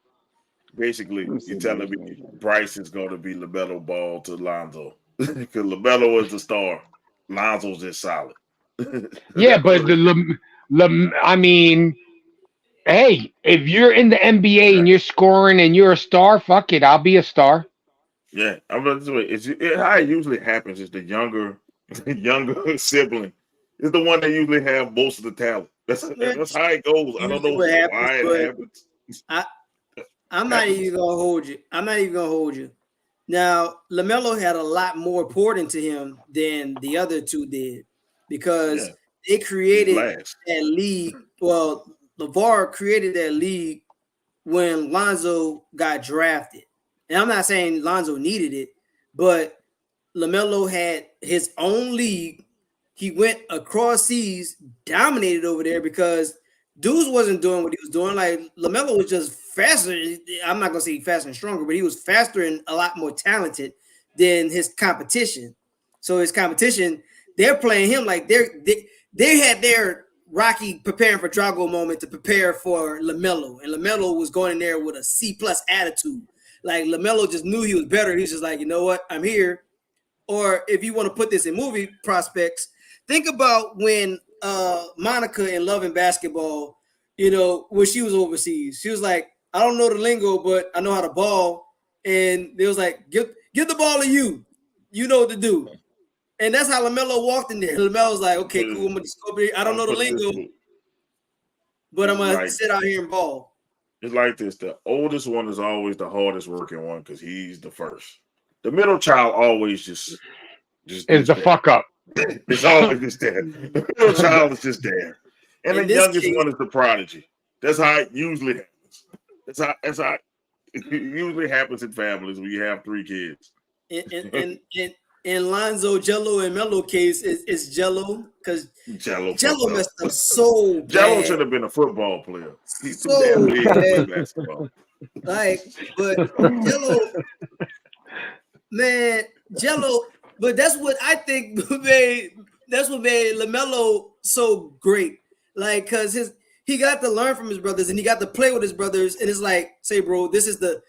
Basically, you're telling me Bryce is going to be LaMelo Ball to Lonzo because LaMelo is the star. Lonzo's just solid. Yeah, but I mean, hey, if you're in the NBA and you're scoring and you're a star, fuck it, I'll be a star. Yeah, I'm going to say how it usually happens is the younger sibling is the one that usually have most of the talent. That's how it goes. I don't know why it happens. I'm not even gonna hold you. Now, LaMelo had a lot more poured into him than the other two did because they created that league. Well, LeVar created that league when Lonzo got drafted. And I'm not saying Lonzo needed it, but LaMelo had his own league. He went across seas, dominated over there because dudes wasn't doing what he was doing. Like LaMelo was just faster. I'm not gonna say faster and stronger, but he was faster and a lot more talented than his competition. So his competition, they're playing him like they had their Rocky preparing for Drago moment to prepare for LaMelo, and LaMelo was going in there with a C+ attitude. Like LaMelo just knew he was better. He's just like, you know what, I'm here. Or if you want to put this in movie prospects, think about when Monica in Love and Basketball, when she was overseas, she was like, I don't know the lingo, but I know how to ball. And they was like, give the ball to you. You know what to do. And that's how LaMelo walked in there. LaMelo was like, okay, cool. I'm gonna just go over here. I don't know the lingo, but I'm gonna sit out here and ball. It's like this. The oldest one is always the hardest working one because he's the first. The middle child always just is the fuck up. It's always just there. The middle child is just there. And the youngest one is the prodigy. That's how it usually happens. That's how it usually happens in families when you have 3 kids. In Lonzo, Jello, and Melo case, it's Jello because Jello messed up so bad. Jello should have been a football player. He's too damn big to play basketball. Like, but Jello, man, Jello. But that's what I think made LaMelo so great. Like, cause he got to learn from his brothers and he got to play with his brothers. And it's like, say, bro, this is the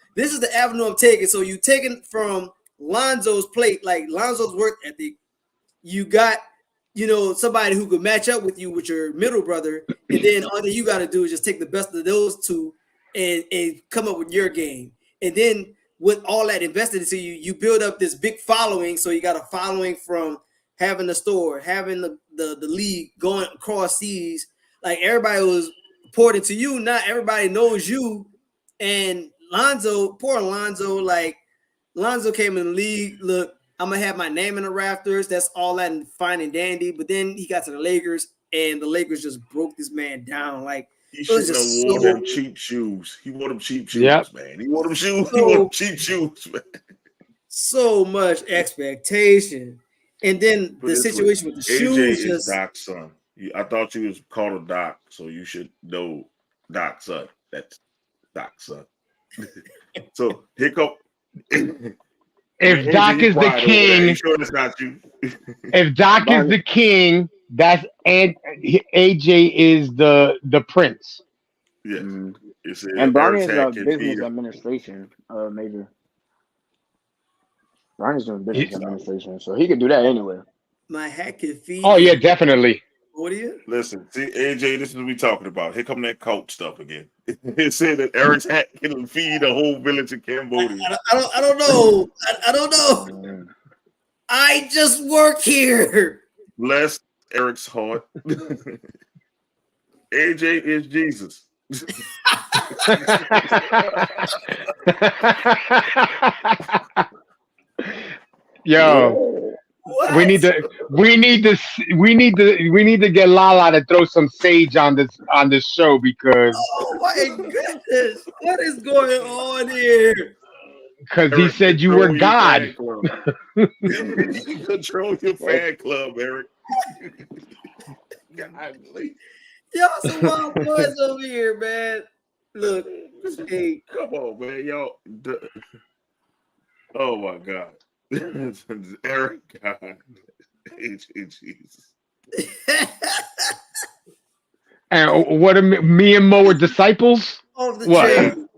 avenue I'm taking. So you taking from Lonzo's plate, like Lonzo's work ethic. You got, somebody who could match up with you with your middle brother, and then all that you got to do is just take the best of those two and come up with your game. And then with all that invested into you, you build up this big following. So you got a following from having the store, having the league, going across seas. Like everybody was poured into you. Not everybody knows you. And poor Lonzo, like Lonzo came in the league. Look, I'm gonna have my name in the rafters. That's all that and fine and dandy. But then he got to the Lakers, and the Lakers just broke this man down. Like he shouldn't have wore them cheap shoes. He wore them cheap shoes, man. He wore them shoes. He wore them cheap shoes, man. So much expectation, and then the situation with the shoes. AJ is Doc's son. I thought you was called a Doc, so you should know Doc's son. That's Doc's son. So here come. If Doc is the king, sure it's not you. If Doc is the king, that's and AJ is the prince. Yes, and Bronny is a business administration major. Bronny's doing business administration, so he could do that anywhere. My hat can feed. Oh yeah, definitely. What are you? Listen, see, AJ, this is what we talking about. Here come that coach stuff again. It said that Eric's hat can feed a whole village in Cambodia. I don't know. I don't know. I just work here. Bless Eric's heart. AJ is Jesus. Yo, What? we need to get Lala to throw some sage on this show because Oh my goodness! What is going on here? he Eric, said you were control your God. fan club. Control your fan club, Eric. Golly. Y'all some wild boys over here, man. Look, hey, Come on, man, yo. Oh my God, Eric, God, Jesus. And what are me and Mo are disciples? off the What? chain.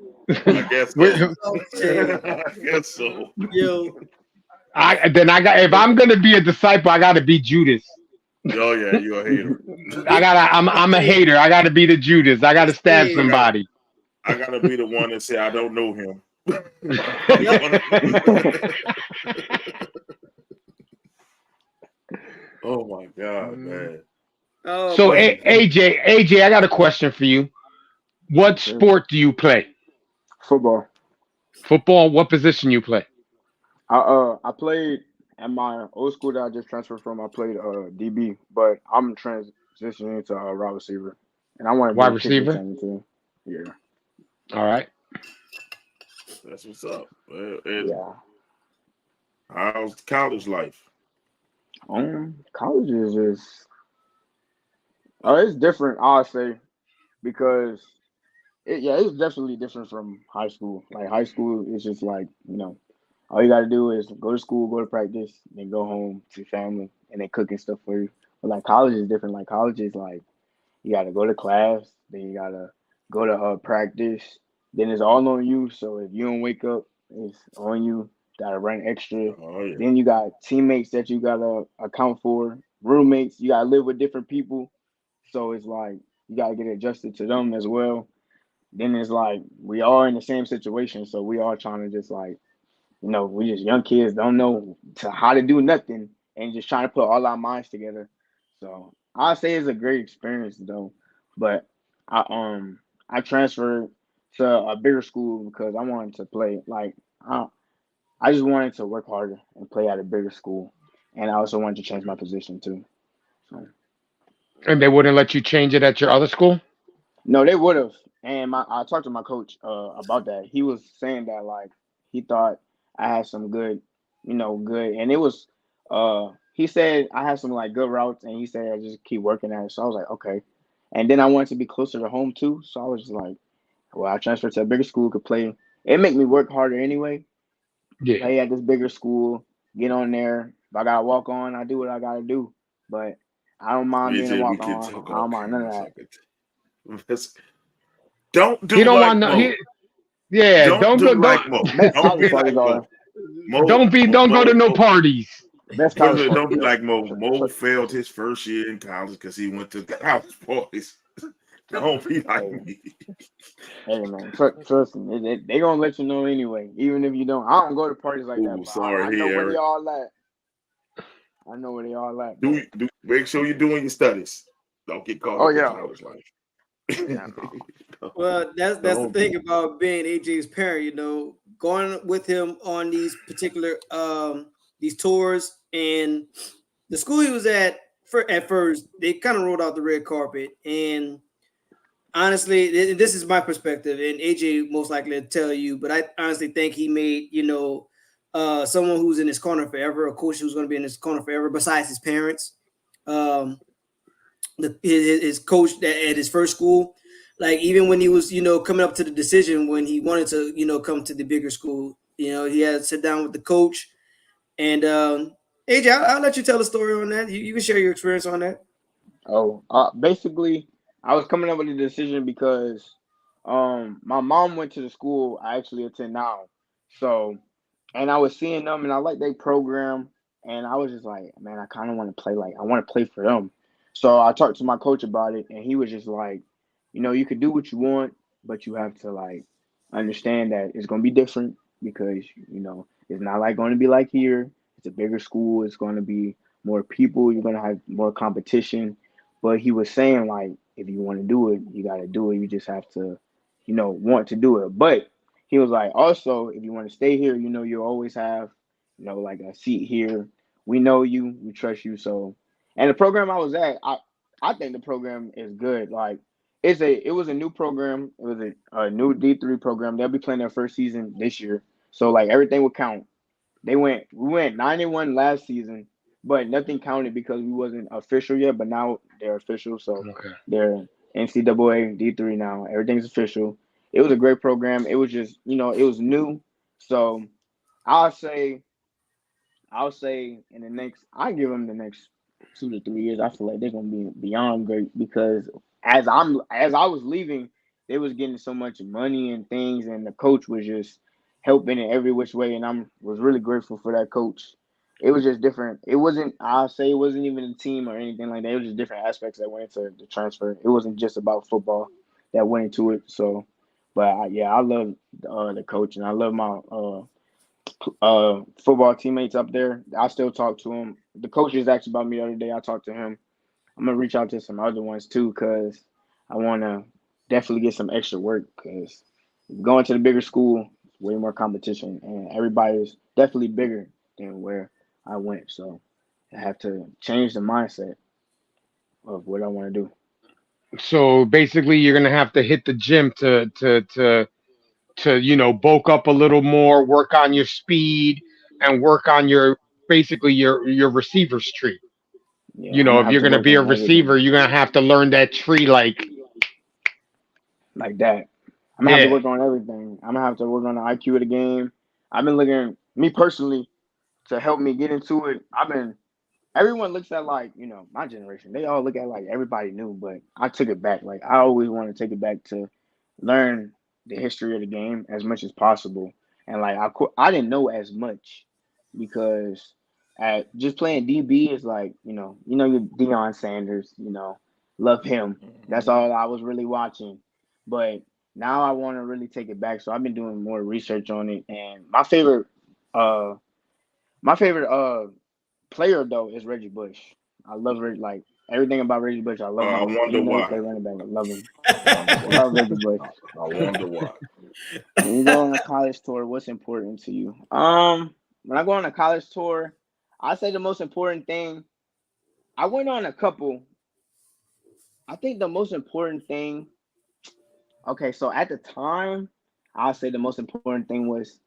I guess We- so. Off the chain. I guess so. Yo, if I'm gonna be a disciple, I gotta be Judas. Oh yeah, you're a hater. I'm a hater. I gotta be the Judas. I gotta stab Hey. somebody. I gotta be the one that say I don't know him. Oh my God, man. oh, So man. AJ, I got a question for you. What sport do you play? Football. Football. What position you play? I played at my old school that I just transferred from. I played DB, but I'm transitioning to wide receiver, and I want to Wide be a kicker receiver? team too. Yeah, All right. That's what's up. And yeah. how's college life? College is just it's different. I'll say because it's definitely different from high school. Like high school, it's just like all you got to do is go to school, go to practice, then go home to family, and then cooking stuff for you. But like college is different. Like college is like you got to go to class, then you got to go to practice, then it's all on you. So if you don't wake up, it's on you. Got to run extra. Oh yeah. Then you got teammates that you got to account for, roommates. You got to live with different people. So it's like you got to get adjusted to them as well. Then it's like we all in the same situation. So we all trying to just like, we just young kids don't know how to do nothing and just trying to put all our minds together. So I say it's a great experience though. But I transferred to a bigger school because I wanted to play. Like I just wanted to work harder and play at a bigger school, and I also wanted to change my position too. So And they wouldn't let you change it at your other school? no, they would have. And I talked to my coach about that. He was saying that like he thought I had some good, good, and it was. He said I had some like good routes, and he said I just keep working at it. So I was like, okay. And then I wanted to be closer to home too, so I was just like, well, I transferred to a bigger school, could play. It make me work harder anyway. Yeah. Play at this bigger school, get on there. If I gotta walk on, I do what I gotta do. But I don't mind being a AJ, we walk can on. talk I don't off mind none of camera. that. Don't do He don't like want no. Mo. Don't do go. like Mo. Best Don't college be like parties are. Mo. Don't go to no parties. Best college Don't parties be are. like Mo. Mo failed his first year in college because he went to college parties. Don't be like me. Hey man, trust me, they gonna let you know anyway. Even if you don't, I don't go to parties like that. Ooh, But sorry, I know here, where they Eric. all at. I know where they all at. Do make sure you're doing your studies. Don't get caught Oh up in yeah. college life. Yeah, no. well, that's the Don't thing do about being AJ's parent. Going with him on these particular these tours, and the school he was at first, they kind of rolled out the red carpet. And honestly, this is my perspective, and AJ most likely to tell you, but I honestly think he made someone who's in his corner forever, a coach who's going to be in his corner forever, besides his parents. His coach at his first school, like even when he was coming up to the decision when he wanted to come to the bigger school, he had to sit down with the coach. And AJ, I'll let you tell the story on that. You can share your experience on that. Oh, basically, I was coming up with a decision because my mom went to the school I actually attend now. So, and I was seeing them and I like their program, and I was just like, man, I kind of want to play I want to play for them. So I talked to my coach about it, and he was just like, you could do what you want, but you have to like understand that it's gonna be different because it's not like going to be like here. It's a bigger school. It's going to be more people. You're gonna have more competition. But he was saying like if you want to do it, you got to do it. You just have to, want to do it. But he was like, also, if you want to stay here, you'll always have, like a seat here. We know you, we trust you. So, and the program I was at, I think the program is good. Like, it was a new program. It was a new D3 program. They'll be playing their first season this year. So like everything would count. We went 9-1 last season, but nothing counted because we wasn't official yet. But now they're official, so Okay. they're NCAA D3 now. Everything's official. It was a great program. It was just it was new. So I'll say I give them the next 2 to 3 years. I feel like they're gonna be beyond great because as I was leaving, they was getting so much money and things, and the coach was just helping in every which way, and was really grateful for that coach. It was just different. I'll say it wasn't even a team or anything like that. It was just different aspects that went into the transfer. It wasn't just about football that went into it. So, but I love the coach, and I love my football teammates up there. I still talk to him. The coach just asked about me the other day. I talked to him. I'm gonna reach out to some other ones too, cause I want to definitely get some extra work. Cause going to the bigger school, way more competition, and everybody's definitely bigger than where I went. So I have to change the mindset of what I want to do. So basically, you're gonna have to hit the gym to bulk up a little more, work on your speed, and work on your basically your receiver's tree. Yeah, I'm gonna If have you're to gonna work be a on receiver, everything you're gonna have to learn that tree like that. I'm gonna have to yeah. work on everything. I'm gonna have to work on the IQ of the game. I've been looking, me personally, to help me get into it. Everyone looks at like, my generation, they all look at like everybody knew, but I took it back. Like I always want to take it back to learn the history of the game as much as possible. And like I didn't know as much because at just playing DB is like, your Deion Sanders, love him. That's all I was really watching. But now I want to really take it back. So I've been doing more research on it. And uh my favorite player though is Reggie Bush. I love Reggie, like everything about Reggie Bush. I love I him. wonder Even though he why. played running back, I love him. I wonder why. Love Reggie Bush. I wonder why. When you go on a college tour, what's important to you? When I go on a college tour, I say the most important thing. I went on a couple. I think the most important thing. Okay, so at the time, I'll say the most important thing was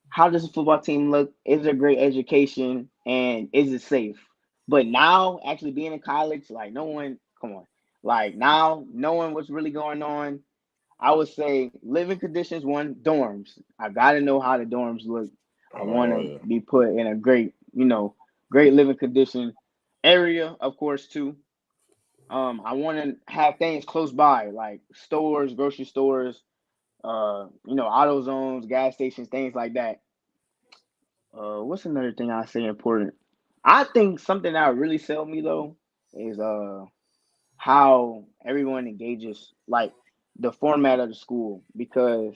how does a football team look? Is it a great education? And is it safe? But now, actually being in college, like no one, come on, like now knowing what's really going on, I would say living conditions, one, dorms. I got to know how the dorms look. I want Oh to yeah. be put in a great living condition area, of course, too. I want to have things close by, like stores, grocery stores, auto zones, gas stations, things like that. What's another thing I say important? I think something that would really sell me though is how everyone engages, like the format of the school, because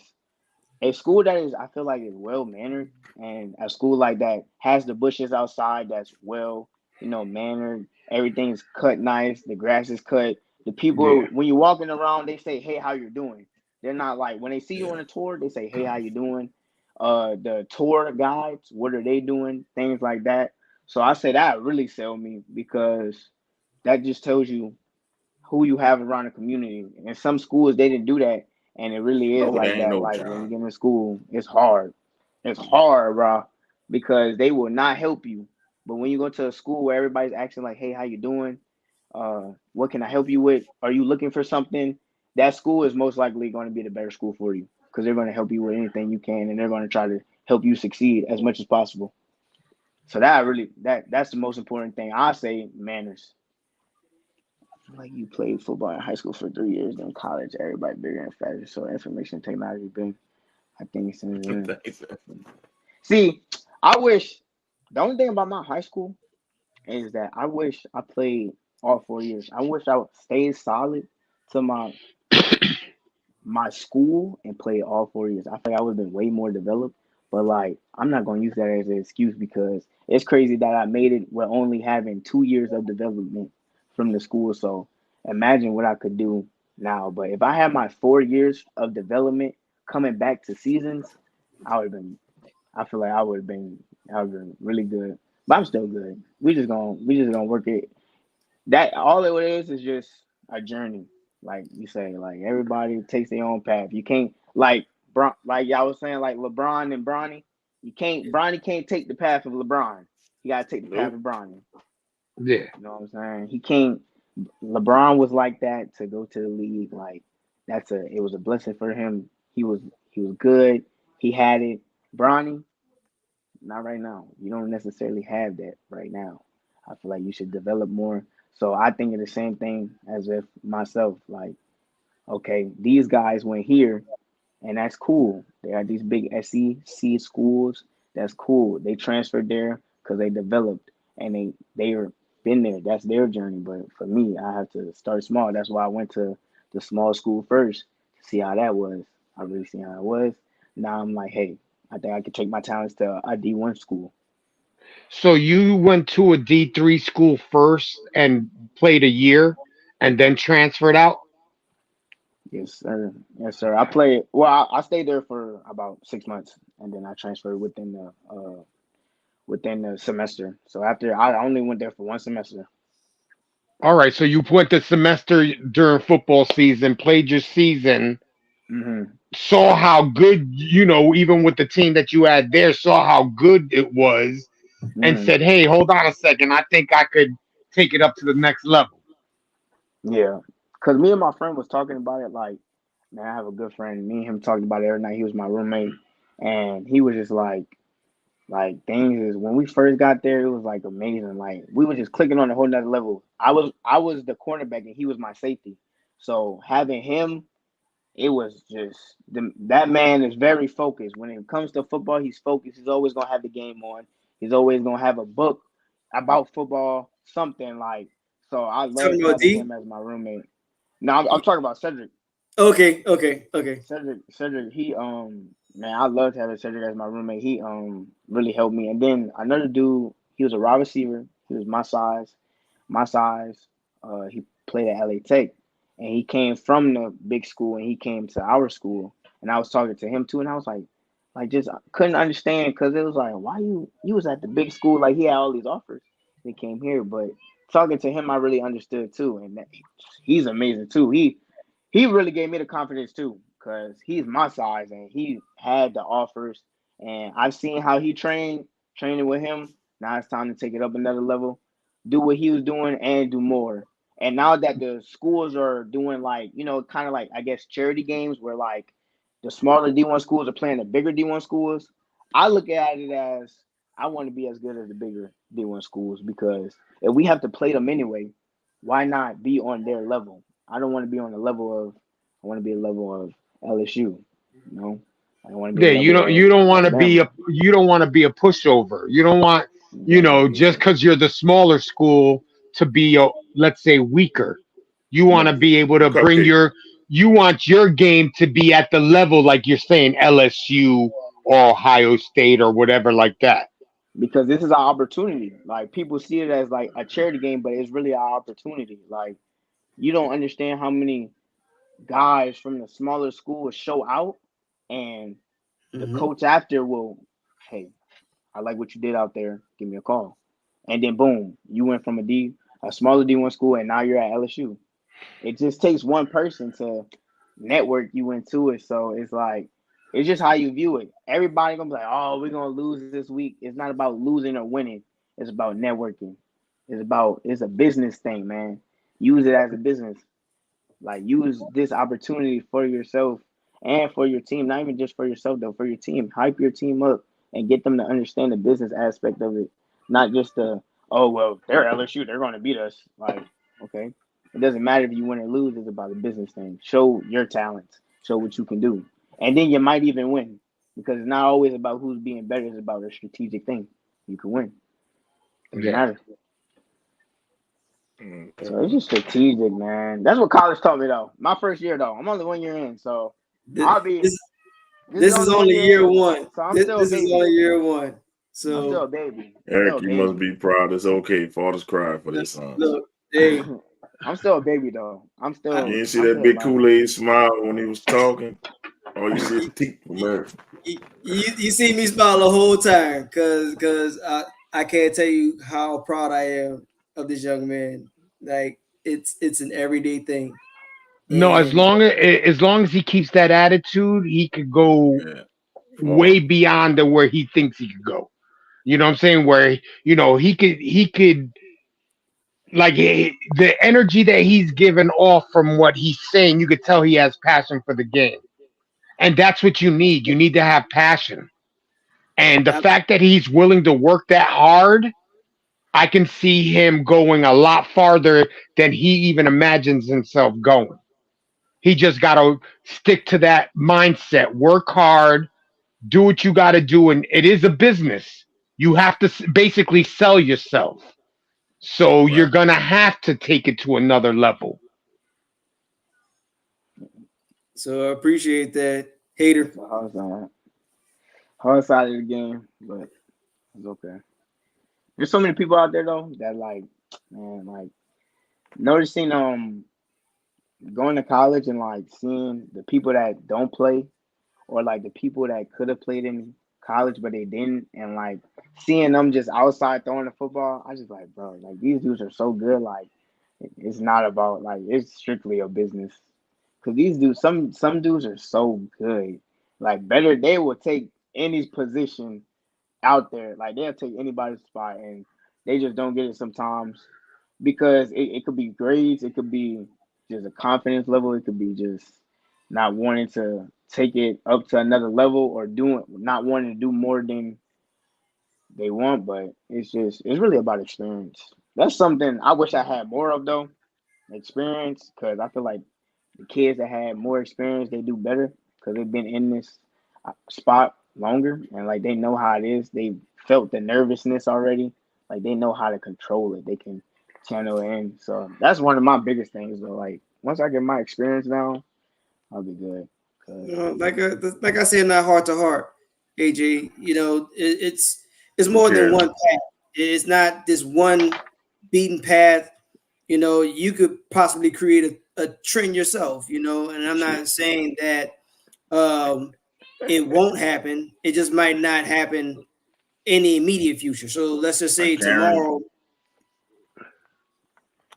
a school that is, I feel like, is well mannered, and a school like that has the bushes outside that's well, mannered. Everything's cut nice. The grass is cut. The people, Yeah. when you're walking around, they say, "Hey, how you doing?" They're not like when they see you Yeah. on a tour, they say, "Hey, how you doing?" The tour guides, what are they doing? Things like that. So I say that really sell me because that just tells you who you have around the community. And some schools they didn't do that, and it really is No, there like ain't that. no Like when you time. get in school, it's hard. It's hard, bro, because they will not help you. But when you go to a school where everybody's asking like, "Hey, how you doing? What can I help you with? Are you looking for something?" That school is most likely going to be the better school for you because they're going to help you with anything you can, and they're going to try to help you succeed as much as possible. So that's the most important thing. I say manners. Like you played football in high school for 3 years, then college, everybody bigger and faster. So information technology been, I think, since then. See, I wish the only thing about my high school is that I wish I played all 4 years. I wish I would stay solid to my school and play all 4 years. I feel like I would have been way more developed. But like, I'm not going to use that as an excuse because it's crazy that I made it with only having 2 years of development from the school. So imagine what I could do now. But if I had my 4 years of development coming back to seasons, I would have been. I feel like I would have been. I would have been really good. But I'm still good. We just gonna work it. That all it is just a journey. Like you say, like everybody takes their own path. You can't like y'all was saying, like LeBron and Bronny. You can't Bronny can't take the path of LeBron. He gotta take the path Nope. of Bronny. Yeah. You know what I'm saying? He can't. LeBron was like that to go to the league. Like it was a blessing for him. He was good. He had it. Bronny, not right now. You don't necessarily have that right now. I feel like you should develop more. So I think of the same thing as if myself. Like, okay, these guys went here, and that's cool. They are these big SEC schools. That's cool. They transferred there because they developed and they are been there. That's their journey. But for me, I have to start small. That's why I went to the small school first to see how that was. I really see how it was. Now I'm like, hey, I think I could take my talents to a D1 school. So you went to a D3 school first and played a year and then transferred out? Yes, sir. Yes, sir. I played. Well, I stayed there for about 6 months, and then I transferred within the semester. So after I only went there for one semester. All right. So you went the semester during football season, played your season, Hmm. saw how good, even with the team that you had there, saw how good it was, and Hmm. said, hey, hold on a second. I think I could take it up to the next level. Yeah, cause me and my friend was talking about it. Like, man, I have a good friend. Me and him talked about it every night. He was my roommate, and he was just like things is when we first got there, it was like amazing. Like we were just clicking on a whole nother level. I was the cornerback and he was my safety. So having him, it was just that man is very focused. When it comes to football, he's focused. He's always gonna have the game on. He's always gonna have a book about football, something like. So I loved Talking about having D. him as my roommate. Now I'm talking about Cedric. Okay, okay, okay. Cedric, he man, I loved having Cedric as my roommate. He really helped me. And then another dude, he was a wide receiver. He was my size. He played at LA Tech, and he came from the big school, and he came to our school. And I was talking to him too, and I was like just couldn't understand because it was like, why you was at the big school, like he had all these offers. He came here, but talking to him, I really understood too, and he's amazing too. He really gave me the confidence too, because he's my size and he had the offers. And I've seen how he training with him. Now it's time to take it up another level, do what he was doing and do more. And now that the schools are doing like, kind of like I guess charity games where like the smaller D1 schools are playing the bigger D1 schools, I look at it as I want to be as good as the bigger D1 schools because if we have to play them anyway, why not be on their level? I don't want to be on the level of. I want to be a level of LSU. You know, I don't want to be a Yeah, you don't level you of don't want to be Alabama. a pushover. You don't want, just Exactly. because you're the smaller school to be let's say weaker. You want to Yes. be able to bring Cupcake. you want your game to be at the level like you're saying LSU or Ohio State or whatever like that. Because this is our opportunity. Like people see it as like a charity game, but it's really our opportunity. Like you don't understand how many guys from the smaller schools show out, and the Hmm. coach after will, hey, I like what you did out there. Give me a call. And then boom, you went from a smaller D1 school, and now you're at LSU. It just takes one person to network you into it. So it's like it's just how you view it. Everybody gonna be like, "Oh, we're gonna lose this week." It's not about losing or winning. It's about networking. It's a business thing, man. Use it as a business. Like use this opportunity for yourself and for your team. Not even just for yourself though, for your team. Hype your team up and get them to understand the business aspect of it, not just the oh well, they're LSU, they're gonna beat us. Like okay, it doesn't matter if you win or lose. It's about a business thing. Show your talents. Show what you can do, and then you might even win because it's not always about who's being better. It's about a strategic thing. You can win. Doesn't Yeah. matter. So it's Mhm. just strategic, man. That's what college taught me, though. My first year, though, I'm only 1 year in, so This, I'll be. this This is this is only one only year year in, one. so I'm This, still a this is baby. only year one. I'm still So a baby. Still Eric, a you must baby. be proud. It's okay. Fathers cry for their look, sons. look, hey. I'm still a baby though. I'm still. You didn't see I'm that still big learning. Kool-Aid smile when he was talking? Or you see the teeth from there? You see me smile the whole time because I can't tell you how proud I am of this young man. Like it's an everyday thing. No, And as long as he keeps that attitude, he could go Yeah. way beyond the where he thinks he could go. You know what I'm saying? Where he could like the energy that he's given off from what he's saying, you could tell he has passion for the game, and that's what you need. You need to have passion, and the I, fact that he's willing to work that hard, I can see him going a lot farther than he even imagines himself going. He just got to stick to that mindset, work hard, do what you got to do, and it is a business. You have to basically sell yourself. So you're Right. gonna have to take it to another level. so I appreciate that, hater. It's a hard side of the game, but it's okay. There's so many people out there though that like, man, like noticing going to college and like seeing the people that don't play or like the people that could have played in college but they didn't, and like seeing them just outside throwing the football, I just like, bro, like these dudes are so good. Like it's not about like it's strictly a business. Cause these dudes, some dudes are so good, like better. They will take any position out there. Like they'll take anybody's spot, and they just don't get it sometimes because it could be grades, it could be just a confidence level, it could be just not wanting to take it up to another level or doing not wanting to do more than they want. But it's really about experience. That's something I wish I had more of though, experience, because I feel like the kids that had more experience they do better because they've been in this spot longer and like they know how it is. They felt the nervousness already. Like they know how to control it. They can channel it in. So that's one of my biggest things though. Like once I get my experience down, I'll be good. Like I said, not heart to heart, AJ. It's more than one path. It's not this one beaten path. You could possibly create a trend yourself. And I'm not saying that it won't happen. It just might not happen in the immediate future. So let's just say tomorrow.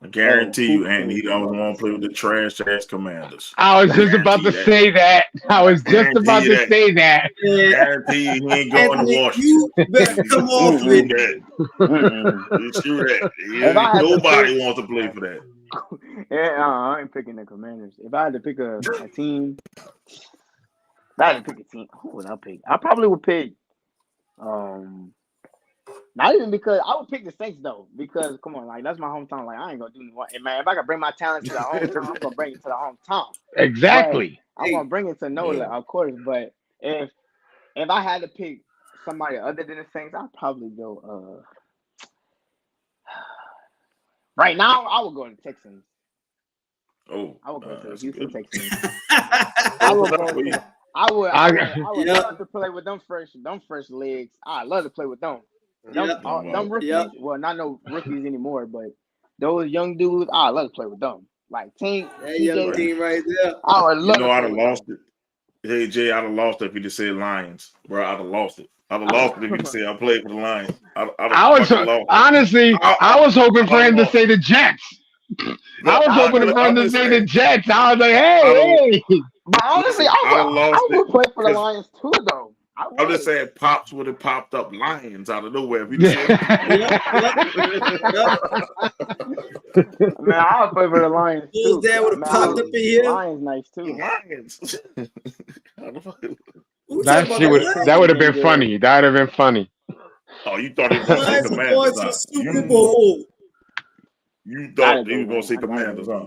I guarantee you, Andy, he don't want to play with the trash ass Commanders. I was just about to say that. I was just about to say that. I guarantee you, he ain't going to Washington. You better come off with that. Nobody wants to play for that. Yeah, I ain't picking the Commanders. If I had to pick a team, who would I pick? I probably would pick. Not even because I would pick the Saints though, because come on, like that's my hometown. Like I ain't gonna do anything. Man, if I can bring my talent to the hometown, I'm gonna bring it to the hometown. Exactly. But I'm gonna bring it to NOLA, of course. But if I had to pick somebody other than the Saints, I'd probably go. Right now, I would go to the Texans. Oh, I would go to the Houston Texans. I would love to play with them fresh legs. I love to play with them. Them rookies, well, not no rookies anymore, but those young dudes, I love to play with them. Like Tank, that young team right there. I would love. I'd have lost it. Hey Jay, I'd have lost it if you just said Lions, bro. I'd have lost it. I'd have lost it if you just said I played for the Lions. I was hoping for him to say the Jets. I was hoping for him to say the Jets. I was like, hey. But honestly, I would play for the Lions too, though. I'm just saying, Pops would have popped up Lions out of nowhere. If you just said, man, I would play for the Lions too. Dad would have popped up in here. Lions nice too. Lions. That would have been funny. That would have been funny. Oh, you thought he was going to say Commanders, huh? Super Bowl. You thought he was going to say Commanders, huh?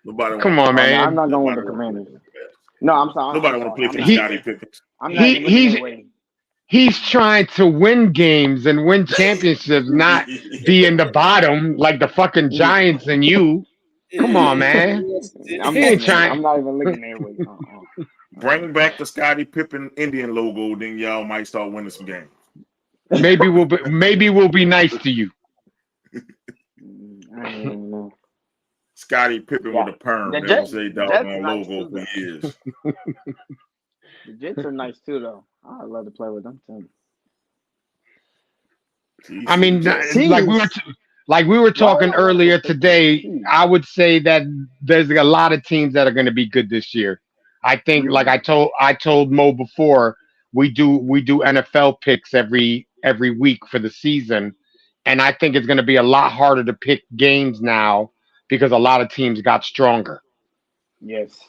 Nobody. Come on, man. I'm not going with the Commanders. No, I'm sorry. Nobody want to play for Scottie Pippen. He's trying to win games and win championships, not be in the bottom like the fucking Giants and you. Come on, man. I'm not even looking their way. Bring back the Scottie Pippen Indian logo, then y'all might start winning some games. Maybe we'll be nice to you. I don't even know. Scottie Pippen with a perm. The That was their Jets doggone nice logo too, for years. The Jets are nice too, though. I love to play with them too. I mean, like we were talking earlier today. I would say that there's a lot of teams that are going to be good this year. I think, like I told Mo before, we do NFL picks every week for the season, and I think it's going to be a lot harder to pick games now because a lot of teams got stronger. Yes.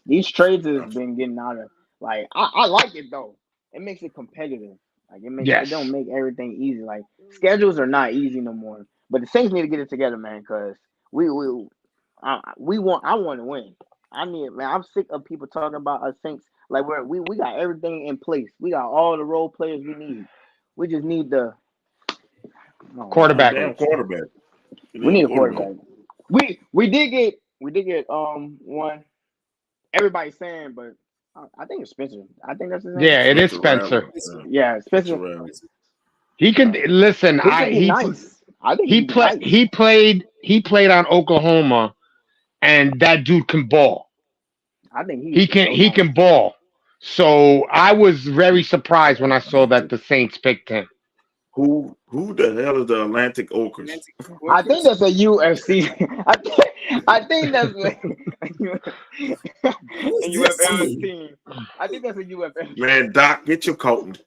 These trades has been getting out of like I like it though. It makes it competitive. Like it don't make everything easy. Like schedules are not easy no more. But the Saints need to get it together, man, because I want to win. I'm sick of people talking about us Saints like we got everything in place. We got all the role players we need. We just need the quarterback. Damn quarterback. We need a quarterback. We did get one. Everybody's saying, but I think it's Spencer. I think that's his name. Yeah, it is Spencer. Yeah, Spencer. He can listen. He played on Oklahoma, and that dude can ball. I think he can ball. So I was very surprised when I saw that the Saints picked him. Who the hell is the Atlantic Orcas? I think that's a UFC. I think that's a UFL team. I think that's a UFL. Man, Doc, get your coat.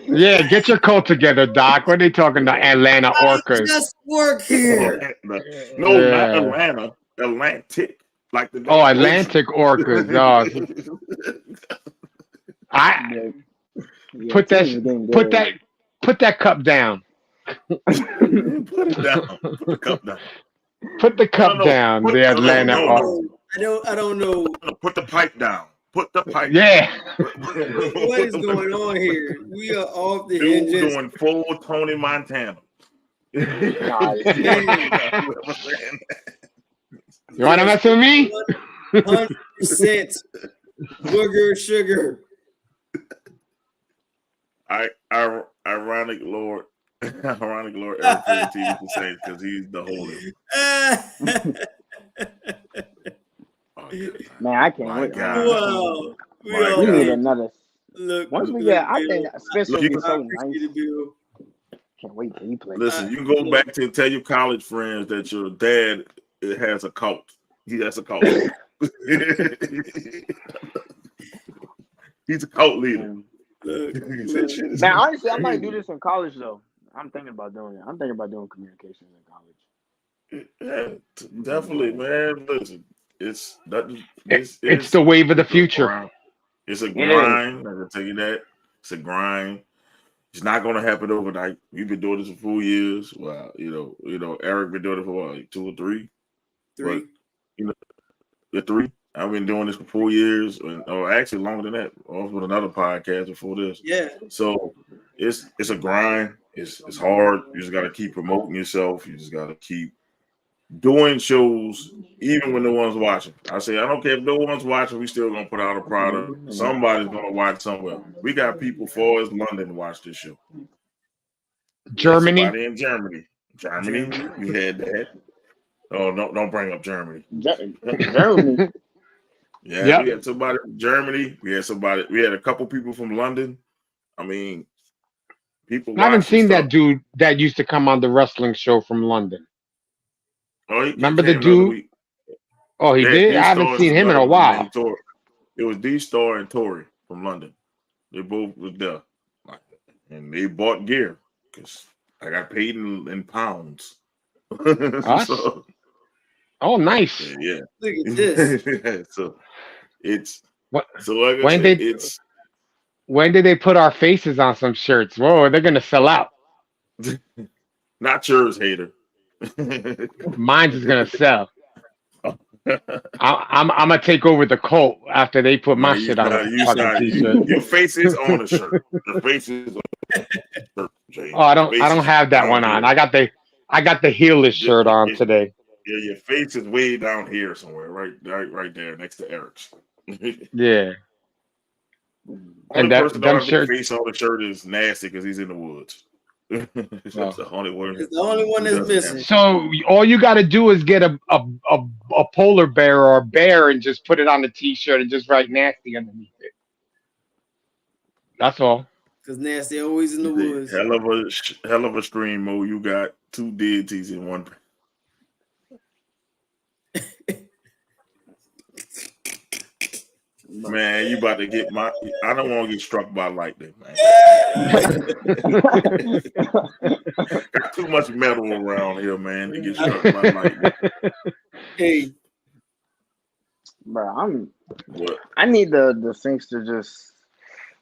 Yeah, get your coat together, Doc. What are they talking about? Atlanta Orcas. Just work here. No, not Atlanta. Atlantic. Like the Atlantic Orcas. Put that cup down. Put it down. Put the cup down. Put the cup down. The Atlanta. I don't know. Put the pipe down. Put the pipe. Yeah. What is going on here? We are off the hinges. Doing full Tony Montana. You want to mess with me? 100% booger sugar. Ironic Lord Eric T to say because he's the holy. Man, I can't wait. Wow. We need another. Look, once we get, I think Spencer will be so nice. Can't wait till he plays. Listen, you go back to tell your college friends that your dad has a cult. He has a cult. He's a cult leader. Man, honestly, I might do this in college though. I'm thinking about doing it. I'm thinking about doing communications in college. Yeah, definitely, man. Listen, it's the wave of the future. It's a grind. I can tell you that. It's a grind. It's not going to happen overnight. We've been doing this for 4 years. Well, you know, Eric been doing it for what, like 2 or 3? 3. But, 3. I've been doing this for 4 years, or actually longer than that. I was with another podcast before this. Yeah. So it's a grind. It's hard. You just got to keep promoting yourself. You just got to keep doing shows, even when no one's watching. I say, I don't care if no one's watching, we still gonna put out a product. Somebody's gonna watch somewhere. We got people far as London to watch this show. Germany. Somebody in Germany. We had that. Oh no, don't bring up Germany. Germany. Yeah, yep. We had somebody from Germany. We had a couple people from London. I mean, people. I haven't seen that dude that used to come on the wrestling show from London. Oh, remember the dude? Oh, he did? I haven't seen him in a while. It was D-Star and Tori from London. They both was there. And they bought gear because I got paid in pounds. So, oh, nice. Yeah. Look at this. So it's what? So like when did they put our faces on some shirts? Whoa, they're gonna sell out. Not yours, hater. Mine's is gonna sell. I'm gonna take over the cult after they put my shit on the t-shirt. Your face is on the shirt. Your face is on the shirt, Jay. Oh, I don't have that one on. I got the heelless shirt on today. Yeah, your face is way down here somewhere, right there next to Eric's. Yeah. And that shirt face on the shirt is nasty because he's in the woods. That's the only one. It's the only one that's missing. So all you got to do is get a polar bear or a bear and just put it on the T-shirt and just write nasty underneath it. That's all. Because Nasty always in the woods. Hell of a stream, Mo. You got 2 deities in one. Man, you about to get I don't want to get struck by lightning, man. Got too much metal around here, man, to get struck by lightning. Hey. Bro, I need the Saints to just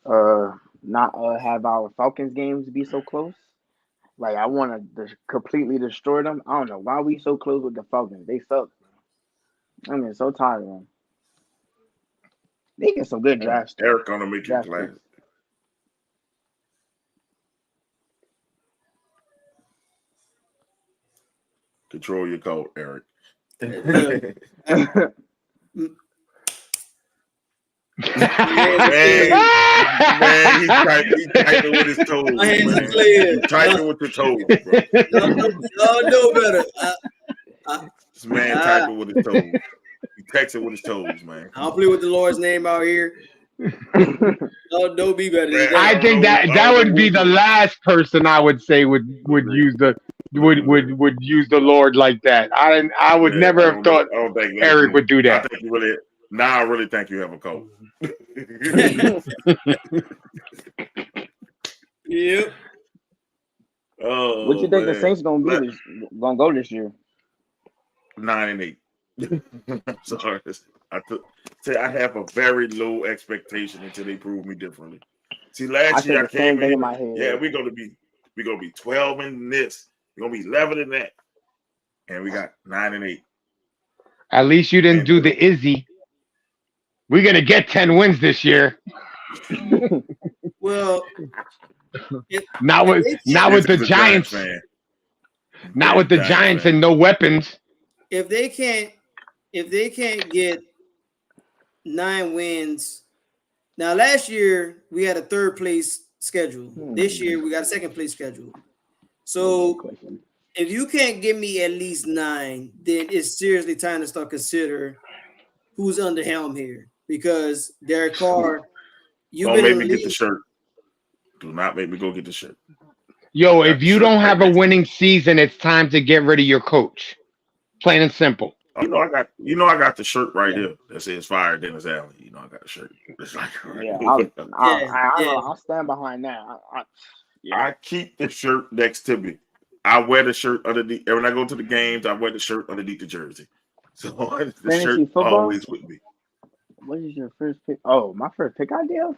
not have our Falcons games be so close. Like, I want to completely destroy them. I don't know why we so close with the Falcons. They suck. I mean, so tired of them. They get some good drafts. Eric gonna make you play. Control your code, Eric. Man, he typing with his toes. My hands are clear. He's typing with the toes, bro. Y'all know better. This man typing with his toes. He texting with his toes, man. I don't play with the Lord's name out here. Don't be better than that. I think that would be the last person I would say would use the use the Lord like that. I would never have thought Eric would do that. I think I really think you have a cold. Yep. Oh, what you think the Saints gonna go this year? 9-8. Sorry, I have a very low expectation until they prove me differently. See, last year I came in my head. Yeah, we're gonna be 12 in this. We're gonna be 11 in that, and we got 9-8. At least you didn't do the Izzy. We're gonna get 10 wins this year. Well, not with the Giants. Not with the Giants and no weapons. If they can't get 9 wins, now last year we had a 3rd place schedule. This year we got a 2nd place schedule. So if you can't give me at least 9, then it's seriously time to start consider who's under helm here. Because Derek Carr, don't make me get the shirt. Do not make me go get the shirt. Yo, if you don't have a winning season, it's time to get rid of your coach. Plain and simple. I got the shirt right here that says "Fire Dennis Allen." You know, I got a shirt. It's like, I'll stand behind that. I keep the shirt next to me. I wear the shirt underneath. When I go to the games, I wear the shirt underneath the jersey. So the shirt football? Always with me. What is your first pick? Oh, my first pick idea?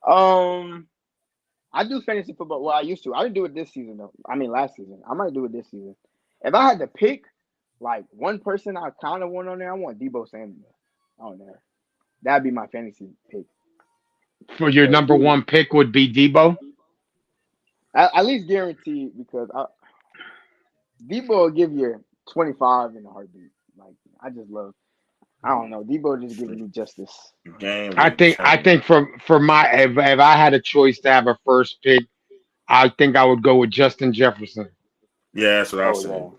I do fantasy football. Well, I used to. I didn't do it this season, though. I mean, last season. I might do it this season. If I had to pick, like, one person I kind of want on there, I want Debo Samuel on there. That'd be my fantasy pick. For your number 1 pick would be Debo? At least guaranteed, because Debo will give you 25 in a heartbeat. Like, I don't know. Debo just giving me justice. I think for my if I had a choice to have a first pick, I think I would go with Justin Jefferson. Yeah, that's what I was saying.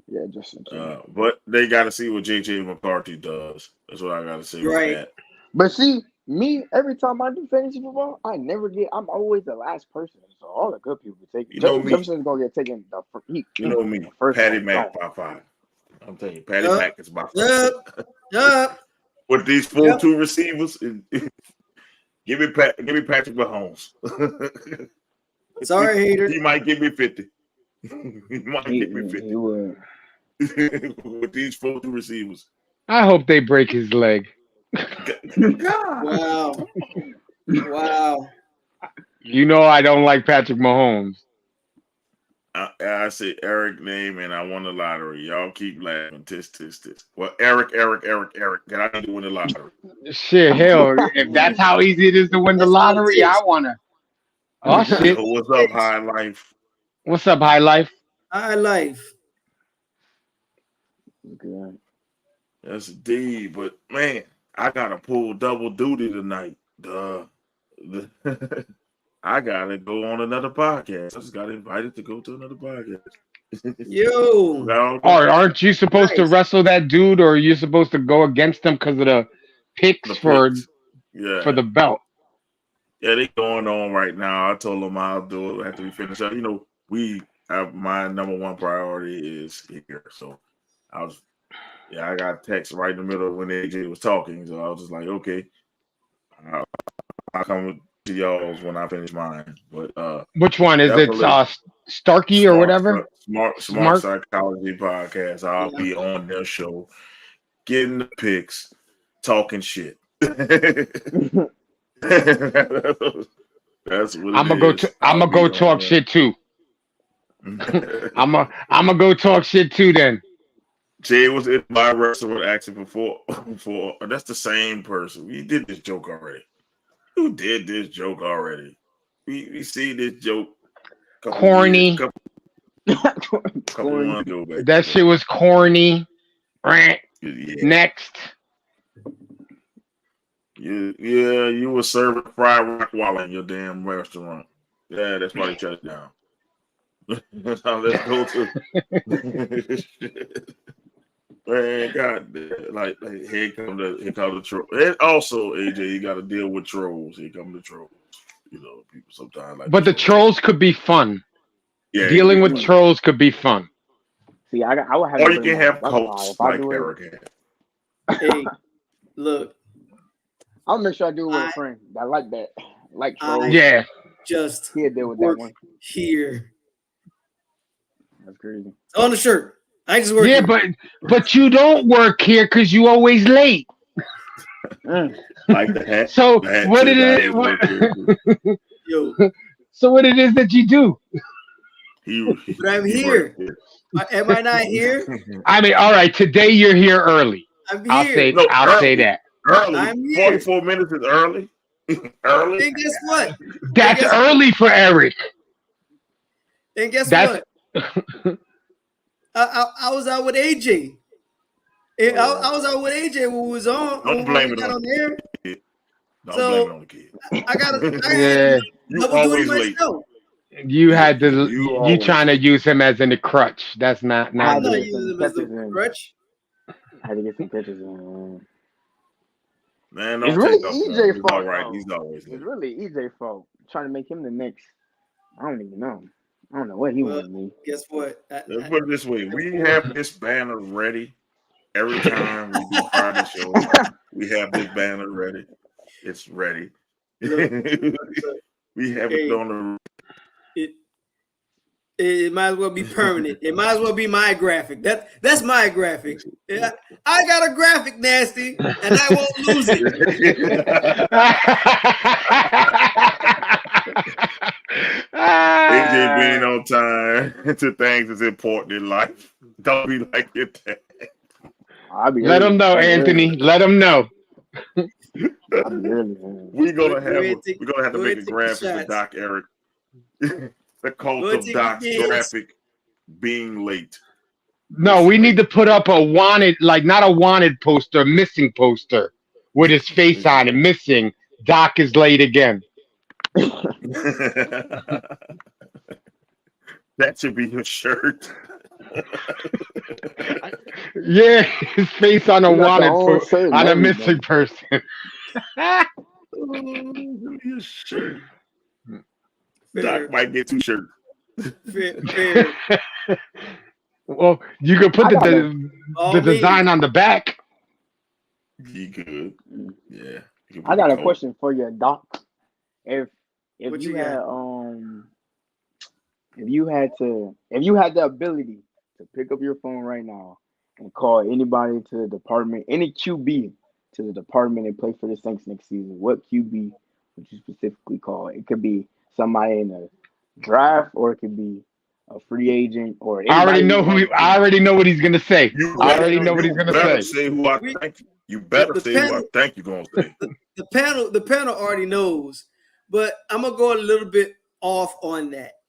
Yeah, Justin. But they got to see what JJ McCarthy does. That's what I got to say. Right. With that. But see, me, every time I do fantasy football, I'm always the last person. So all the good people take it. Jefferson's going to get taken. You know me. Patty Mac by 5. I'm telling you, Patty Mac is by 5. With these full 2 receivers, give me Patrick Mahomes. Sorry, hater. He might give me 50. He might give me 50. He would. With these 4 2 receivers. I hope they break his leg. Wow. You know I don't like Patrick Mahomes. I say Eric name and I won the lottery. Y'all keep laughing. Tis. Well, Eric. Can I need to win the lottery? Shit, hell. If that's how easy it is to win the lottery, I wanna. Oh shit. What's up, High Life? What's up, High Life? High Life. Good. That's D, but man, I gotta pull double duty tonight. I I gotta go on another podcast. I just got invited to go to another podcast. Yo, Aren't you supposed to Nice. wrestle that dude, or are you supposed to go against him because of the picks The for picks. for the belt? Yeah, they going on right now. I told them I'll do it after we finish up. You know, my number one priority is here. So I got a text right in the middle of when AJ was talking. So I was just like, okay, I'll come to y'all's when I finish mine. But Which one is it? definitely Starkey or whatever? smart psychology podcast. I'll be on their show, getting the picks, talking shit. That's what I'm gonna go talk shit too. I'm gonna go talk shit too then. Jay was in my wrestling action before. That's the same person. We did this joke already. Who did this joke already? We see this joke. Corny. Couple months ago back. That shit was corny. Yeah. Next. Yeah, you were serving fried rock while in your damn restaurant. Yeah, that's why they shut it down. Now let's go to man, God, like here come the troll. And also, AJ, you got to deal with trolls. Here come the trolls. You know, people sometimes like. But the trolls could be fun. Yeah, dealing with trolls could be fun. See, I would have. Or you can have cults like Eric had. Hey, look. I'll make sure I do it with a friend. I like that. Like trolls. Yeah. Just he'll deal with that one. Here. That's crazy. It's on the shirt. I just work. Yeah, here. but you don't work here because you always late. Like the hat. So the hat what it is? So what it is that you do? But I'm here. Am I not here? I mean, all right. Today you're here early. I'm here. I'll say that. Early. I'm here. 44 minutes is early. Early. And guess what? That's early for Eric. And guess what? I was out with AJ. I was out with AJ who was on. Don't blame it on the air. Don't blame it on the kid. Yeah. You always late. You had to. You trying to use him as in a crutch. That's not. I'm not using him as a crutch. I had to get some pictures in. Man, it's really EJ's fault. All right, he's always late. It's really EJ's fault. Trying to make him the next. I don't even know. I don't know what he wanted me. Guess what? Let's put it this way: we have this banner ready every time we do Friday show. We have this banner ready. It's ready. We have it on the. It might as well be permanent. It might as well be my graphic. That's my graphic. I got a graphic, Nasty, and I won't lose it. AJ being on time to things is important in life. Don't be like your dad. Let him know, Anthony. Let him know. We're gonna have to make a graphic for Doc Eric. The cult of Doc's graphic being late. No, we need to put up a wanted, like not a wanted poster, a missing poster with his face on it, missing. Doc is late again. That should be your shirt. Yeah, his face on a wanted poster, on a missing person. Your shirt. Doc might get 2 shirts. Fair. Well, you could put the design on the back. You could. Yeah. I got a question for you, Doc. If What you you had if you had the ability to pick up your phone right now and call anybody to the department, any QB to the department and play for the Saints next season, what QB would you specifically call? It could be somebody in a draft, or it could be a free agent, or I already know what he's gonna say. I already know what he's gonna say. Say who I think. You better say who I think you're gonna say. The panel already knows, but I'm gonna go a little bit off on that.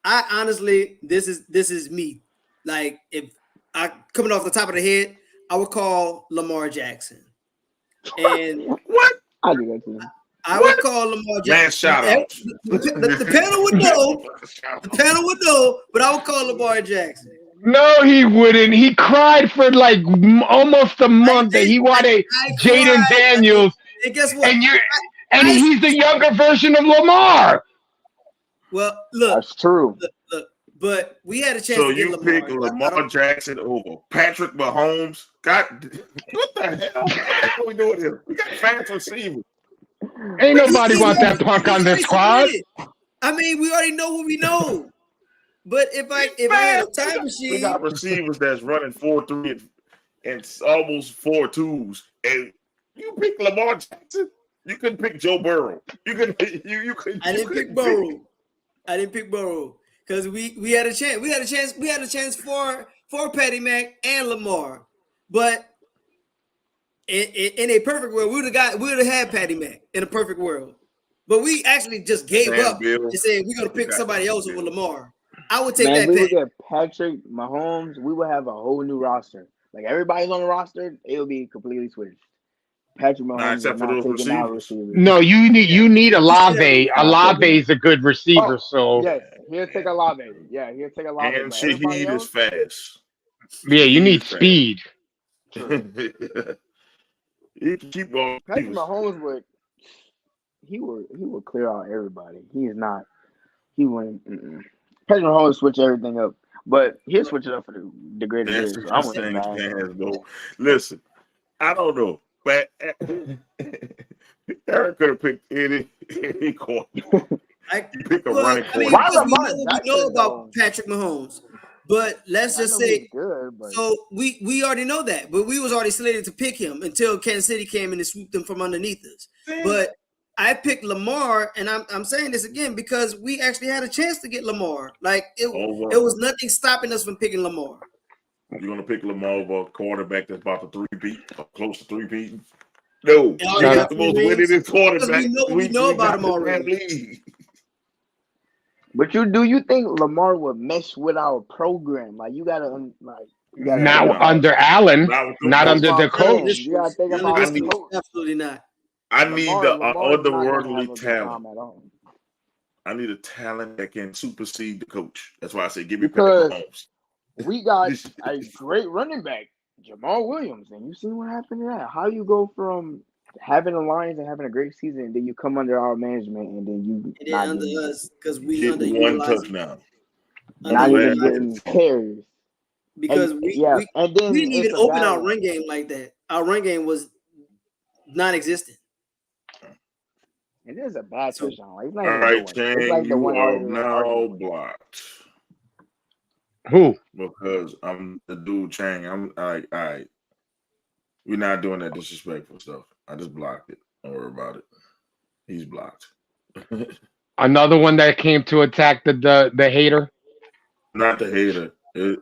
I honestly, this is me. Like, if I coming off the top of the head, I would call Lamar Jackson. And what? I do that too. I would call Lamar Jackson. Man, shout out. The panel would know. The panel would know, but I would call Lamar Jackson. No, he wouldn't. He cried for like almost a month that he wanted Jaden Daniels. And guess what? And he's the younger version of Lamar. Well, look. That's true. Look, but we had a chance So to get you Lamar. pick Lamar Jackson over Patrick Mahomes? God, what the hell? What are we doing here? We got fast receivers. Ain't nobody want that punk on their squad. I mean, we already know what we know. But if I had a time machine, we got receivers that's running 4.3 and almost 4.2s, and you pick Lamar Jackson. You couldn't pick Joe Burrow. You couldn't. I didn't pick Burrow. I didn't pick Burrow because we had a chance. We had a chance for Patty Mac and Lamar, but in a perfect world, we would have had Patty Mac in a perfect world. But we actually just gave up and said we're gonna pick somebody else over Lamar. I would take that. If we would get Patrick Mahomes, we would have a whole new roster. Like everybody's on the roster, it'll be completely switched. Patrick Mahomes except for those receivers. No, you need Olave. Olave is a good receiver. So yes, he'll take Olave. Yeah, he'll take Olave. And Shaheed is fast. Yeah, you need speed. You can keep going. Patrick Mahomes would clear out everybody. He is not. He wouldn't. Patrick Mahomes switch everything up, but he'll switch it up for the greater good. So I'm with Listen, I don't know, but Eric could have picked any corner. Pick a running corner. We know about Patrick Mahomes, but let's just say so we already know that, but we was already slated to pick him until Kansas City came in and swooped him from underneath us. But I picked Lamar, and I'm saying this again because we actually had a chance to get Lamar. Like it was nothing stopping us from picking Lamar. You're gonna pick Lamar over a quarterback that's about to 3-peat or close to 3-peat? No, that's the most winningest quarterback. We know about him already. But do you think Lamar would mess with our program? Like you gotta now under Allen, not under the coach. You gotta think about absolutely not. I need the otherworldly talent. I need a talent that can supersede the coach. That's why I say give me Patrick Mahomes. We got a great running back, Jamal Williams, and you see what happened to that. How you go from having Lions and having a great season, and then you come under our management, and then you under us because we get one touchdown. Not even getting carries. Because we didn't even open our run game like that. Our run game was non-existent. And there's a bad touchdown. All right, Chang, you are now blocked. Who? Because I'm the dude, Chang. I'm all right. We're not doing that disrespectful stuff. I just blocked it. Don't worry about it. He's blocked. Another one that came to attack the hater. Not the hater. He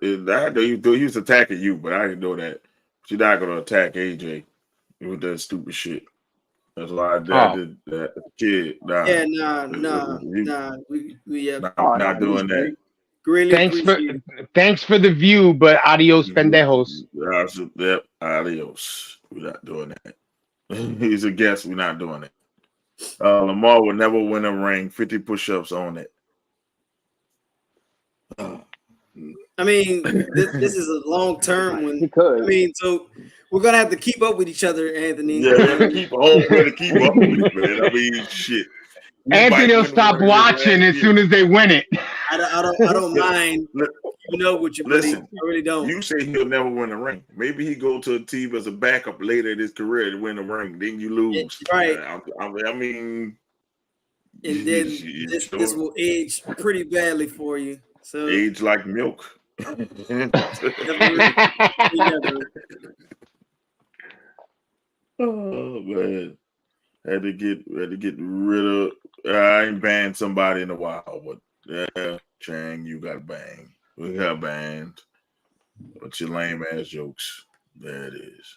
was attacking you, but I didn't know that. She's not gonna attack AJ with that stupid shit. That's why I did that kid. Nah. Yeah, nah. We not doing that. Really thanks for the view, but adios, pendejos. Yep, adios. We're not doing that. He's a guest. We're not doing it. Lamar will never win a ring. 50 push-ups on it. I mean, this is a long term one. I mean, so we're gonna have to keep up with each other, Anthony. Yeah, we're gonna keep up with it, man. I mean, shit. Anthony will stop watching as soon as they win it. I don't mind. You know what you listen. I really don't. You say he'll never win a ring. Maybe he go to a team as a backup later in his career to win a ring. Then you lose. Right. I mean, and then this will age pretty badly for you. So age like milk. Oh man. Had to get rid of. I ain't banned somebody in a while, but yeah, Chang, you got banged. We got banned. But your lame ass jokes. There it is.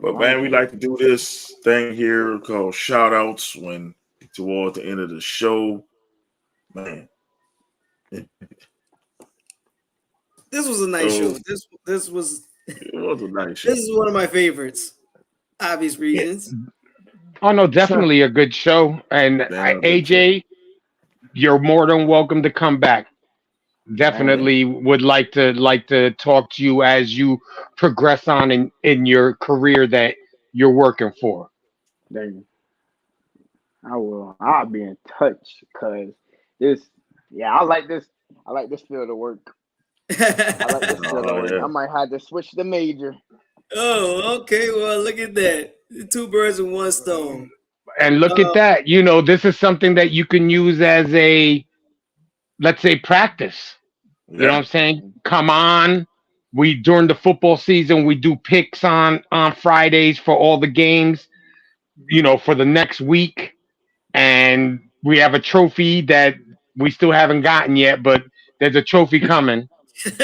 But man, we like to do this thing here called shout outs when towards the end of the show. Man. This was a nice show. This was it was a nice show. This is one of my favorites. Obvious reasons. Oh no, definitely a good show. And Damn good show. AJ, you're more than welcome to come back. Man, Definitely would like to talk to you as you progress on in your career that you're working for. dang, I will. I'll be in touch because this. Yeah, I like this. I like this field of work. I like this field of Oh work. yeah. I might have to switch the major. Oh, okay. Well, look at that. Two birds with one stone. And look at Uh, that. This is something that you can use as a, let's say, practice. You know what Yeah. I'm saying? Come on. We during the football season we do picks on Fridays for all the games, for the next week. And we have a trophy that we still haven't gotten yet, but there's a trophy coming.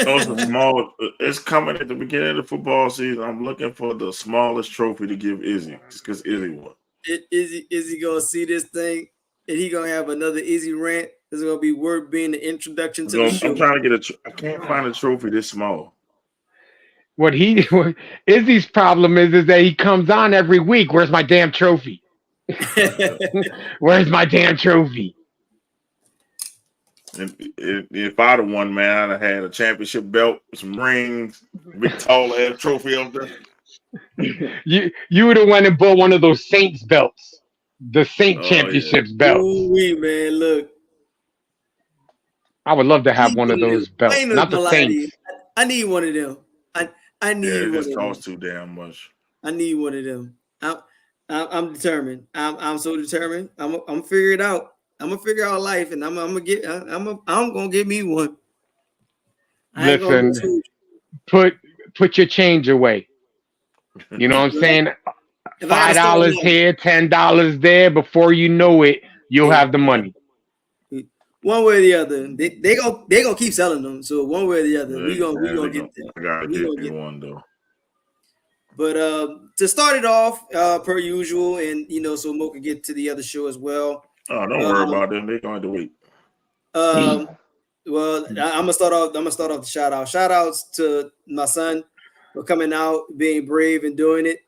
Oh, it's a small. It's coming at the beginning of the football season. I'm looking for the smallest trophy to give Izzy, just because Izzy won. is he gonna see this thing and he gonna have another easy rant? This is gonna be worth being the introduction to the I'm show. trying to get I can't find a trophy this small. What Izzy's problem is that he comes on every week. Where's my damn trophy? Where's my damn trophy? And if I'd have won, man, I'd have had a championship belt, some rings, big tall ass trophy up there. You would have went and bought one of those Saints belts, the Saint Oh yeah. Championships belts. Ooh, man, look. I would love to I have need one one of of them. those I belts, ain't not the gonna lie to you. Saints. I need one of them. I Yeah, need it one of just them. costs too damn much. I need one of them. I'm determined. I'm so determined. I'm gonna figure it out. I'm gonna figure out life, and I'm gonna get me one. I ain't gonna Listen, mislead put your change away. You know what I'm you. Right? saying? If I gotta Five start dollars here, $10 there. Before you know it, you'll now, have the money. one way or the other, they gonna keep selling them. So one way or the other, we gonna They get there. I gotta We get gonna me get. one though. But to start it off, per usual, and so Mo can get to the other show as well. Oh, don't worry Um, about them. They're going to wait. um, well, I'm gonna start off. I'm gonna start off the shout out. Shout outs to my son for coming out, being brave and doing it.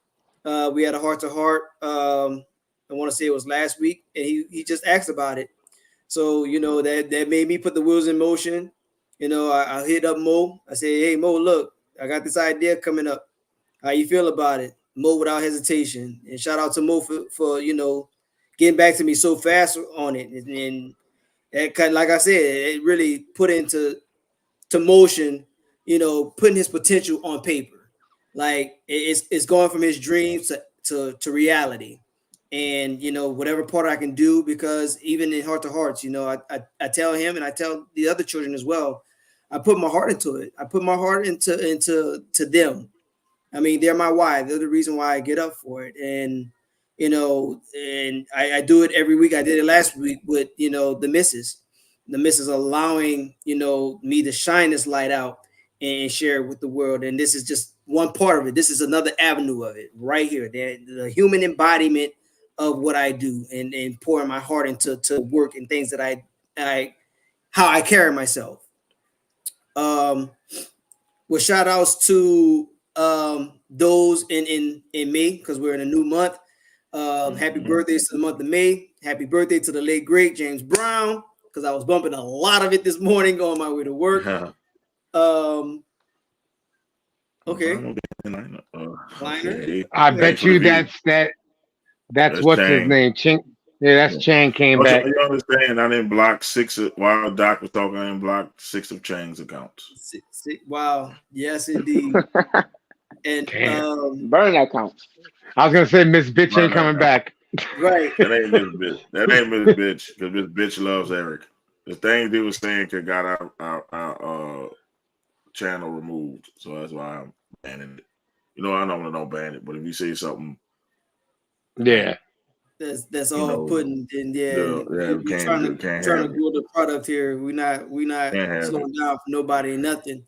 We had a heart to heart. I want to say it was last week, and he just asked about it. So that made me put the wheels in motion. I hit up Mo. I say, hey Mo, look, I got this idea coming up. How you feel about it? Mo without hesitation. And shout out to Mo for getting back to me so fast on it. And that kind of, like I said, it really put into motion, putting his potential on paper. Like it's going from his dreams to reality. And whatever part I can do, because even in heart to hearts, I tell him and I tell the other children as well. I put my heart into it. I put my heart into them. I mean, they're my why. They're the reason why I get up for it. And and I do it every week. I did it last week with the missus. The missus allowing me to shine this light out and share it with the world. And this is just one part of it. This is another avenue of it right here. The human embodiment of what I do, and pouring my heart into work and things that I how I carry myself. With shout outs to those in May, because we're in a new month. Happy birthdays to the month of May. Happy birthday to the late great James Brown, because I was bumping a lot of it this morning on my way to work. Okay. Okay. I Thanks bet for the you view. that's what's his Chang. name. Ching. Yeah, that's Chang came Also, back. you understand? I didn't block while Doc was talking. I didn't block 6 of Chang's accounts. Wow. Yes, indeed. And Damn. Burn that count. I was gonna say Miss Bitch Burn ain't that coming account. back. right. That ain't Miss Bitch. That ain't Miss Bitch, because Miss Bitch loves Eric. The things they was saying could got our channel removed, so that's why I'm banning it. I normally don't ban it, but if you say something, Yeah. That's all putting in. we We're can't trying do to it. Can't trying have to it. grow the product here. We're not Can't have slowing it. down for nobody and nothing.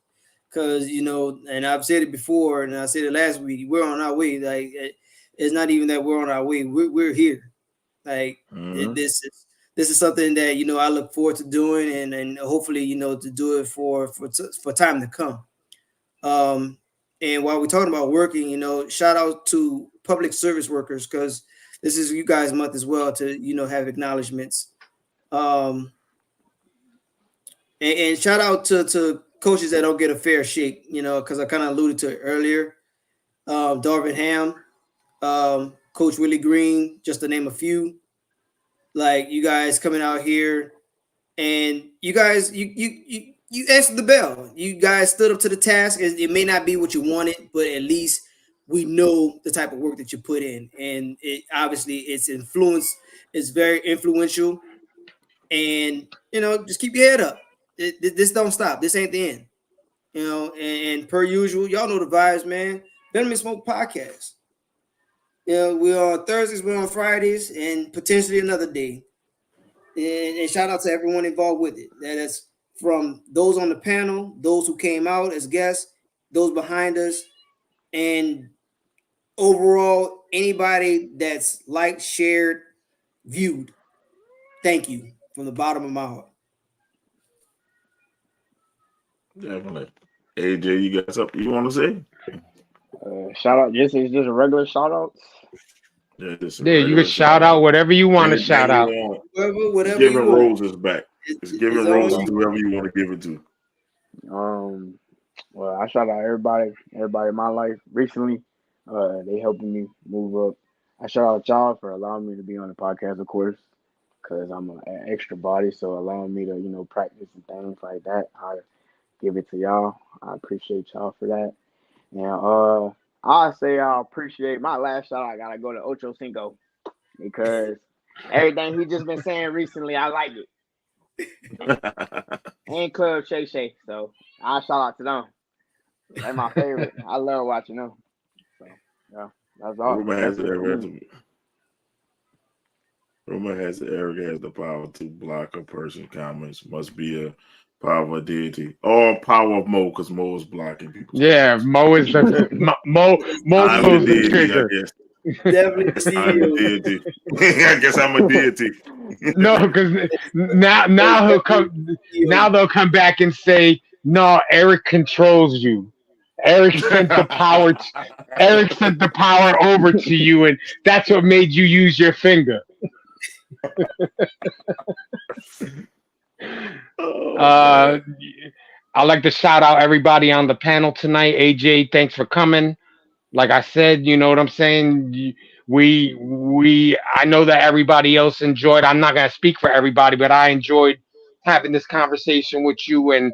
Because and I've said it before, and I said it last week. We're on our way. Like it's not even that we're on our way. We're here. Like this is something that I look forward to doing, and hopefully to do it for time to come. And while we're talking about working, shout out to public service workers, because this is you guys' month as well to have acknowledgments. And shout out to coaches that don't get a fair shake, because I kind of alluded to it earlier. Darvin Ham, Coach Willie Green, just to name a few. Like, you guys coming out here, and you guys, you answered the bell. You guys stood up to the task. It may not be what you wanted, but at least we know the type of work that you put in, and it obviously its influence is very influential. And just keep your head up. This don't stop. This ain't the end. And per usual, y'all know the vibes, man. Venom and Smoke podcast. We're on Thursdays, we're on Fridays, and potentially another day. And shout out to everyone involved with it. That is from those on the panel, those who came out as guests, those behind us, and overall, anybody that's liked, shared, viewed. Thank you from the bottom of my heart. Definitely. AJ, you got something you want to say? Shout out. This is just a regular shout outs. Yeah, you can shout out whatever you want to shout out. Whatever giving you want. roses back. It's giving roses to whoever you want to give it to. Well, I shout out everybody in my life recently. They helping me move up. I shout out y'all for allowing me to be on the podcast, of course, because I'm an extra body, so allowing me to practice and things like that. I give it to y'all. I appreciate y'all for that. And I say I appreciate my last shout out. I gotta go to Ocho Cinco because everything he just been saying recently, I like it. And Club Shay Shay, so I shout out to them. They're my favorite. I love watching them. So yeah, that's all. Rumor has Eric has the power to block a person's comments. Must be a power of a deity or power of Mo, because Mo is blocking people. Yeah, Mo is the Mo pulls the trigger. I guess. Definitely I'm a deity. I guess I'm a deity. No, because now he'll come. Now they'll come back and say, "No, Eric controls you. Eric sent the power. Eric sent the power over to you, and that's what made you use your finger." I'd like to shout out everybody on the panel tonight. AJ, thanks for coming. Like I said, you know what I'm saying? I know that everybody else enjoyed. I'm not gonna speak for everybody, but I enjoyed having this conversation with you and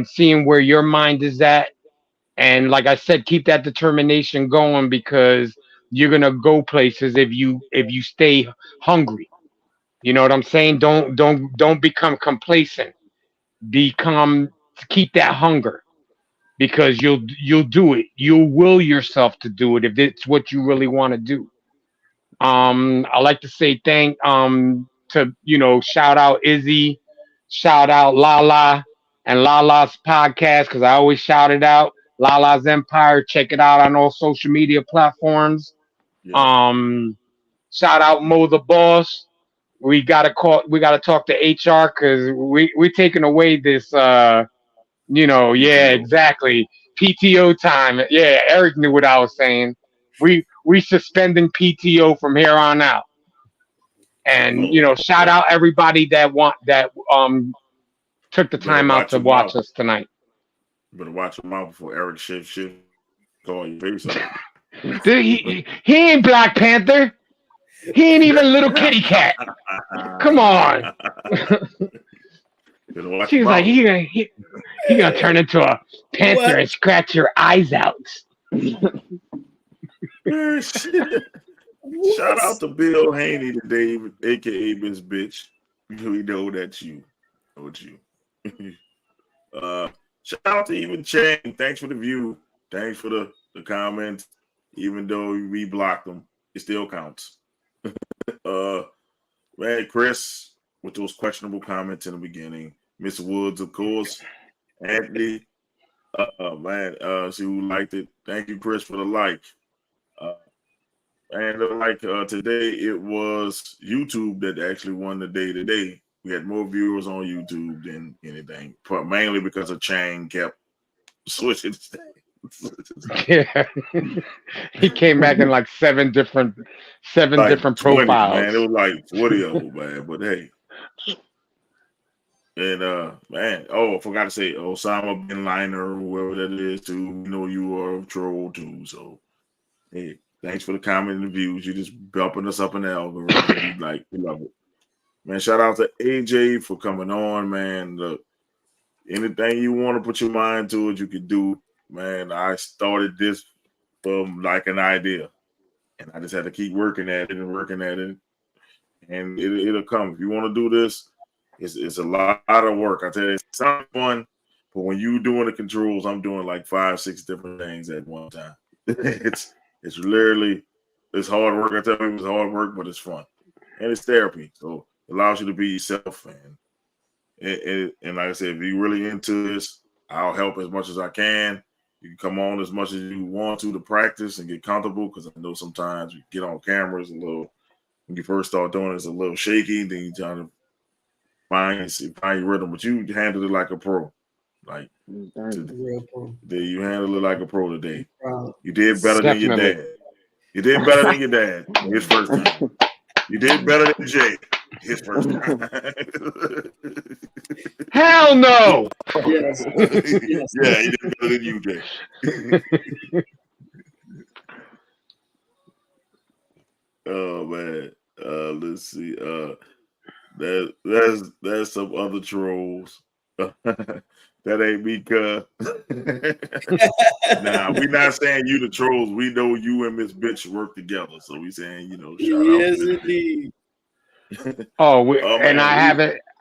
seeing where your mind is at. And like I said, keep that determination going, because you're gonna go places if you stay hungry. You know what I'm saying? Don't become complacent. Keep that hunger, because you'll do it. You'll will yourself to do it if it's what you really want to do. I like to say shout out Izzy, shout out Lala and Lala's podcast, because I always shout it out. Lala's Empire. Check it out on all social media platforms. Yeah. Shout out Mo the Boss. We gotta talk to HR, because we're taking away this exactly. PTO time. Yeah, Eric knew what I was saying. We suspending PTO from here on out. And shout out everybody that took the time out to watch us tonight. You better watch him out before Eric shift call your face up. He ain't Black Panther. He ain't even Little Kitty Cat. Come on. She was like, he gonna turn into a panther and scratch your eyes out. Shout out to Bill Haney today, aka Miss Bitch. We know that you. Shout out to even Chang. Thanks for the view. Thanks for the comments. Even though we blocked them, it still counts. Man, Chris, with those questionable comments in the beginning. Miss Woods, of course. Anthony, see who liked it. Thank you, Chris, for the like. Today, it was YouTube that actually won the day today. We had more viewers on YouTube than anything, mainly because of Chang kept switching Yeah. He came back in like seven different like 20, profiles. man. It was like 40 of them, man. But hey. And man, I forgot to say Osama bin Laden or whoever that is too. You know you are a troll too. So hey, thanks for the comment and the views. You just bumping us up in the algorithm. We love it. Man, shout out to AJ for coming on, man. Look, anything you want to put your mind to it, you can do. Man, I started this from like an idea. And I just had to keep working at it and working at it. And it'll come. If you want to do this, it's a lot of work. I tell you, it sounds fun, but when you doing the controls, I'm doing like 5, 6 different things at one time. it's literally hard work. I tell you, it's hard work, but it's fun. And it's therapy. So it allows you to be yourself. And like I said, if you're really into this, I'll help as much as I can. You can come on as much as you want to practice and get comfortable, because I know sometimes you get on cameras a little, when you first start doing it, it's a little shaky. Then you try to find your rhythm, but you handled it like a pro. Like you handled it like a pro today. You did better than your dad. You did better than your dad his first time. You did better than Jay his first time. Hell no. Yes. Yeah, he did better than you, Jay. Oh man. Let's see. There's some other trolls. That ain't me, cuz. Nah, we not saying you the trolls. We know you and Miss Bitch work together. So we saying, shout out to indeed.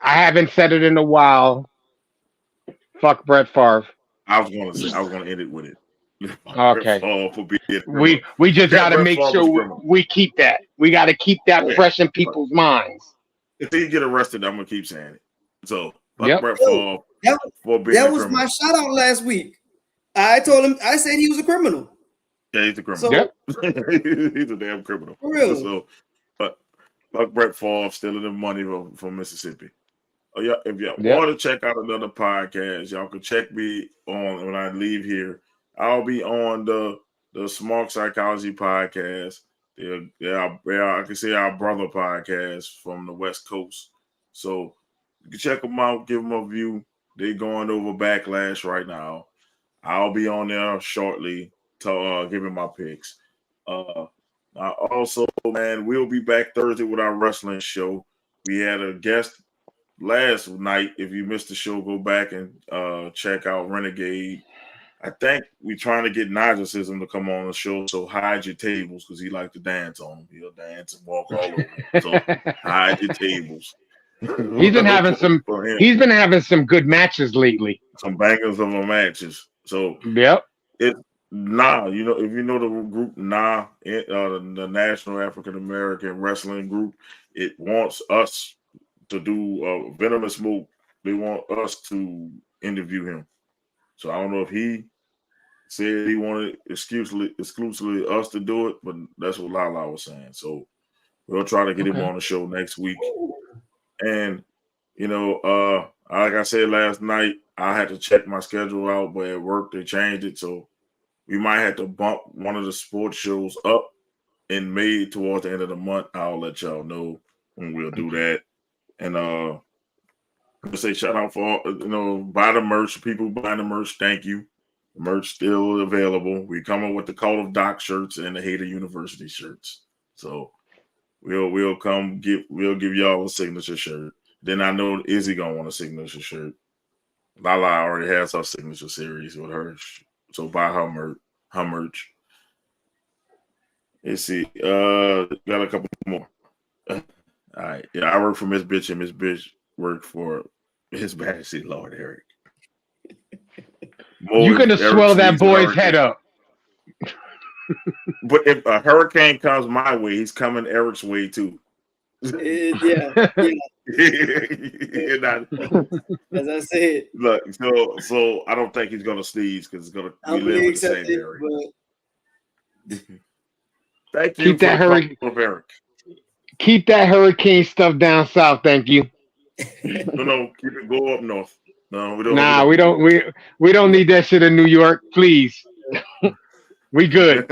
I haven't said it in a while. Fuck Brett Favre. I was gonna end it with it. Okay. For being we just gotta make sure we keep that. We gotta keep that fresh in people's minds. If he get arrested, I'm gonna keep saying it. So yep. Brett Favre for being that was my shout out last week. I told him, I said he was a criminal. Yeah, he's a criminal. So, yep. He's a damn criminal. For real. So, but fuck Brett Favre stealing the money from Mississippi. Oh yeah, if y'all want to check out another podcast, y'all can check me on when I leave here. I'll be on the Smart Psychology podcast. I can say our brother podcast from the West Coast. So you can check them out, give them a view. They're going over Backlash right now. I'll be on there shortly to giving my picks. I also, man, we'll be back Thursday with our wrestling show. We had a guest last night. If you missed the show, go back and check out Renegade. I think we're trying to get Nigelcism to come on the show, so hide your tables, because he like to dance on them. He'll dance and walk all over. So hide your tables. He's been having some good matches lately. Some bangers of matches. So yep. If you know the group the National African American Wrestling Group, it wants us to do Venom and Smoke. They want us to interview him. So I don't know if he said he wanted exclusively us to do it, but that's what Lala was saying. So we'll try to get him on the show next week. And like I said last night, I had to check my schedule out, but at work they changed it, so we might have to bump one of the sports shows up in May towards the end of the month. I'll let y'all know when we'll do that. And say shout out for buy the merch. People buying the merch, thank you. The merch still available. We coming with the Call of Doc shirts and the Hater University shirts. So we'll give y'all a signature shirt. Then I know Izzy gonna want a signature shirt. Lala already has her signature series with her, so buy her merch. Let's see. Got a couple more. All right. Yeah, I work for Miss Bitch, and Miss Bitch worked for His Majesty Lord Eric. You could have swelled that boy's head up. But if a hurricane comes my way, he's coming Eric's way too. Yeah. As I said. Look, so I don't think he's gonna sneeze because it's gonna be live in the same area. Thank you. Keep that hurricane stuff down south. Thank you. No, keep it go up north. No, we don't. Nah, we don't need that shit in New York, please. We good.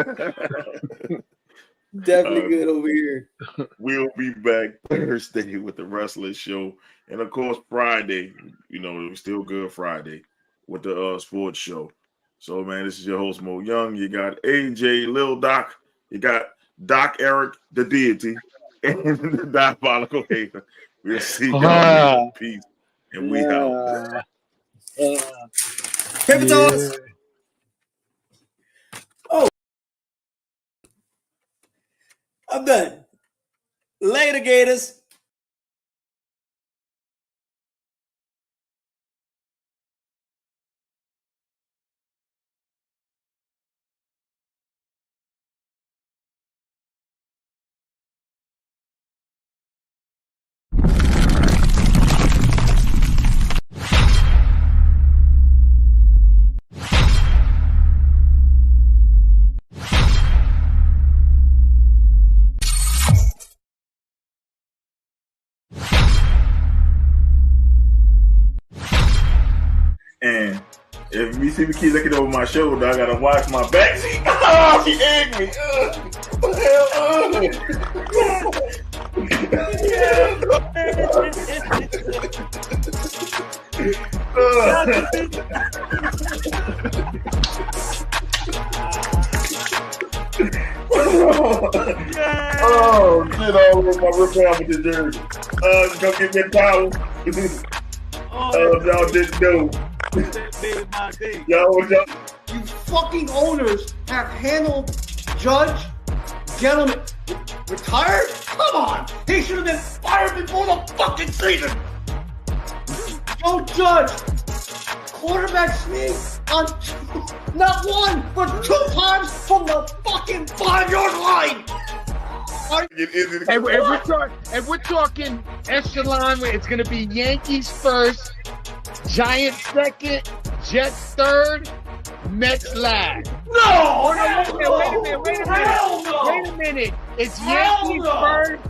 Definitely good over here. We'll be back Thursday with the Wrestling Show. And of course, Friday, you know, it's still good Friday with the sports show. So, man, this is your host, Mo Young. You got AJ, Lil Doc. You got Doc Eric, the deity, and the Diabolical Hater. We'll see y'all in peace. And we out. Paper toss. Oh. I'm done. Later, Gators. And if you see me keep looking over my shoulder, I gotta watch my back. See, oh, she egged me. Oh, shit all over my rip with the jersey. Go get me a towel. Y'all didn't know. Y'all. You fucking owners have handled Judge, Gentleman, retired? Come on! He should have been fired before the fucking season! Joe Judge, quarterback sneak on not one, but 2 times from the fucking 5-yard line! And we're talking echelon, it's going to be Yankees first, Giants second, Jets third, Mets last. No! Wait a minute. It's Yankees first.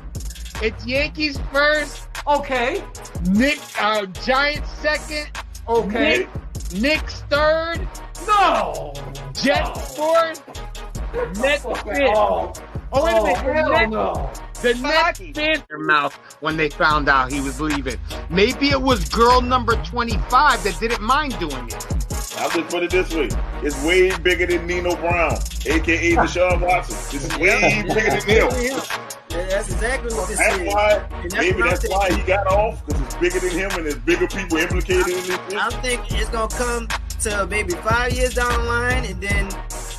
It's Yankees first. Okay. Giants second. Okay. Knicks third. No! Jets fourth. Mets fifth. Oh, wait a minute. The Nets spit their mouth when they found out he was leaving. Maybe it was girl number 25 that didn't mind doing it. I'll just put it this way. It's way bigger than Nino Brown, a.k.a. Deshaun Watson. This is way bigger than him. Yeah, that's exactly what this That's is. why, maybe what that's why he got off, because it's bigger than him and there's bigger people implicated in this. I think it's going to come to maybe 5 years down the line, and then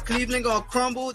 Cleveland going to crumble.